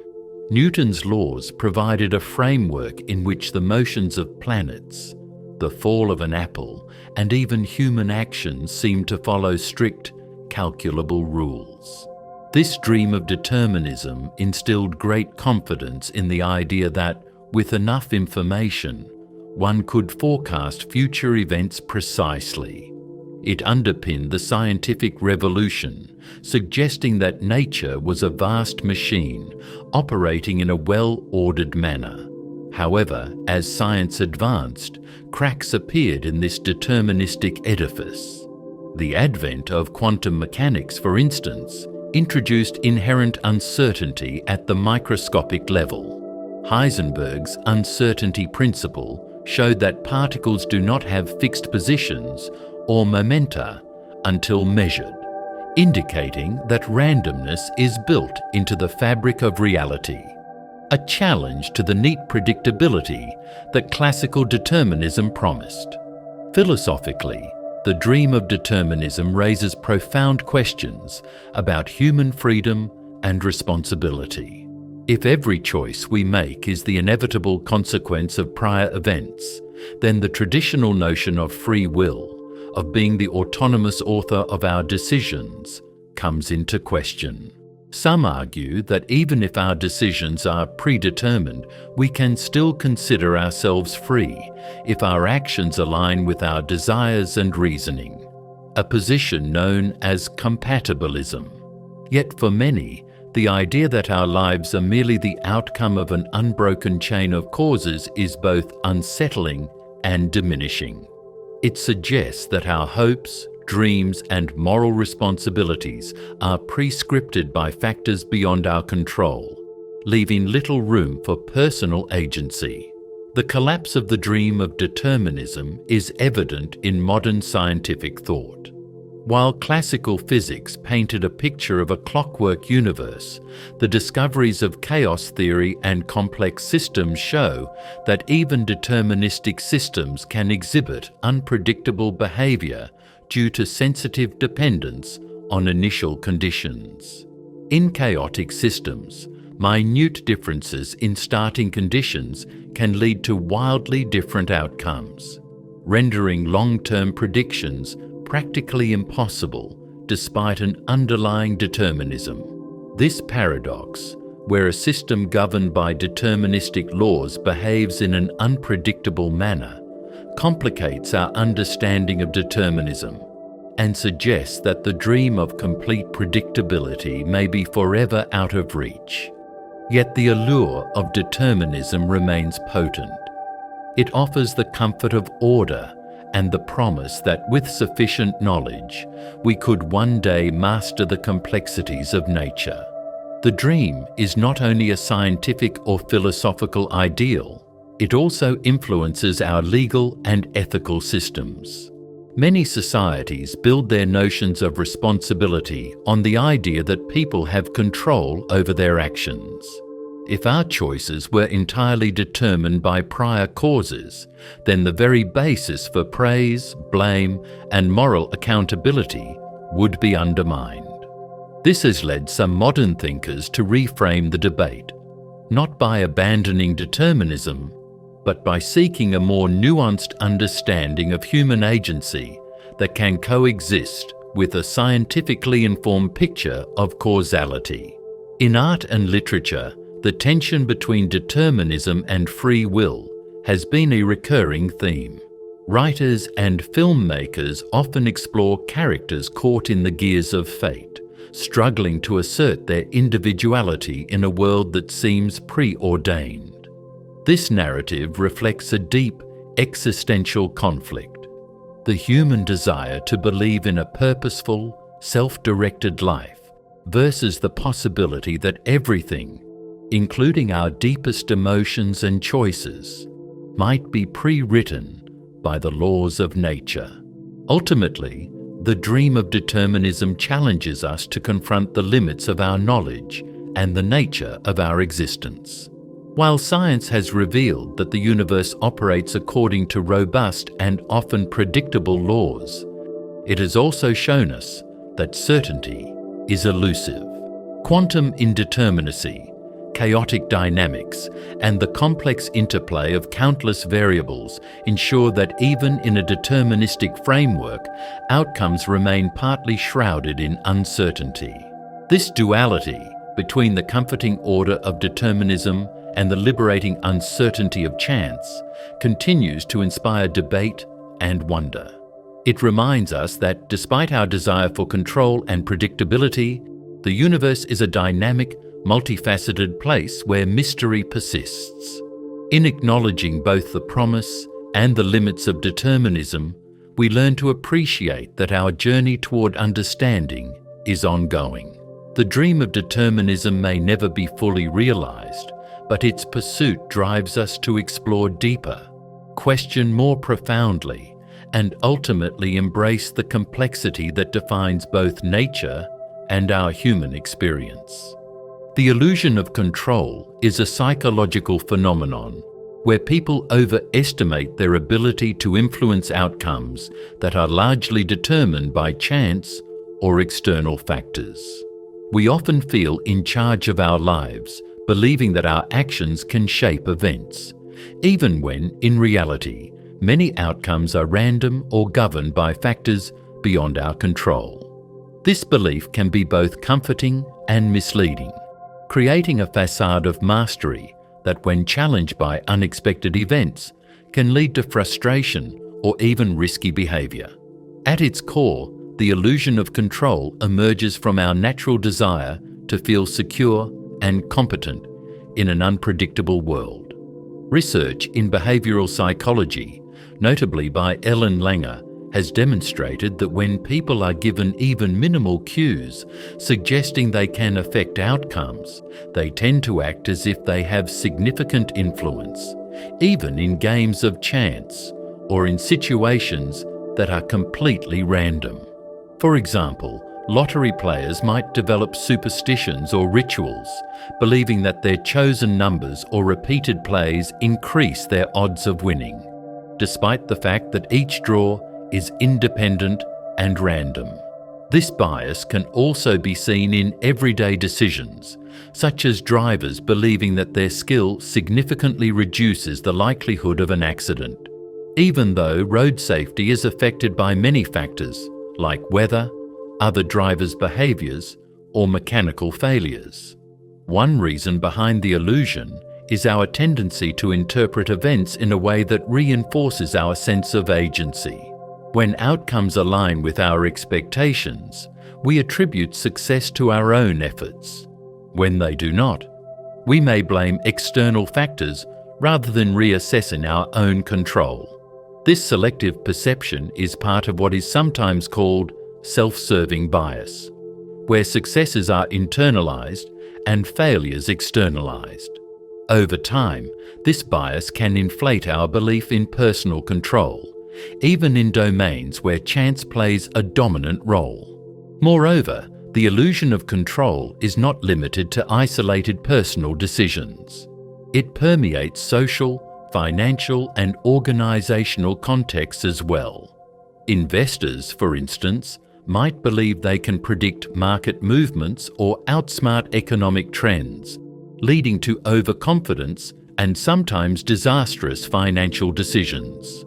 Newton's laws provided a framework in which the motions of planets, the fall of an apple, and even human actions seemed to follow strict, calculable rules. This dream of determinism instilled great confidence in the idea that, with enough information, one could forecast future events precisely. It underpinned the scientific revolution, suggesting that nature was a vast machine operating in a well-ordered manner. However, as science advanced, cracks appeared in this deterministic edifice. The advent of quantum mechanics, for instance, introduced inherent uncertainty at the microscopic level. Heisenberg's uncertainty principle showed that particles do not have fixed positions or momenta until measured, indicating that randomness is built into the fabric of reality, a challenge to the neat predictability that classical determinism promised. Philosophically, the Dream of Determinism raises profound questions about human freedom and responsibility. If every choice we make is the inevitable consequence of prior events, then the traditional notion of free will, of being the autonomous author of our decisions, comes into question. Some argue that even if our decisions are predetermined, we can still consider ourselves free if our actions align with our desires and reasoning, a position known as compatibilism. Yet for many, the idea that our lives are merely the outcome of an unbroken chain of causes is both unsettling and diminishing. It suggests that our hopes, dreams, and moral responsibilities are prescripted by factors beyond our control, leaving little room for personal agency. The collapse of the Dream of Determinism is evident in modern scientific thought. While classical physics painted a picture of a clockwork universe, the discoveries of chaos theory and complex systems show that even deterministic systems can exhibit unpredictable behavior due to sensitive dependence on initial conditions. In chaotic systems, minute differences in starting conditions can lead to wildly different outcomes, rendering long-term predictions practically impossible despite an underlying determinism. This paradox, where a system governed by deterministic laws behaves in an unpredictable manner, complicates our understanding of determinism and suggests that the dream of complete predictability may be forever out of reach. Yet the allure of determinism remains potent. It offers the comfort of order and the promise that with sufficient knowledge, we could one day master the complexities of nature. The dream is not only a scientific or philosophical ideal, it also influences our legal and ethical systems. Many societies build their notions of responsibility on the idea that people have control over their actions. If our choices were entirely determined by prior causes, then the very basis for praise, blame, and moral accountability would be undermined. This has led some modern thinkers to reframe the debate, not by abandoning determinism, but by seeking a more nuanced understanding of human agency that can coexist with a scientifically informed picture of causality. In art and literature, the tension between determinism and free will has been a recurring theme. Writers and filmmakers often explore characters caught in the gears of fate, struggling to assert their individuality in a world that seems preordained. This narrative reflects a deep existential conflict: the human desire to believe in a purposeful, self-directed life versus the possibility that everything, including our deepest emotions and choices, might be pre-written by the laws of nature. Ultimately, the Dream of Determinism challenges us to confront the limits of our knowledge and the nature of our existence. While science has revealed that the universe operates according to robust and often predictable laws, it has also shown us that certainty is elusive. Quantum indeterminacy, chaotic dynamics, and the complex interplay of countless variables ensure that even in a deterministic framework, outcomes remain partly shrouded in uncertainty. This duality between the comforting order of determinism and the liberating uncertainty of chance continues to inspire debate and wonder. It reminds us that despite our desire for control and predictability, the universe is a dynamic, multifaceted place where mystery persists. In acknowledging both the promise and the limits of determinism, we learn to appreciate that our journey toward understanding is ongoing. The dream of determinism may never be fully realized, but its pursuit drives us to explore deeper, question more profoundly, and ultimately embrace the complexity that defines both nature and our human experience. The illusion of control is a psychological phenomenon where people overestimate their ability to influence outcomes that are largely determined by chance or external factors. We often feel in charge of our lives, believing that our actions can shape events, even when, in reality, many outcomes are random or governed by factors beyond our control. This belief can be both comforting and misleading, creating a facade of mastery that, when challenged by unexpected events, can lead to frustration or even risky behavior. At its core, the illusion of control emerges from our natural desire to feel secure and competent in an unpredictable world. Research in behavioral psychology, notably by Ellen Langer, has demonstrated that when people are given even minimal cues suggesting they can affect outcomes, they tend to act as if they have significant influence, even in games of chance or in situations that are completely random. For example, lottery players might develop superstitions or rituals, believing that their chosen numbers or repeated plays increase their odds of winning, despite the fact that each draw is independent and random. This bias can also be seen in everyday decisions, such as drivers believing that their skill significantly reduces the likelihood of an accident, even though road safety is affected by many factors like weather, other drivers' behaviors, or mechanical failures. One reason behind the illusion is our tendency to interpret events in a way that reinforces our sense of agency. When outcomes align with our expectations, we attribute success to our own efforts. When they do not, we may blame external factors rather than reassessing our own control. This selective perception is part of what is sometimes called self-serving bias, where successes are internalized and failures externalized. Over time, this bias can inflate our belief in personal control, even in domains where chance plays a dominant role. Moreover, the illusion of control is not limited to isolated personal decisions. It permeates social, financial, and organizational contexts as well. Investors, for instance, might believe they can predict market movements or outsmart economic trends, leading to overconfidence and sometimes disastrous financial decisions.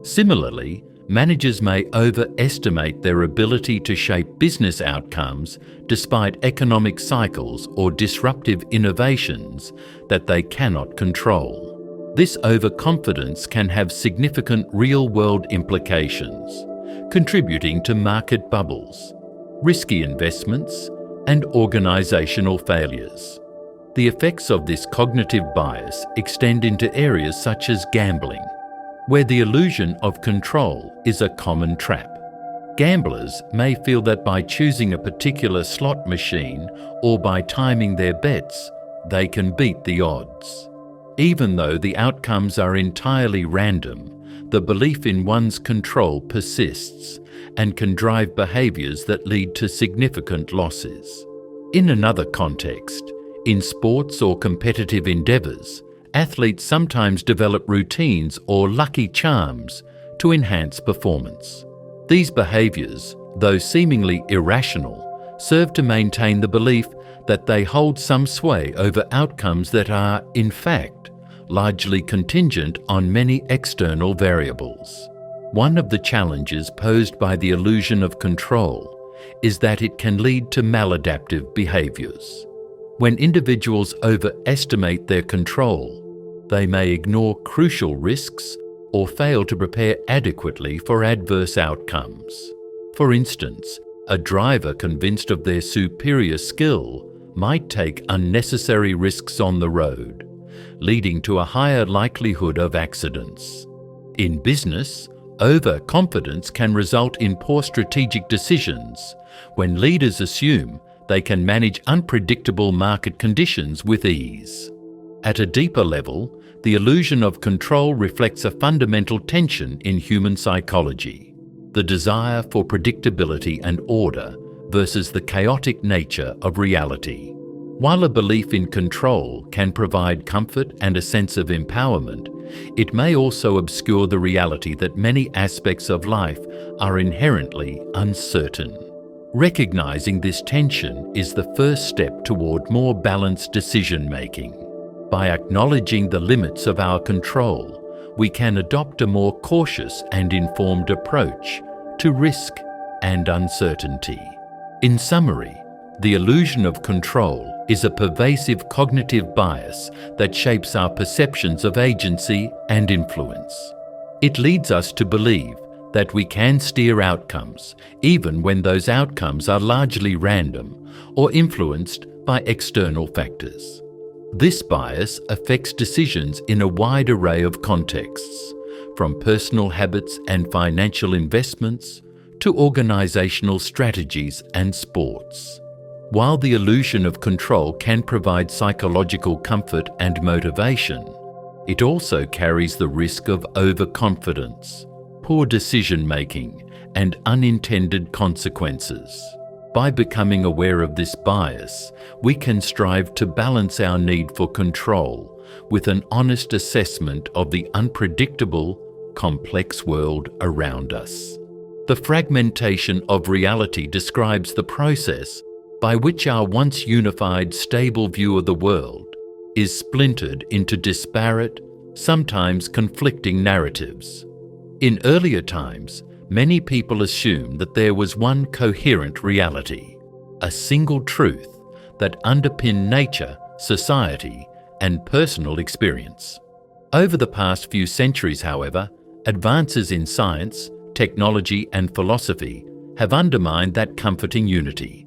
Similarly, managers may overestimate their ability to shape business outcomes despite economic cycles or disruptive innovations that they cannot control. This overconfidence can have significant real-world implications, contributing to market bubbles, risky investments, and organizational failures. The effects of this cognitive bias extend into areas such as gambling, where the illusion of control is a common trap. Gamblers may feel that by choosing a particular slot machine or by timing their bets, they can beat the odds. Even though the outcomes are entirely random, the belief in one's control persists and can drive behaviors that lead to significant losses. In another context, in sports or competitive endeavors, athletes sometimes develop routines or lucky charms to enhance performance. These behaviors, though seemingly irrational, serve to maintain the belief that they hold some sway over outcomes that are, in fact, largely contingent on many external variables. One of the challenges posed by the illusion of control is that it can lead to maladaptive behaviors. When individuals overestimate their control, they may ignore crucial risks or fail to prepare adequately for adverse outcomes. For instance, a driver convinced of their superior skill might take unnecessary risks on the road, leading to a higher likelihood of accidents. In business, Overconfidence can result in poor strategic decisions when leaders assume they can manage unpredictable market conditions with ease. At a deeper level, the illusion of control reflects a fundamental tension in human psychology: the desire for predictability and order versus the chaotic nature of reality. While a belief in control can provide comfort and a sense of empowerment, it may also obscure the reality that many aspects of life are inherently uncertain. Recognizing this tension is the first step toward more balanced decision-making. By acknowledging the limits of our control, we can adopt a more cautious and informed approach to risk and uncertainty. In summary, the illusion of control is a pervasive cognitive bias that shapes our perceptions of agency and influence. It leads us to believe that we can steer outcomes, even when those outcomes are largely random or influenced by external factors. This bias affects decisions in a wide array of contexts, from personal habits and financial investments to organizational strategies and sports. While the illusion of control can provide psychological comfort and motivation, it also carries the risk of overconfidence, poor decision-making, and unintended consequences. By becoming aware of this bias, we can strive to balance our need for control with an honest assessment of the unpredictable, complex world around us. The fragmentation of reality describes the process by which our once unified, stable view of the world is splintered into disparate, sometimes conflicting narratives. In earlier times, many people assumed that there was one coherent reality, a single truth that underpinned nature, society, and personal experience. Over the past few centuries, however, advances in science, technology, and philosophy have undermined that comforting unity.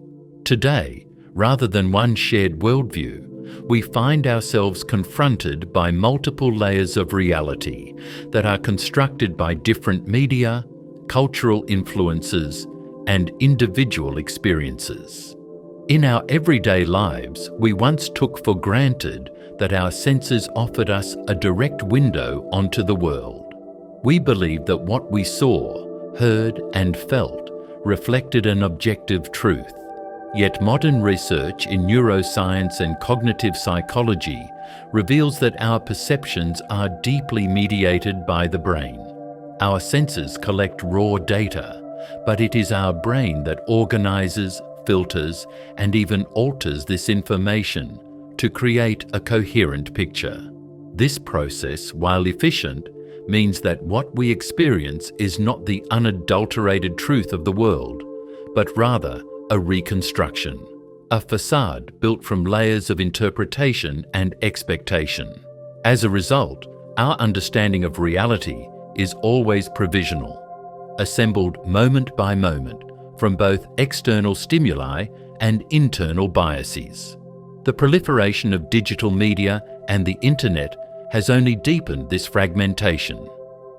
Today, rather than one shared worldview, we find ourselves confronted by multiple layers of reality that are constructed by different media, cultural influences, and individual experiences. In our everyday lives, we once took for granted that our senses offered us a direct window onto the world. We believed that what we saw, heard, and felt reflected an objective truth. Yet modern research in neuroscience and cognitive psychology reveals that our perceptions are deeply mediated by the brain. Our senses collect raw data, but it is our brain that organizes, filters, and even alters this information to create a coherent picture. This process, while efficient, means that what we experience is not the unadulterated truth of the world, but rather a reconstruction, a facade built from layers of interpretation and expectation. As a result, our understanding of reality is always provisional, assembled moment by moment from both external stimuli and internal biases. The proliferation of digital media and the internet has only deepened this fragmentation.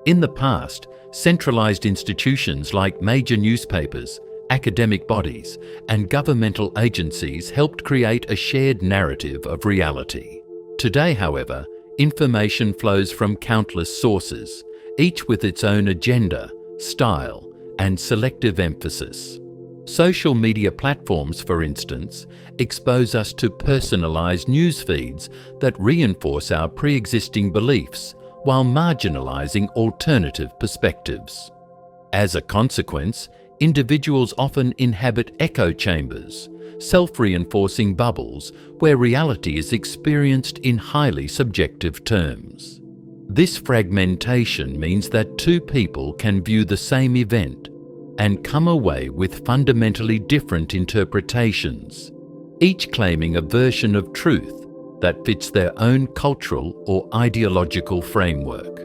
In the past, centralized institutions like major newspapers, academic bodies, and governmental agencies helped create a shared narrative of reality. Today, however, information flows from countless sources, each with its own agenda, style, and selective emphasis. Social media platforms, for instance, expose us to personalized news feeds that reinforce our pre-existing beliefs while marginalizing alternative perspectives. As a consequence, individuals often inhabit echo chambers, self-reinforcing bubbles where reality is experienced in highly subjective terms. This fragmentation means that two people can view the same event and come away with fundamentally different interpretations, each claiming a version of truth that fits their own cultural or ideological framework.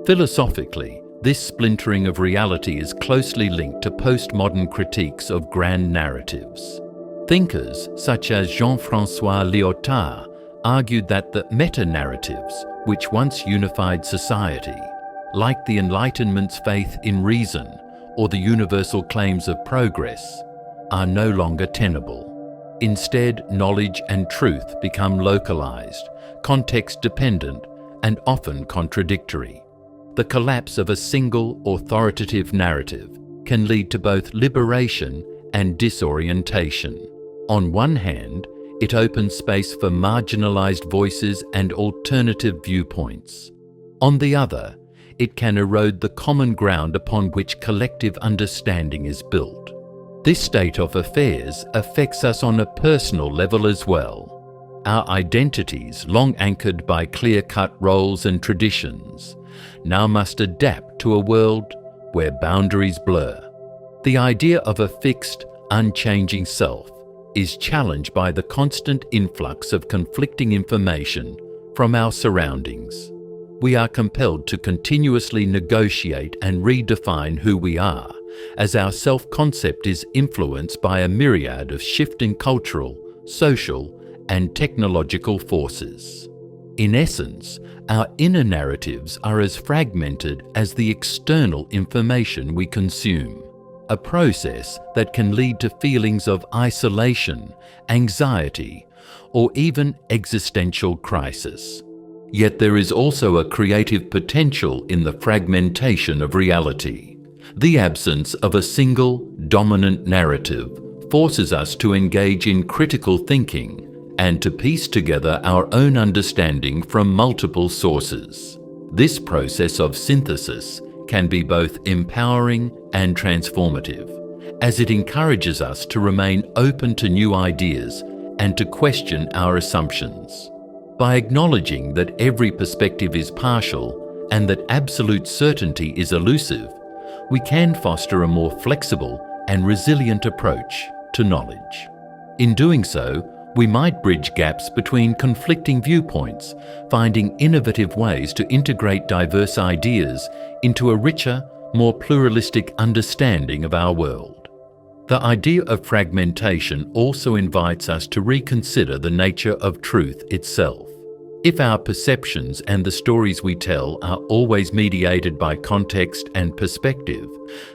Philosophically, this splintering of reality is closely linked to postmodern critiques of grand narratives. Thinkers such as Jean-François Lyotard argued that the meta-narratives, which once unified society, like the Enlightenment's faith in reason or the universal claims of progress, are no longer tenable. Instead, knowledge and truth become localized, context-dependent, and often contradictory. The collapse of a single authoritative narrative can lead to both liberation and disorientation. On one hand, it opens space for marginalized voices and alternative viewpoints. On the other, it can erode the common ground upon which collective understanding is built. This state of affairs affects us on a personal level as well. Our identities, long anchored by clear-cut roles and traditions, now must adapt to a world where boundaries blur. The idea of a fixed, unchanging self is challenged by the constant influx of conflicting information from our surroundings. We are compelled to continuously negotiate and redefine who we are, as our self-concept is influenced by a myriad of shifting cultural, social, and technological forces. In essence, our inner narratives are as fragmented as the external information we consume, a process that can lead to feelings of isolation, anxiety, or even existential crisis. Yet there is also a creative potential in the fragmentation of reality. The absence of a single, dominant narrative forces us to engage in critical thinking and to piece together our own understanding from multiple sources. This process of synthesis can be both empowering and transformative, as it encourages us to remain open to new ideas and to question our assumptions. By acknowledging that every perspective is partial and that absolute certainty is elusive, we can foster a more flexible and resilient approach to knowledge. In doing so, we might bridge gaps between conflicting viewpoints, finding innovative ways to integrate diverse ideas into a richer, more pluralistic understanding of our world. The idea of fragmentation also invites us to reconsider the nature of truth itself. If our perceptions and the stories we tell are always mediated by context and perspective,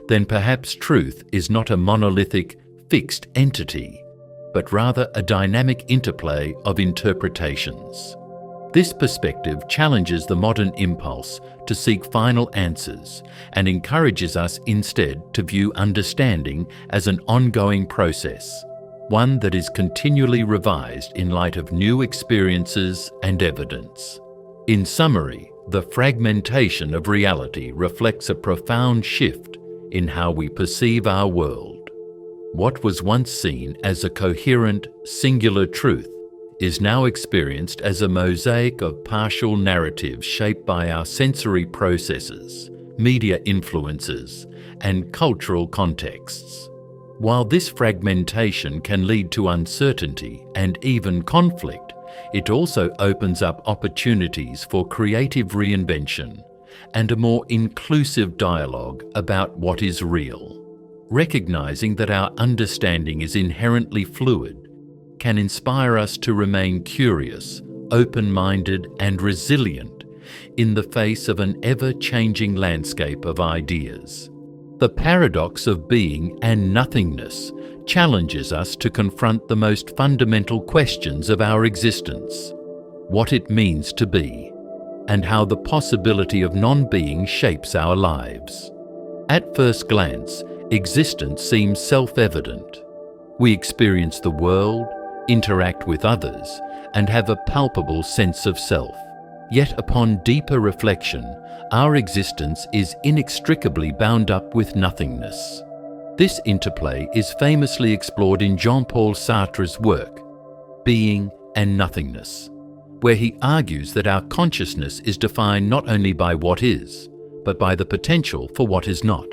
then perhaps truth is not a monolithic, fixed entity, but rather a dynamic interplay of interpretations. This perspective challenges the modern impulse to seek final answers and encourages us instead to view understanding as an ongoing process, one that is continually revised in light of new experiences and evidence. In summary, the fragmentation of reality reflects a profound shift in how we perceive our world. What was once seen as a coherent, singular truth is now experienced as a mosaic of partial narratives shaped by our sensory processes, media influences, and cultural contexts. While this fragmentation can lead to uncertainty and even conflict, it also opens up opportunities for creative reinvention and a more inclusive dialogue about what is real. Recognizing that our understanding is inherently fluid can inspire us to remain curious, open-minded, and resilient in the face of an ever-changing landscape of ideas. The paradox of being and nothingness challenges us to confront the most fundamental questions of our existence: what it means to be, and how the possibility of non-being shapes our lives. At first glance, existence seems self-evident. We experience the world, interact with others, and have a palpable sense of self. Yet upon deeper reflection, our existence is inextricably bound up with nothingness. This interplay is famously explored in Jean-Paul Sartre's work, Being and Nothingness, where he argues that our consciousness is defined not only by what is, but by the potential for what is not.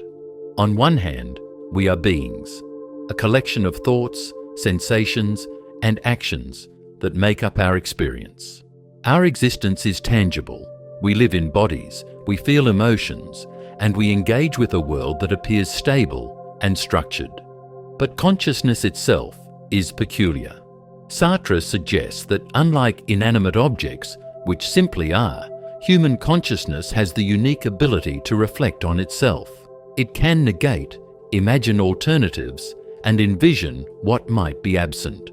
On one hand, we are beings, a collection of thoughts, sensations, and actions that make up our experience. Our existence is tangible. We live in bodies, we feel emotions, and we engage with a world that appears stable and structured. But consciousness itself is peculiar. Sartre suggests that unlike inanimate objects, which simply are, Human consciousness has the unique ability to reflect on itself. It can negate, imagine alternatives, and envision what might be absent.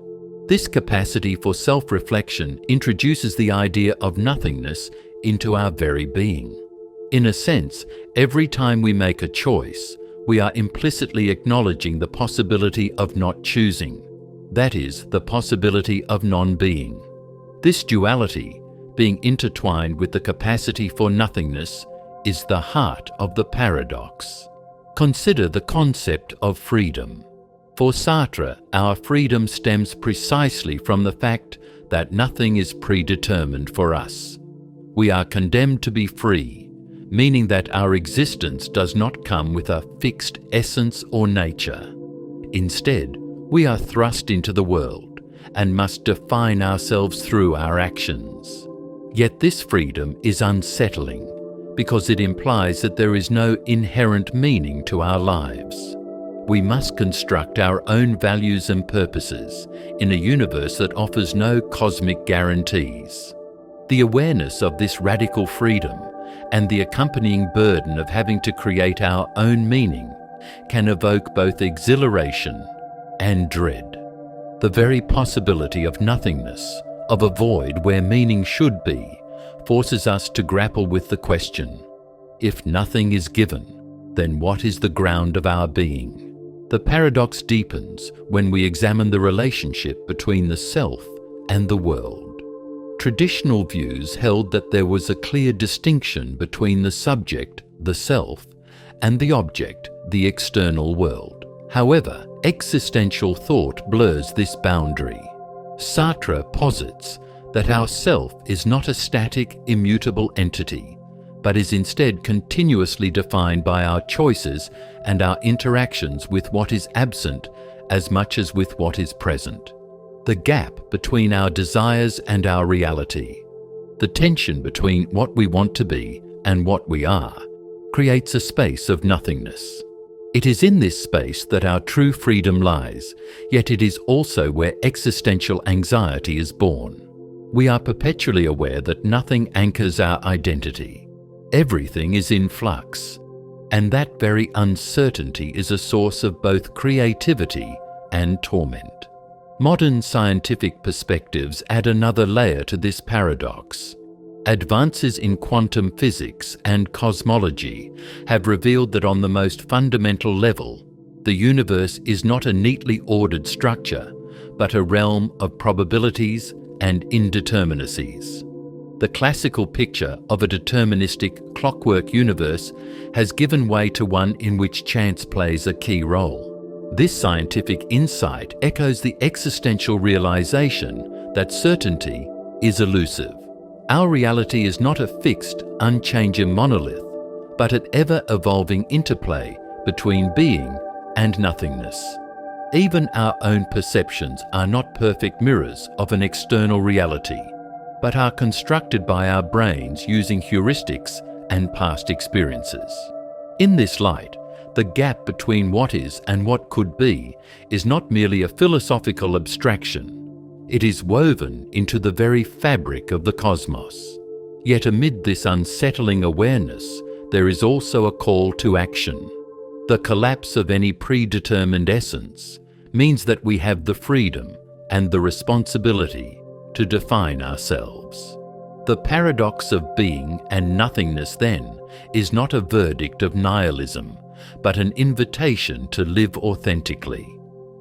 This capacity for self-reflection introduces the idea of nothingness into our very being. In a sense, every time we make a choice, we are implicitly acknowledging the possibility of not choosing. That is, the possibility of non-being. This duality, being intertwined with the capacity for nothingness, is the heart of the paradox. Consider the concept of freedom. For Sartre, our freedom stems precisely from the fact that nothing is predetermined for us. We are condemned to be free, meaning that our existence does not come with a fixed essence or nature. Instead, we are thrust into the world and must define ourselves through our actions. Yet this freedom is unsettling because it implies that there is no inherent meaning to our lives. We must construct our own values and purposes in a universe that offers no cosmic guarantees. The awareness of this radical freedom and the accompanying burden of having to create our own meaning can evoke both exhilaration and dread. The very possibility of nothingness, of a void where meaning should be, forces us to grapple with the question, if nothing is given, then what is the ground of our being? The paradox deepens when we examine the relationship between the self and the world. Traditional views held that there was a clear distinction between the subject, the self, and the object, the external world. However, existential thought blurs this boundary. Sartre posits that our self is not a static, immutable entity, but is instead continuously defined by our choices and our interactions with what is absent as much as with what is present. The gap between our desires and our reality, the tension between what we want to be and what we are, creates a space of nothingness. It is in this space that our true freedom lies, yet it is also where existential anxiety is born. We are perpetually aware that nothing anchors our identity. Everything is in flux, and that very uncertainty is a source of both creativity and torment. Modern scientific perspectives add another layer to this paradox. Advances in quantum physics and cosmology have revealed that on the most fundamental level, the universe is not a neatly ordered structure, but a realm of probabilities and indeterminacies. The classical picture of a deterministic clockwork universe has given way to one in which chance plays a key role. This scientific insight echoes the existential realization that certainty is elusive. Our reality is not a fixed, unchanging monolith, but an ever-evolving interplay between being and nothingness. Even our own perceptions are not perfect mirrors of an external reality, but are constructed by our brains using heuristics and past experiences. In this light, the gap between what is and what could be is not merely a philosophical abstraction. It is woven into the very fabric of the cosmos. Yet amid this unsettling awareness, there is also a call to action. The collapse of any predetermined essence means that we have the freedom and the responsibility to define ourselves. The paradox of being and nothingness, then, is not a verdict of nihilism, but an invitation to live authentically.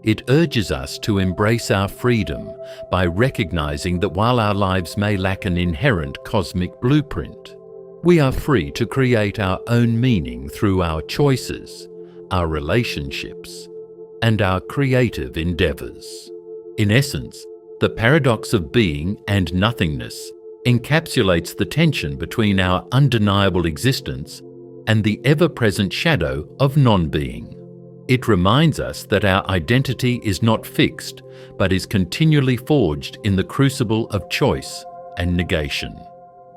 It urges us to embrace our freedom by recognizing that while our lives may lack an inherent cosmic blueprint, we are free to create our own meaning through our choices, our relationships, and our creative endeavors. In essence, the paradox of being and nothingness encapsulates the tension between our undeniable existence and the ever-present shadow of non-being. It reminds us that our identity is not fixed, but is continually forged in the crucible of choice and negation.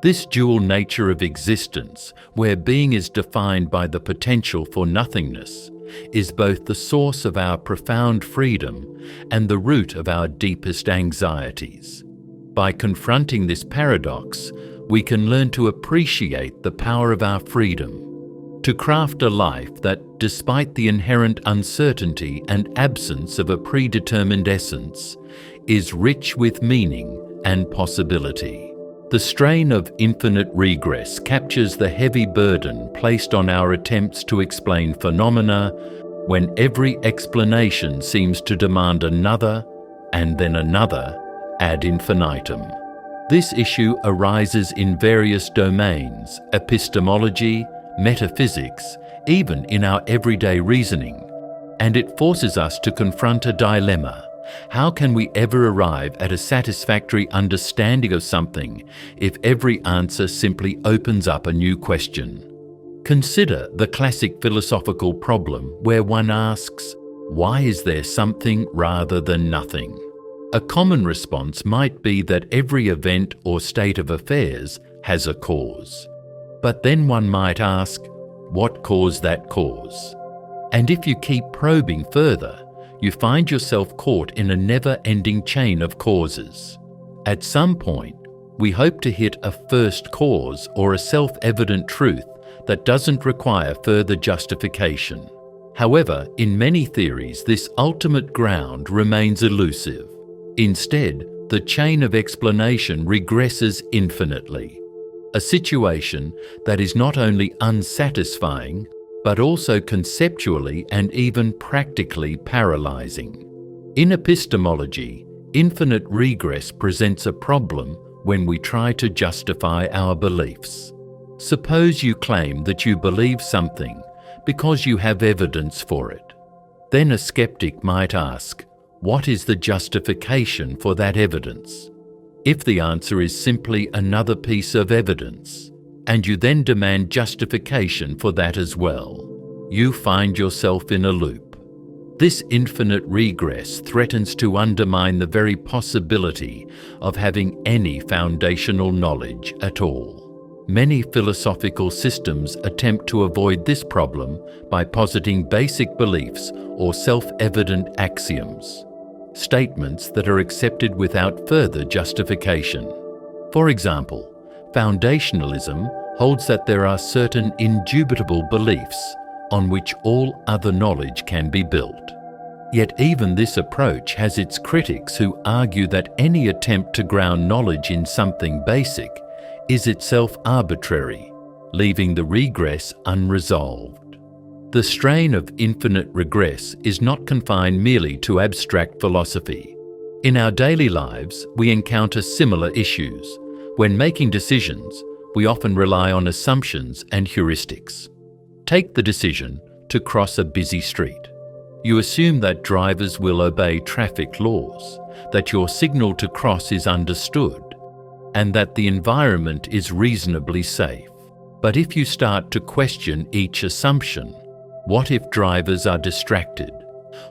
This dual nature of existence, where being is defined by the potential for nothingness, is both the source of our profound freedom and the root of our deepest anxieties. By confronting this paradox, we can learn to appreciate the power of our freedom, to craft a life that, despite the inherent uncertainty and absence of a predetermined essence, is rich with meaning and possibility. The strain of infinite regress captures the heavy burden placed on our attempts to explain phenomena when every explanation seems to demand another and then another ad infinitum. This issue arises in various domains: epistemology, metaphysics, even in our everyday reasoning, and it forces us to confront a dilemma. How can we ever arrive at a satisfactory understanding of something if every answer simply opens up a new question? Consider the classic philosophical problem where one asks, why is there something rather than nothing? A common response might be that every event or state of affairs has a cause. But then one might ask, what caused that cause? And if you keep probing further, you find yourself caught in a never-ending chain of causes. At some point, we hope to hit a first cause or a self-evident truth that doesn't require further justification. However, in many theories, this ultimate ground remains elusive. Instead, the chain of explanation regresses infinitely, a situation that is not only unsatisfying, but also conceptually and even practically paralyzing. In epistemology, infinite regress presents a problem when we try to justify our beliefs. Suppose you claim that you believe something because you have evidence for it. Then a skeptic might ask, what is the justification for that evidence? If the answer is simply another piece of evidence, and you then demand justification for that as well, you find yourself in a loop. This infinite regress threatens to undermine the very possibility of having any foundational knowledge at all. Many philosophical systems attempt to avoid this problem by positing basic beliefs or self-evident axioms, statements that are accepted without further justification. For example, foundationalism holds that there are certain indubitable beliefs on which all other knowledge can be built. Yet even this approach has its critics who argue that any attempt to ground knowledge in something basic is itself arbitrary, leaving the regress unresolved. The strain of infinite regress is not confined merely to abstract philosophy. In our daily lives, we encounter similar issues. When making decisions, we often rely on assumptions and heuristics. Take the decision to cross a busy street. You assume that drivers will obey traffic laws, that your signal to cross is understood, and that the environment is reasonably safe. But if you start to question each assumption, what if drivers are distracted?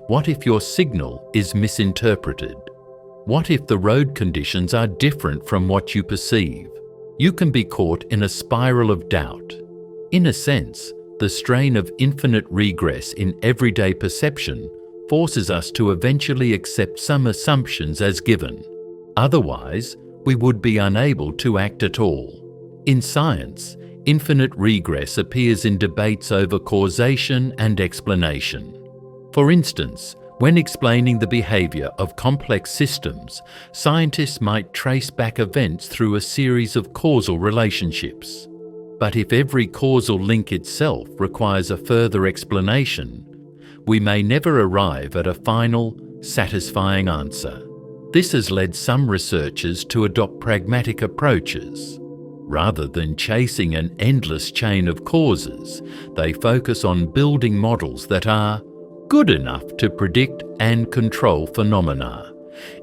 What if your signal is misinterpreted? What if the road conditions are different from what you perceive? You can be caught in a spiral of doubt. In a sense, the strain of infinite regress in everyday perception forces us to eventually accept some assumptions as given. Otherwise, we would be unable to act at all. In science, infinite regress appears in debates over causation and explanation. For instance, when explaining the behavior of complex systems, scientists might trace back events through a series of causal relationships. But if every causal link itself requires a further explanation, we may never arrive at a final, satisfying answer. This has led some researchers to adopt pragmatic approaches. Rather than chasing an endless chain of causes, they focus on building models that are good enough to predict and control phenomena,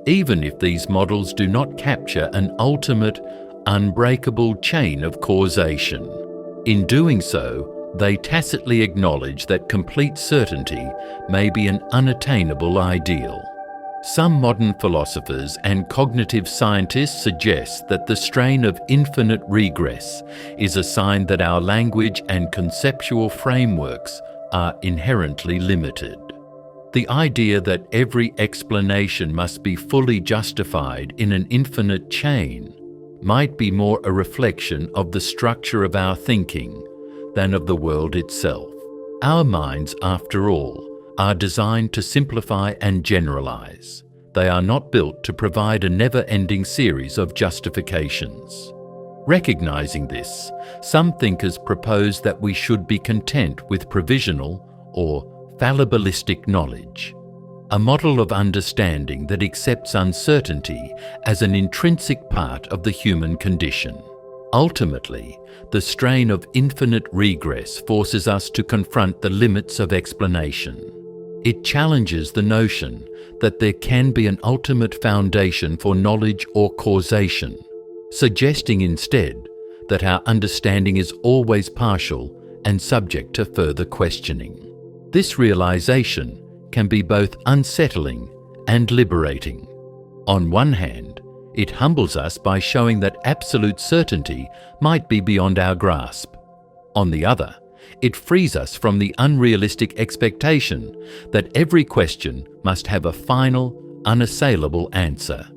even if these models do not capture an ultimate, unbreakable chain of causation. In doing so, they tacitly acknowledge that complete certainty may be an unattainable ideal. Some modern philosophers and cognitive scientists suggest that the strain of infinite regress is a sign that our language and conceptual frameworks are inherently limited. The idea that every explanation must be fully justified in an infinite chain might be more a reflection of the structure of our thinking than of the world itself. Our minds, after all, are designed to simplify and generalize. They are not built to provide a never-ending series of justifications. Recognizing this, some thinkers propose that we should be content with provisional or fallibilistic knowledge, a model of understanding that accepts uncertainty as an intrinsic part of the human condition. Ultimately, the strain of infinite regress forces us to confront the limits of explanation. It challenges the notion that there can be an ultimate foundation for knowledge or causation, suggesting instead that our understanding is always partial and subject to further questioning. This realization can be both unsettling and liberating. On one hand, it humbles us by showing that absolute certainty might be beyond our grasp. On the other, it frees us from the unrealistic expectation that every question must have a final, unassailable answer.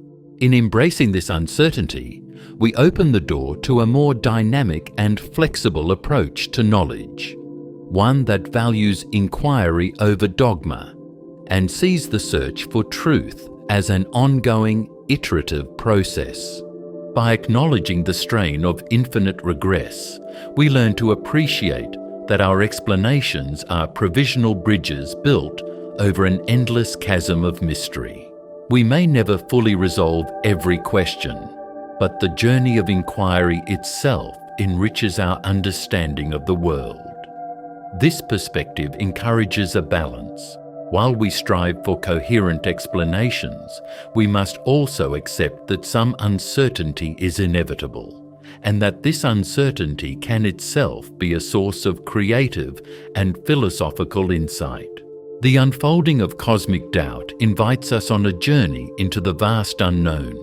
In embracing this uncertainty, we open the door to a more dynamic and flexible approach to knowledge, one that values inquiry over dogma and sees the search for truth as an ongoing, iterative process. By acknowledging the strain of infinite regress, we learn to appreciate that our explanations are provisional bridges built over an endless chasm of mystery. We may never fully resolve every question, but the journey of inquiry itself enriches our understanding of the world. This perspective encourages a balance. While we strive for coherent explanations, we must also accept that some uncertainty is inevitable, and that this uncertainty can itself be a source of creative and philosophical insight. The unfolding of cosmic doubt invites us on a journey into the vast unknown,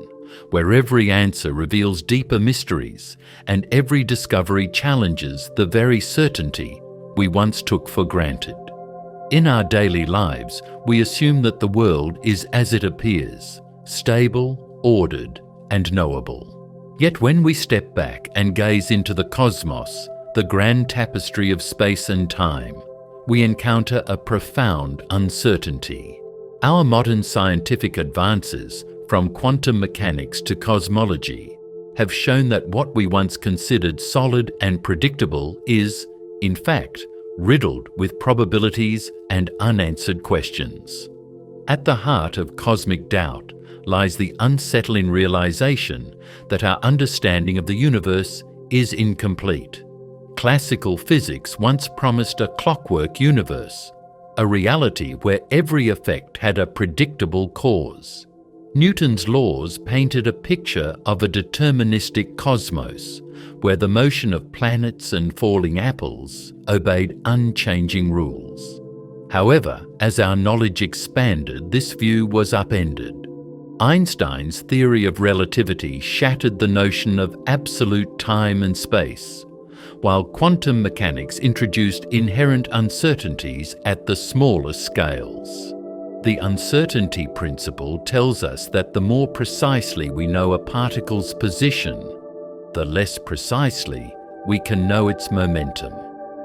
where every answer reveals deeper mysteries and every discovery challenges the very certainty we once took for granted. In our daily lives, we assume that the world is as it appears, stable, ordered, and knowable. Yet when we step back and gaze into the cosmos, the grand tapestry of space and time, we encounter a profound uncertainty. Our modern scientific advances, from quantum mechanics to cosmology, have shown that what we once considered solid and predictable is, in fact, riddled with probabilities and unanswered questions. At the heart of cosmic doubt lies the unsettling realization that our understanding of the universe is incomplete. Classical physics once promised a clockwork universe, a reality where every effect had a predictable cause. Newton's laws painted a picture of a deterministic cosmos, where the motion of planets and falling apples obeyed unchanging rules. However, as our knowledge expanded, this view was upended. Einstein's theory of relativity shattered the notion of absolute time and space, while quantum mechanics introduced inherent uncertainties at the smallest scales. The uncertainty principle tells us that the more precisely we know a particle's position, the less precisely we can know its momentum.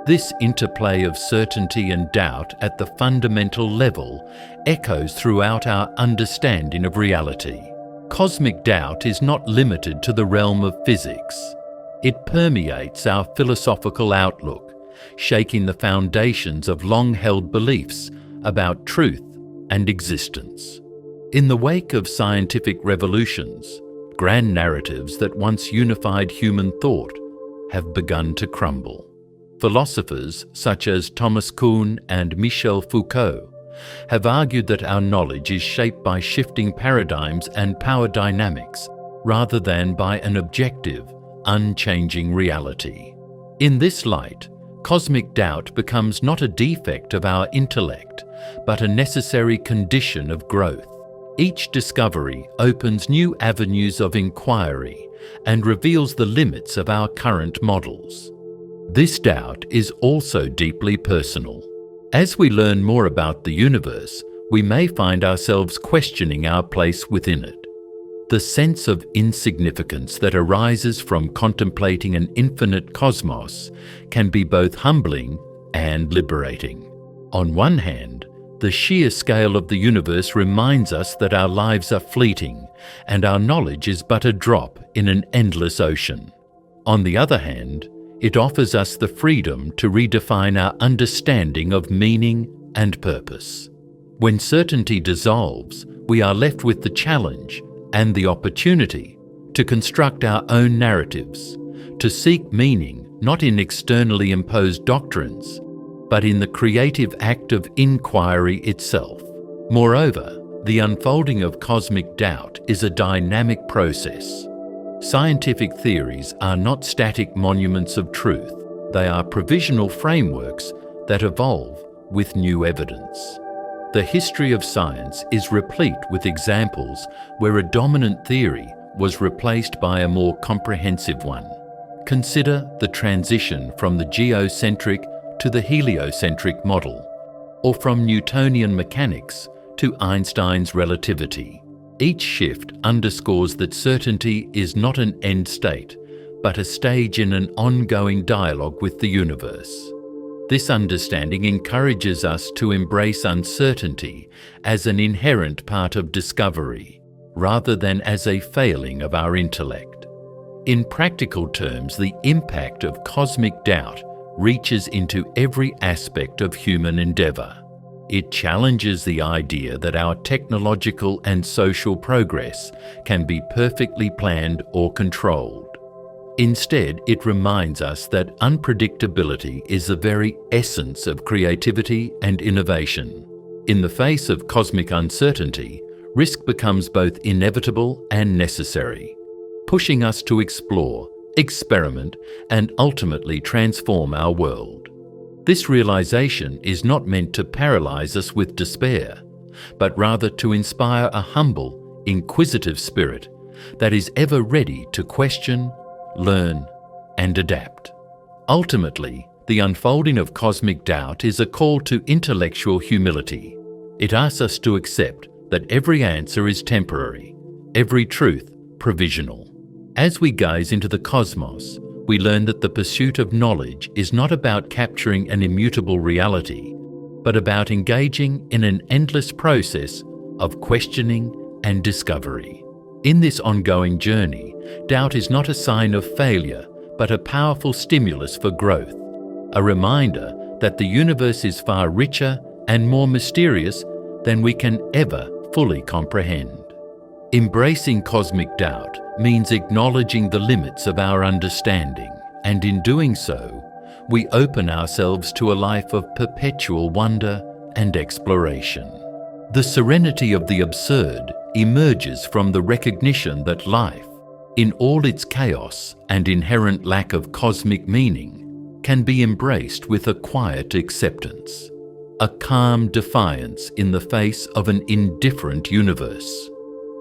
This interplay of certainty and doubt at the fundamental level echoes throughout our understanding of reality. Cosmic doubt is not limited to the realm of physics. It permeates our philosophical outlook, shaking the foundations of long-held beliefs about truth and existence. In the wake of scientific revolutions, grand narratives that once unified human thought have begun to crumble. Philosophers such as Thomas Kuhn and Michel Foucault have argued that our knowledge is shaped by shifting paradigms and power dynamics rather than by an objective, unchanging reality. In this light, cosmic doubt becomes not a defect of our intellect, but a necessary condition of growth. Each discovery opens new avenues of inquiry and reveals the limits of our current models. This doubt is also deeply personal. As we learn more about the universe, we may find ourselves questioning our place within it. The sense of insignificance that arises from contemplating an infinite cosmos can be both humbling and liberating. On one hand, the sheer scale of the universe reminds us that our lives are fleeting and our knowledge is but a drop in an endless ocean. On the other hand, it offers us the freedom to redefine our understanding of meaning and purpose. When certainty dissolves, we are left with the challenge and the opportunity to construct our own narratives, to seek meaning not in externally imposed doctrines, but in the creative act of inquiry itself. Moreover, the unfolding of cosmic doubt is a dynamic process. Scientific theories are not static monuments of truth. They are provisional frameworks that evolve with new evidence. The history of science is replete with examples where a dominant theory was replaced by a more comprehensive one. Consider the transition from the geocentric to the heliocentric model, or from Newtonian mechanics to Einstein's relativity. Each shift underscores that certainty is not an end state, but a stage in an ongoing dialogue with the universe. This understanding encourages us to embrace uncertainty as an inherent part of discovery, rather than as a failing of our intellect. In practical terms, the impact of cosmic doubt reaches into every aspect of human endeavour. It challenges the idea that our technological and social progress can be perfectly planned or controlled. Instead, it reminds us that unpredictability is the very essence of creativity and innovation. In the face of cosmic uncertainty, risk becomes both inevitable and necessary, pushing us to explore, experiment, and ultimately transform our world. This realization is not meant to paralyze us with despair, but rather to inspire a humble, inquisitive spirit that is ever ready to question, learn, and adapt. Ultimately, the unfolding of cosmic doubt is a call to intellectual humility. It asks us to accept that every answer is temporary, every truth provisional. As we gaze into the cosmos, we learn that the pursuit of knowledge is not about capturing an immutable reality, but about engaging in an endless process of questioning and discovery. In this ongoing journey, doubt is not a sign of failure, but a powerful stimulus for growth, a reminder that the universe is far richer and more mysterious than we can ever fully comprehend. Embracing cosmic doubt means acknowledging the limits of our understanding, and in doing so, we open ourselves to a life of perpetual wonder and exploration. The serenity of the absurd emerges from the recognition that life, in all its chaos and inherent lack of cosmic meaning, can be embraced with a quiet acceptance, a calm defiance in the face of an indifferent universe.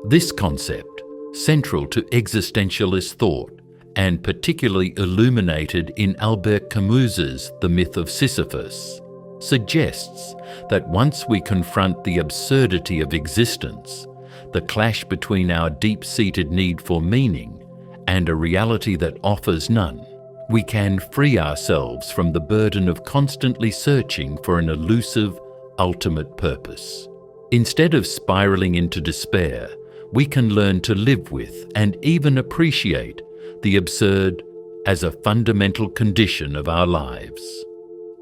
This concept, central to existentialist thought and particularly illuminated in Albert Camus's The Myth of Sisyphus, suggests that once we confront the absurdity of existence, the clash between our deep-seated need for meaning and a reality that offers none, we can free ourselves from the burden of constantly searching for an elusive, ultimate purpose. Instead of spiraling into despair, we can learn to live with and even appreciate the absurd as a fundamental condition of our lives.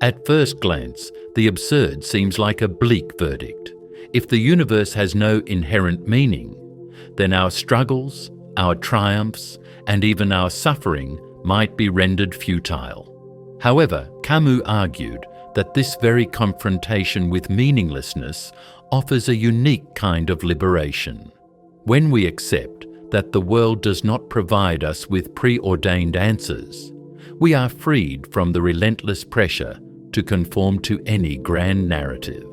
At first glance, the absurd seems like a bleak verdict. If the universe has no inherent meaning, then our struggles, our triumphs, and even our suffering might be rendered futile. However, Camus argued that this very confrontation with meaninglessness offers a unique kind of liberation. When we accept that the world does not provide us with preordained answers, we are freed from the relentless pressure to conform to any grand narrative.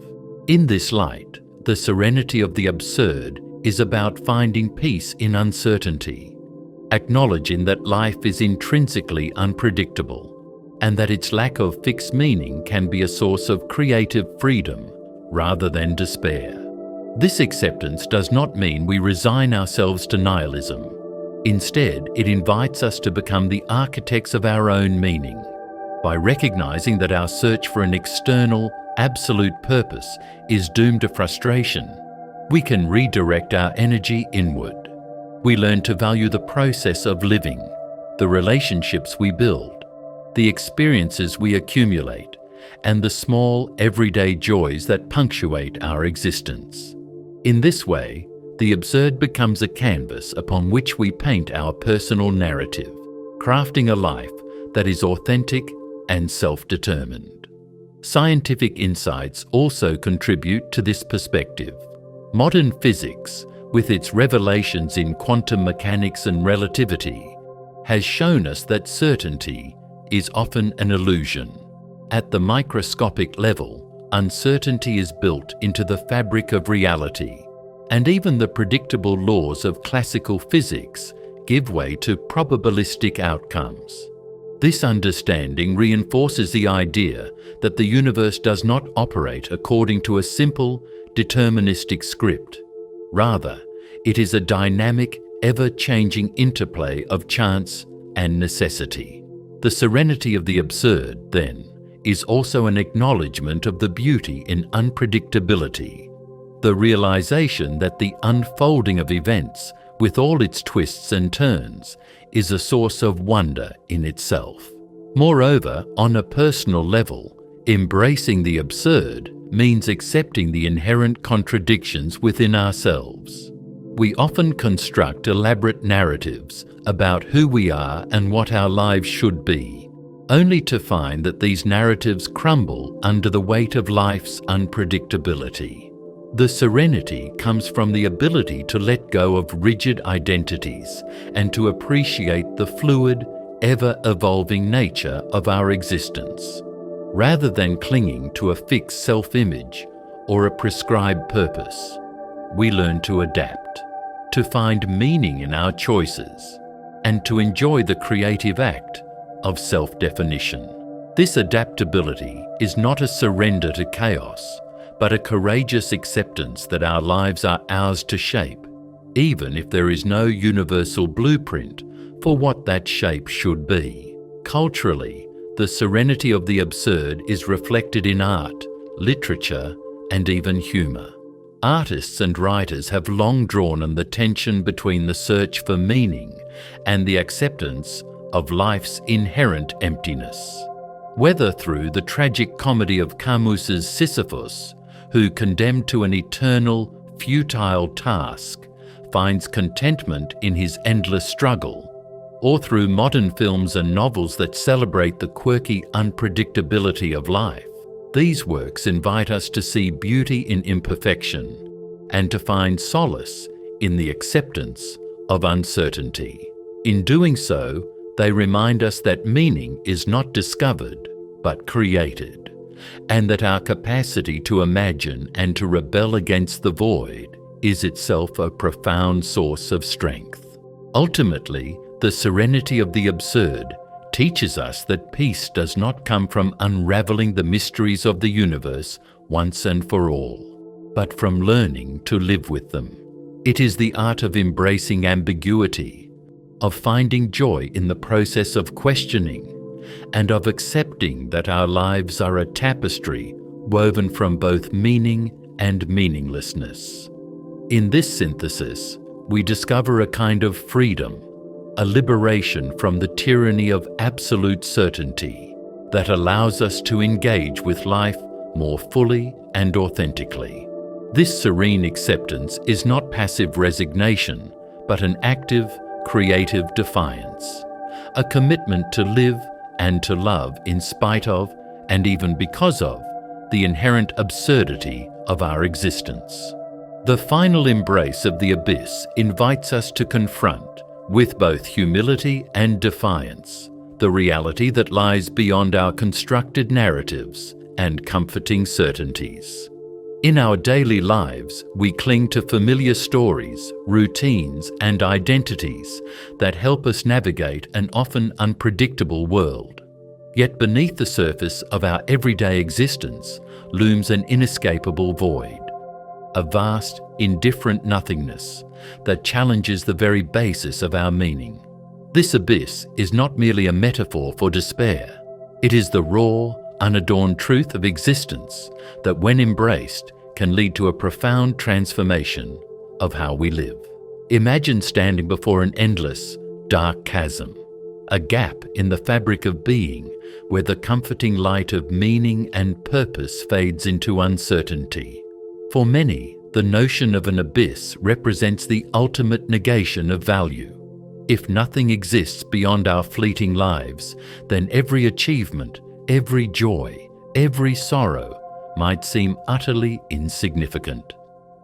In this light, the serenity of the absurd is about finding peace in uncertainty, acknowledging that life is intrinsically unpredictable and that its lack of fixed meaning can be a source of creative freedom rather than despair. This acceptance does not mean we resign ourselves to nihilism. Instead, it invites us to become the architects of our own meaning. By recognizing that our search for an external, absolute purpose is doomed to frustration, we can redirect our energy inward. We learn to value the process of living, the relationships we build, the experiences we accumulate, and the small, everyday joys that punctuate our existence. In this way, the absurd becomes a canvas upon which we paint our personal narrative, crafting a life that is authentic and self-determined. Scientific insights also contribute to this perspective. Modern physics, with its revelations in quantum mechanics and relativity, has shown us that certainty is often an illusion. At the microscopic level, uncertainty is built into the fabric of reality, and even the predictable laws of classical physics give way to probabilistic outcomes. This understanding reinforces the idea that the universe does not operate according to a simple, deterministic script. Rather, it is a dynamic, ever-changing interplay of chance and necessity. The serenity of the absurd, then, is also an acknowledgement of the beauty in unpredictability, the realization that the unfolding of events, with all its twists and turns, is a source of wonder in itself. Moreover, on a personal level, embracing the absurd means accepting the inherent contradictions within ourselves. We often construct elaborate narratives about who we are and what our lives should be, only to find that these narratives crumble under the weight of life's unpredictability. The serenity comes from the ability to let go of rigid identities and to appreciate the fluid, ever-evolving nature of our existence. Rather than clinging to a fixed self-image or a prescribed purpose, we learn to adapt, to find meaning in our choices, and to enjoy the creative act of self-definition. This adaptability is not a surrender to chaos, but a courageous acceptance that our lives are ours to shape, even if there is no universal blueprint for what that shape should be. Culturally, the serenity of the absurd is reflected in art, literature, and even humor. Artists and writers have long drawn on the tension between the search for meaning and the acceptance of life's inherent emptiness. Whether through the tragic comedy of Camus's Sisyphus, who, condemned to an eternal, futile task, finds contentment in his endless struggle, or through modern films and novels that celebrate the quirky unpredictability of life, these works invite us to see beauty in imperfection and to find solace in the acceptance of uncertainty. In doing so, they remind us that meaning is not discovered, but created, and that our capacity to imagine and to rebel against the void is itself a profound source of strength. Ultimately, the serenity of the absurd teaches us that peace does not come from unraveling the mysteries of the universe once and for all, but from learning to live with them. It is the art of embracing ambiguity, of finding joy in the process of questioning, and of accepting that our lives are a tapestry woven from both meaning and meaninglessness. In this synthesis, we discover a kind of freedom, a liberation from the tyranny of absolute certainty that allows us to engage with life more fully and authentically. This serene acceptance is not passive resignation, but an active, creative defiance, a commitment to live and to love in spite of, and even because of, the inherent absurdity of our existence. The final embrace of the abyss invites us to confront, with both humility and defiance, the reality that lies beyond our constructed narratives and comforting certainties. In our daily lives, we cling to familiar stories, routines, and identities that help us navigate an often unpredictable world. Yet beneath the surface of our everyday existence looms an inescapable void. a vast, indifferent nothingness that challenges the very basis of our meaning. This abyss is not merely a metaphor for despair. It is the raw, unadorned truth of existence that, when embraced, can lead to a profound transformation of how we live. Imagine standing before an endless, dark chasm, a gap in the fabric of being where the comforting light of meaning and purpose fades into uncertainty. For many, the notion of an abyss represents the ultimate negation of value. If nothing exists beyond our fleeting lives, then every achievement, every joy, every sorrow might seem utterly insignificant.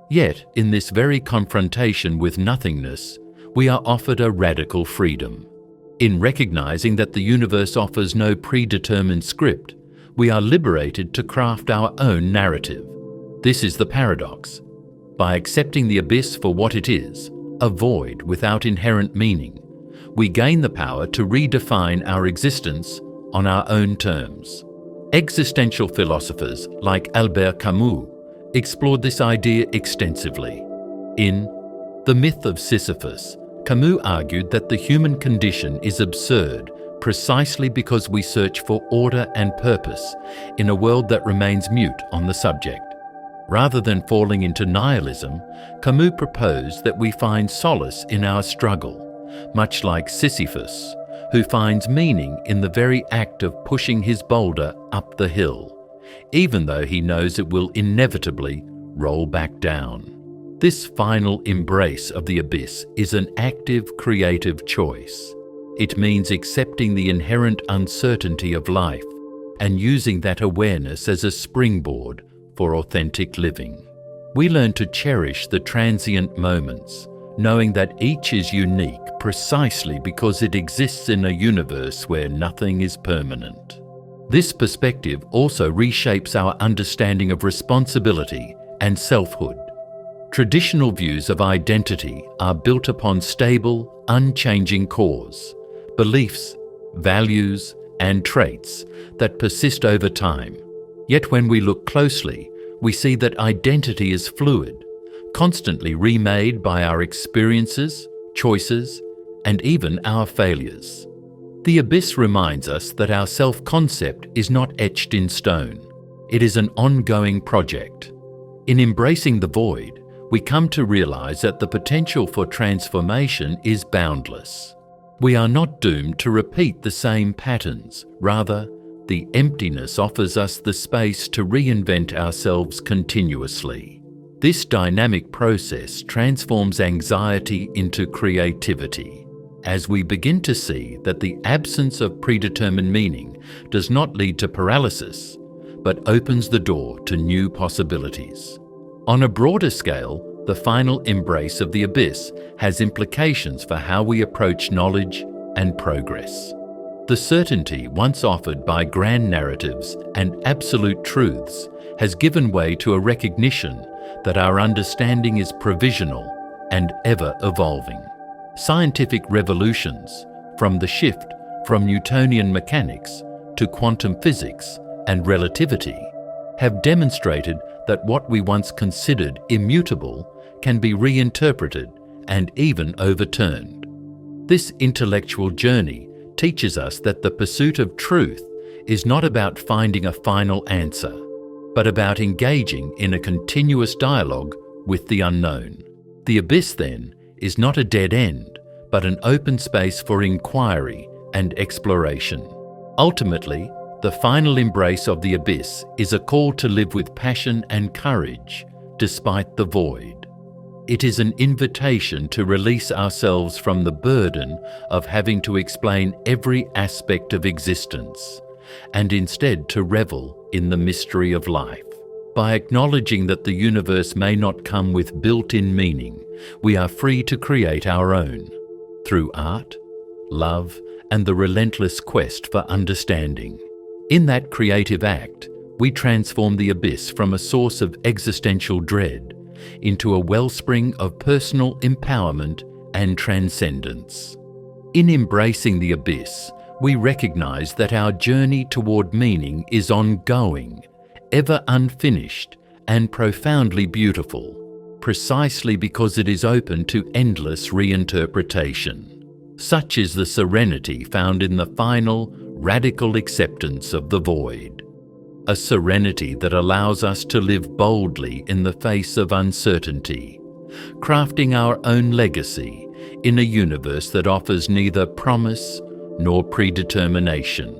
Yet, in this very confrontation with nothingness, we are offered a radical freedom. In recognizing that the universe offers no predetermined script, we are liberated to craft our own narrative. This is the paradox. By accepting the abyss for what it is, a void without inherent meaning, we gain the power to redefine our existence on our own terms. Existential philosophers like Albert Camus explored this idea extensively. In The Myth of Sisyphus, Camus argued that the human condition is absurd precisely because we search for order and purpose in a world that remains mute on the subject. Rather than falling into nihilism, Camus proposed that we find solace in our struggle, much like Sisyphus, who finds meaning in the very act of pushing his boulder up the hill, even though he knows it will inevitably roll back down. This final embrace of the abyss is an active, creative choice. It means accepting the inherent uncertainty of life and using that awareness as a springboard for authentic living. We learn to cherish the transient moments, knowing that each is unique precisely because it exists in a universe where nothing is permanent. This perspective also reshapes our understanding of responsibility and selfhood. Traditional views of identity are built upon stable, unchanging cores, beliefs, values, and traits that persist over time. Yet when we look closely, we see that identity is fluid, constantly remade by our experiences, choices, and even our failures. The abyss reminds us that our self-concept is not etched in stone. It is an ongoing project. In embracing the void, we come to realize that the potential for transformation is boundless. We are not doomed to repeat the same patterns. Rather, the emptiness offers us the space to reinvent ourselves continuously. This dynamic process transforms anxiety into creativity, as we begin to see that the absence of predetermined meaning does not lead to paralysis, but opens the door to new possibilities. On a broader scale, the final embrace of the abyss has implications for how we approach knowledge and progress. The certainty once offered by grand narratives and absolute truths has given way to a recognition that our understanding is provisional and ever-evolving. Scientific revolutions, from the shift from Newtonian mechanics to quantum physics and relativity, have demonstrated that what we once considered immutable can be reinterpreted and even overturned. This intellectual journey teaches us that the pursuit of truth is not about finding a final answer, but about engaging in a continuous dialogue with the unknown. The abyss, then, is not a dead end, but an open space for inquiry and exploration. Ultimately, the final embrace of the abyss is a call to live with passion and courage despite the void. It is an invitation to release ourselves from the burden of having to explain every aspect of existence, and instead to revel in the mystery of life. By acknowledging that the universe may not come with built-in meaning, we are free to create our own, through art, love, and the relentless quest for understanding. In that creative act, we transform the abyss from a source of existential dread into a wellspring of personal empowerment and transcendence. In embracing the abyss, we recognize that our journey toward meaning is ongoing, ever unfinished, and profoundly beautiful, precisely because it is open to endless reinterpretation. Such is the serenity found in the final, radical acceptance of the void. A serenity that allows us to live boldly in the face of uncertainty, crafting our own legacy in a universe that offers neither promise nor predetermination.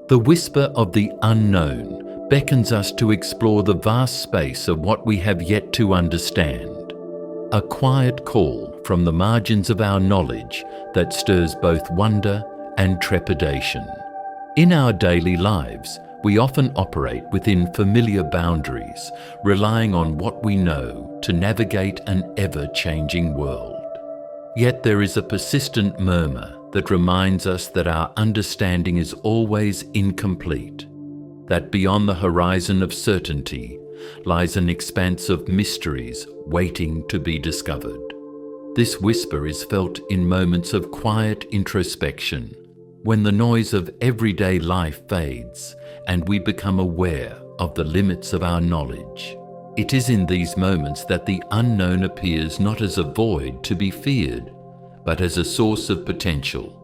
The whisper of the unknown beckons us to explore the vast space of what we have yet to understand. A quiet call from the margins of our knowledge that stirs both wonder and trepidation. In our daily lives, we often operate within familiar boundaries, relying on what we know to navigate an ever-changing world. Yet there is a persistent murmur that reminds us that our understanding is always incomplete, that beyond the horizon of certainty lies an expanse of mysteries waiting to be discovered. This whisper is felt in moments of quiet introspection, when the noise of everyday life fades and we become aware of the limits of our knowledge. It is in these moments that the unknown appears not as a void to be feared, but as a source of potential,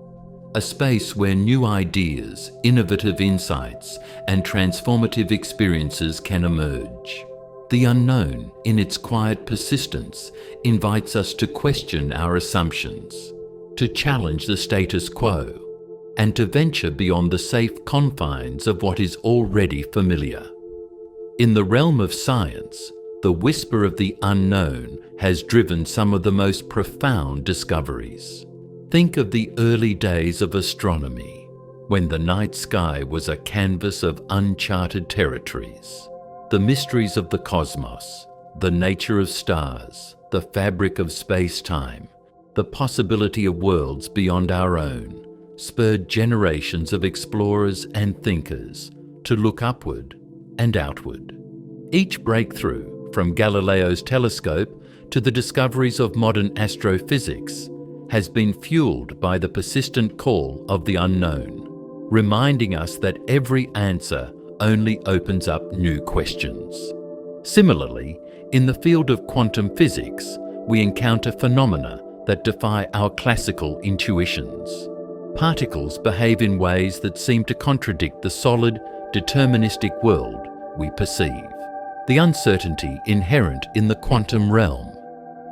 a space where new ideas, innovative insights, and transformative experiences can emerge. The unknown, in its quiet persistence, invites us to question our assumptions, to challenge the status quo, and to venture beyond the safe confines of what is already familiar. In the realm of science, the whisper of the unknown has driven some of the most profound discoveries. Think of the early days of astronomy, when the night sky was a canvas of uncharted territories. The mysteries of the cosmos, the nature of stars, the fabric of space-time, the possibility of worlds beyond our own, spurred generations of explorers and thinkers to look upward and outward. Each breakthrough, from Galileo's telescope to the discoveries of modern astrophysics, has been fueled by the persistent call of the unknown, reminding us that every answer only opens up new questions. Similarly, in the field of quantum physics, we encounter phenomena that defy our classical intuitions. Particles behave in ways that seem to contradict the solid, deterministic world we perceive. The uncertainty inherent in the quantum realm,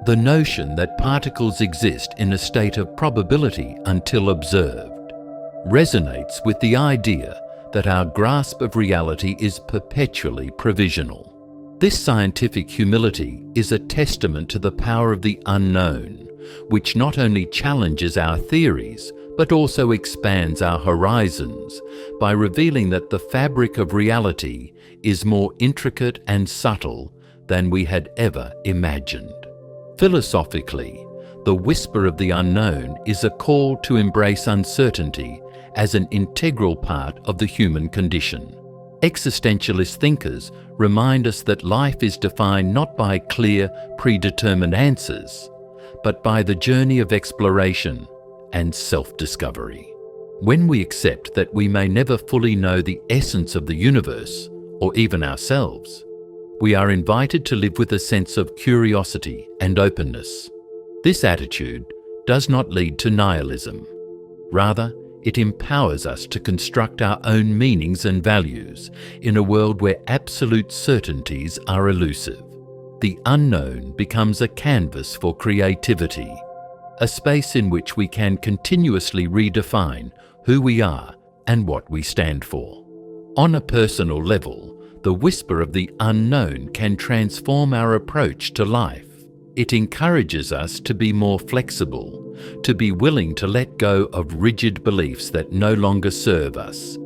the notion that particles exist in a state of probability until observed, resonates with the idea that our grasp of reality is perpetually provisional. This scientific humility is a testament to the power of the unknown, which not only challenges our theories, but also expands our horizons by revealing that the fabric of reality is more intricate and subtle than we had ever imagined. Philosophically, the whisper of the unknown is a call to embrace uncertainty as an integral part of the human condition. Existentialist thinkers remind us that life is defined not by clear, predetermined answers, but by the journey of exploration and self-discovery. When we accept that we may never fully know the essence of the universe, or even ourselves, we are invited to live with a sense of curiosity and openness. This attitude does not lead to nihilism. Rather, it empowers us to construct our own meanings and values in a world where absolute certainties are elusive. The unknown becomes a canvas for creativity, a space in which we can continuously redefine who we are and what we stand for. On a personal level, the whisper of the unknown can transform our approach to life. It encourages us to be more flexible, to be willing to let go of rigid beliefs that no longer serve us,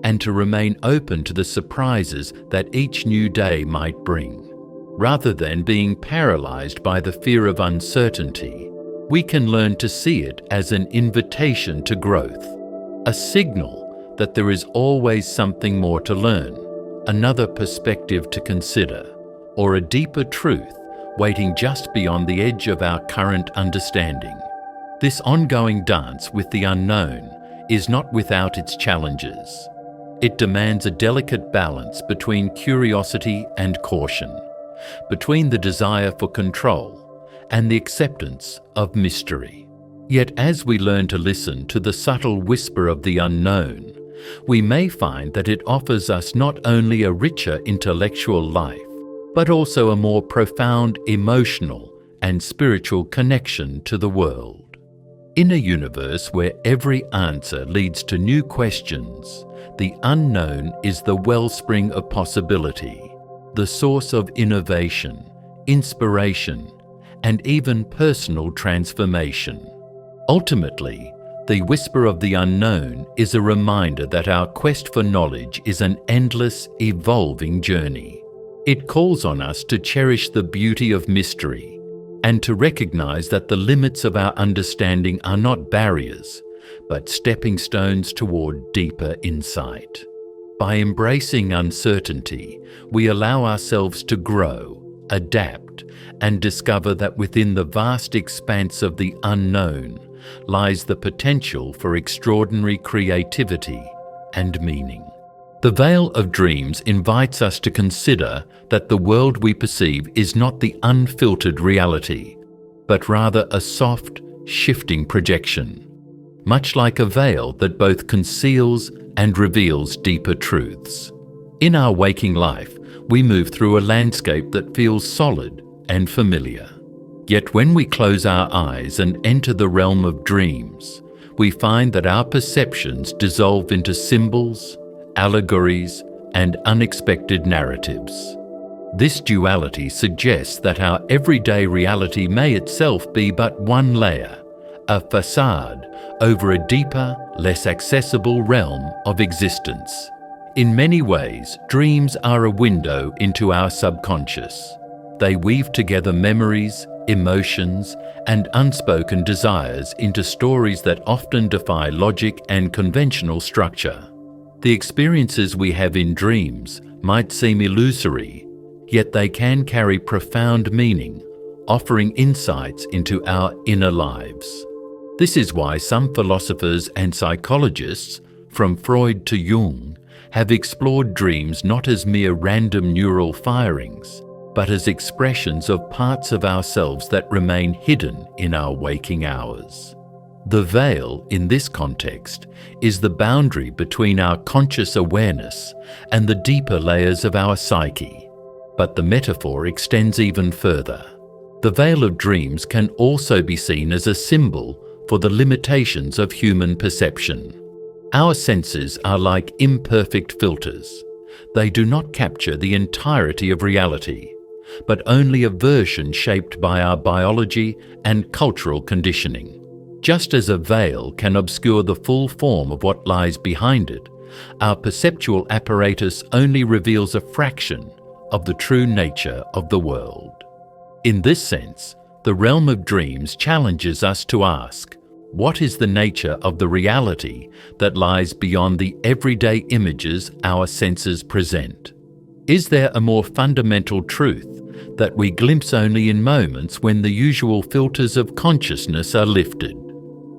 and to remain open to the surprises that each new day might bring. Rather than being paralyzed by the fear of uncertainty, we can learn to see it as an invitation to growth, a signal that there is always something more to learn, another perspective to consider, or a deeper truth waiting just beyond the edge of our current understanding. This ongoing dance with the unknown is not without its challenges. It demands a delicate balance between curiosity and caution, between the desire for control and the acceptance of mystery. Yet as we learn to listen to the subtle whisper of the unknown, we may find that it offers us not only a richer intellectual life, but also a more profound emotional and spiritual connection to the world. In a universe where every answer leads to new questions, the unknown is the wellspring of possibility, the source of innovation, inspiration, and even personal transformation. Ultimately, the whisper of the unknown is a reminder that our quest for knowledge is an endless, evolving journey. It calls on us to cherish the beauty of mystery and to recognize that the limits of our understanding are not barriers, but stepping stones toward deeper insight. By embracing uncertainty, we allow ourselves to grow, adapt, and discover that within the vast expanse of the unknown lies the potential for extraordinary creativity and meaning. The Veil of Dreams invites us to consider that the world we perceive is not the unfiltered reality, but rather a soft, shifting projection, much like a veil that both conceals and reveals deeper truths. In our waking life, we move through a landscape that feels solid and familiar. Yet when we close our eyes and enter the realm of dreams, we find that our perceptions dissolve into symbols, allegories, and unexpected narratives. This duality suggests that our everyday reality may itself be but one layer, a facade over a deeper, less accessible realm of existence. In many ways, dreams are a window into our subconscious. They weave together memories, emotions, and unspoken desires into stories that often defy logic and conventional structure. The experiences we have in dreams might seem illusory, yet they can carry profound meaning, offering insights into our inner lives. This is why some philosophers and psychologists, from Freud to Jung, have explored dreams not as mere random neural firings, but as expressions of parts of ourselves that remain hidden in our waking hours. The veil, in this context, is the boundary between our conscious awareness and the deeper layers of our psyche. But the metaphor extends even further. The veil of dreams can also be seen as a symbol for the limitations of human perception. Our senses are like imperfect filters. They do not capture the entirety of reality, but only a version shaped by our biology and cultural conditioning. Just as a veil can obscure the full form of what lies behind it, our perceptual apparatus only reveals a fraction of the true nature of the world. In this sense, the realm of dreams challenges us to ask, what is the nature of the reality that lies beyond the everyday images our senses present? Is there a more fundamental truth that we glimpse only in moments when the usual filters of consciousness are lifted?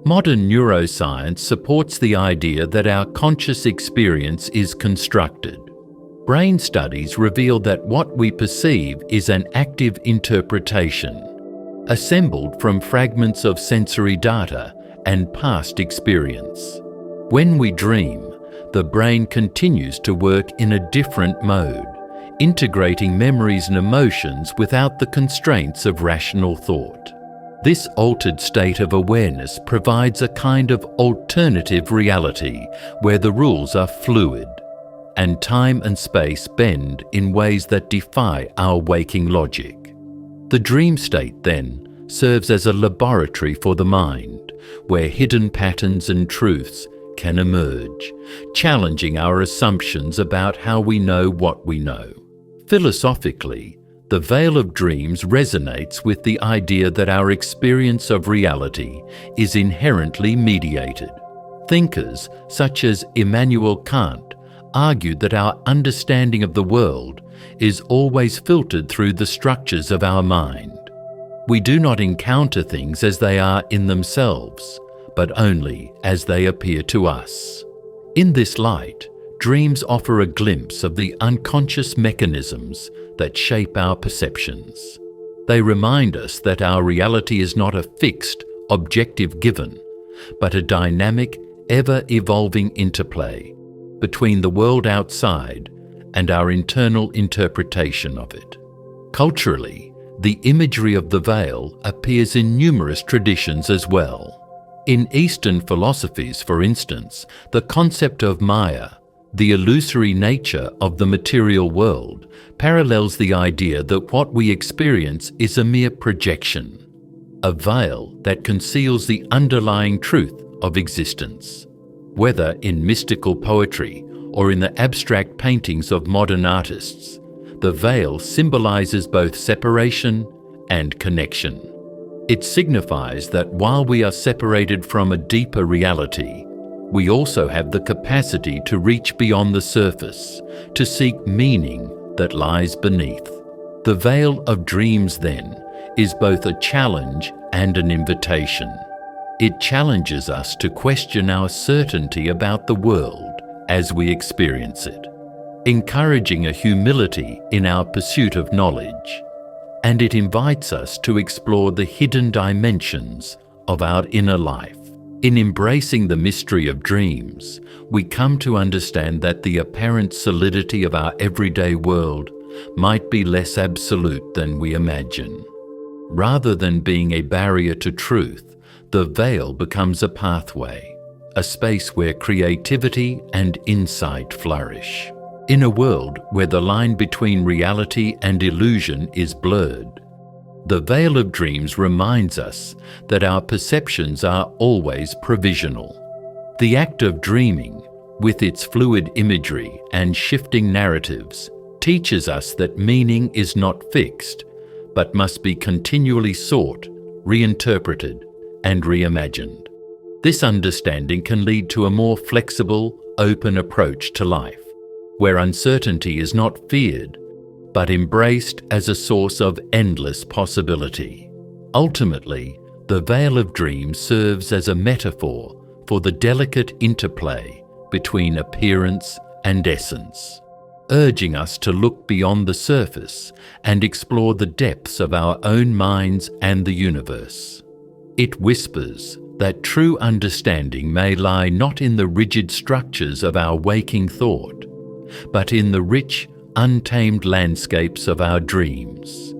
Modern neuroscience supports the idea that our conscious experience is constructed. Brain studies reveal that what we perceive is an active interpretation, assembled from fragments of sensory data and past experience. When we dream, the brain continues to work in a different mode, integrating memories and emotions without the constraints of rational thought. This altered state of awareness provides a kind of alternative reality where the rules are fluid, and time and space bend in ways that defy our waking logic. The dream state, then, serves as a laboratory for the mind, where hidden patterns and truths can emerge, challenging our assumptions about how we know what we know. Philosophically, the Veil of Dreams resonates with the idea that our experience of reality is inherently mediated. Thinkers such as Immanuel Kant argued that our understanding of the world is always filtered through the structures of our mind. We do not encounter things as they are in themselves, but only as they appear to us. In this light, dreams offer a glimpse of the unconscious mechanisms that shape our perceptions. They remind us that our reality is not a fixed, objective given, but a dynamic, ever-evolving interplay between the world outside and our internal interpretation of it. Culturally, the imagery of the veil appears in numerous traditions as well. In Eastern philosophies, for instance, the concept of Maya, the illusory nature of the material world, parallels the idea that what we experience is a mere projection, a veil that conceals the underlying truth of existence. Whether in mystical poetry or in the abstract paintings of modern artists, the veil symbolizes both separation and connection. It signifies that while we are separated from a deeper reality, we also have the capacity to reach beyond the surface, to seek meaning that lies beneath. The veil of dreams, then, is both a challenge and an invitation. It challenges us to question our certainty about the world as we experience it, encouraging a humility in our pursuit of knowledge, and it invites us to explore the hidden dimensions of our inner life. In embracing the mystery of dreams, we come to understand that the apparent solidity of our everyday world might be less absolute than we imagine. Rather than being a barrier to truth, the veil becomes a pathway, a space where creativity and insight flourish. In a world where the line between reality and illusion is blurred, the veil of dreams reminds us that our perceptions are always provisional. The act of dreaming, with its fluid imagery and shifting narratives, teaches us that meaning is not fixed, but must be continually sought, reinterpreted, and reimagined. This understanding can lead to a more flexible, open approach to life, where uncertainty is not feared, but embraced as a source of endless possibility. Ultimately, the veil of dreams serves as a metaphor for the delicate interplay between appearance and essence, urging us to look beyond the surface and explore the depths of our own minds and the universe. It whispers that true understanding may lie not in the rigid structures of our waking thought, but in the rich, untamed landscapes of our dreams.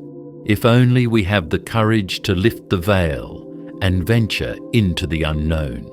If only we have the courage to lift the veil and venture into the unknown.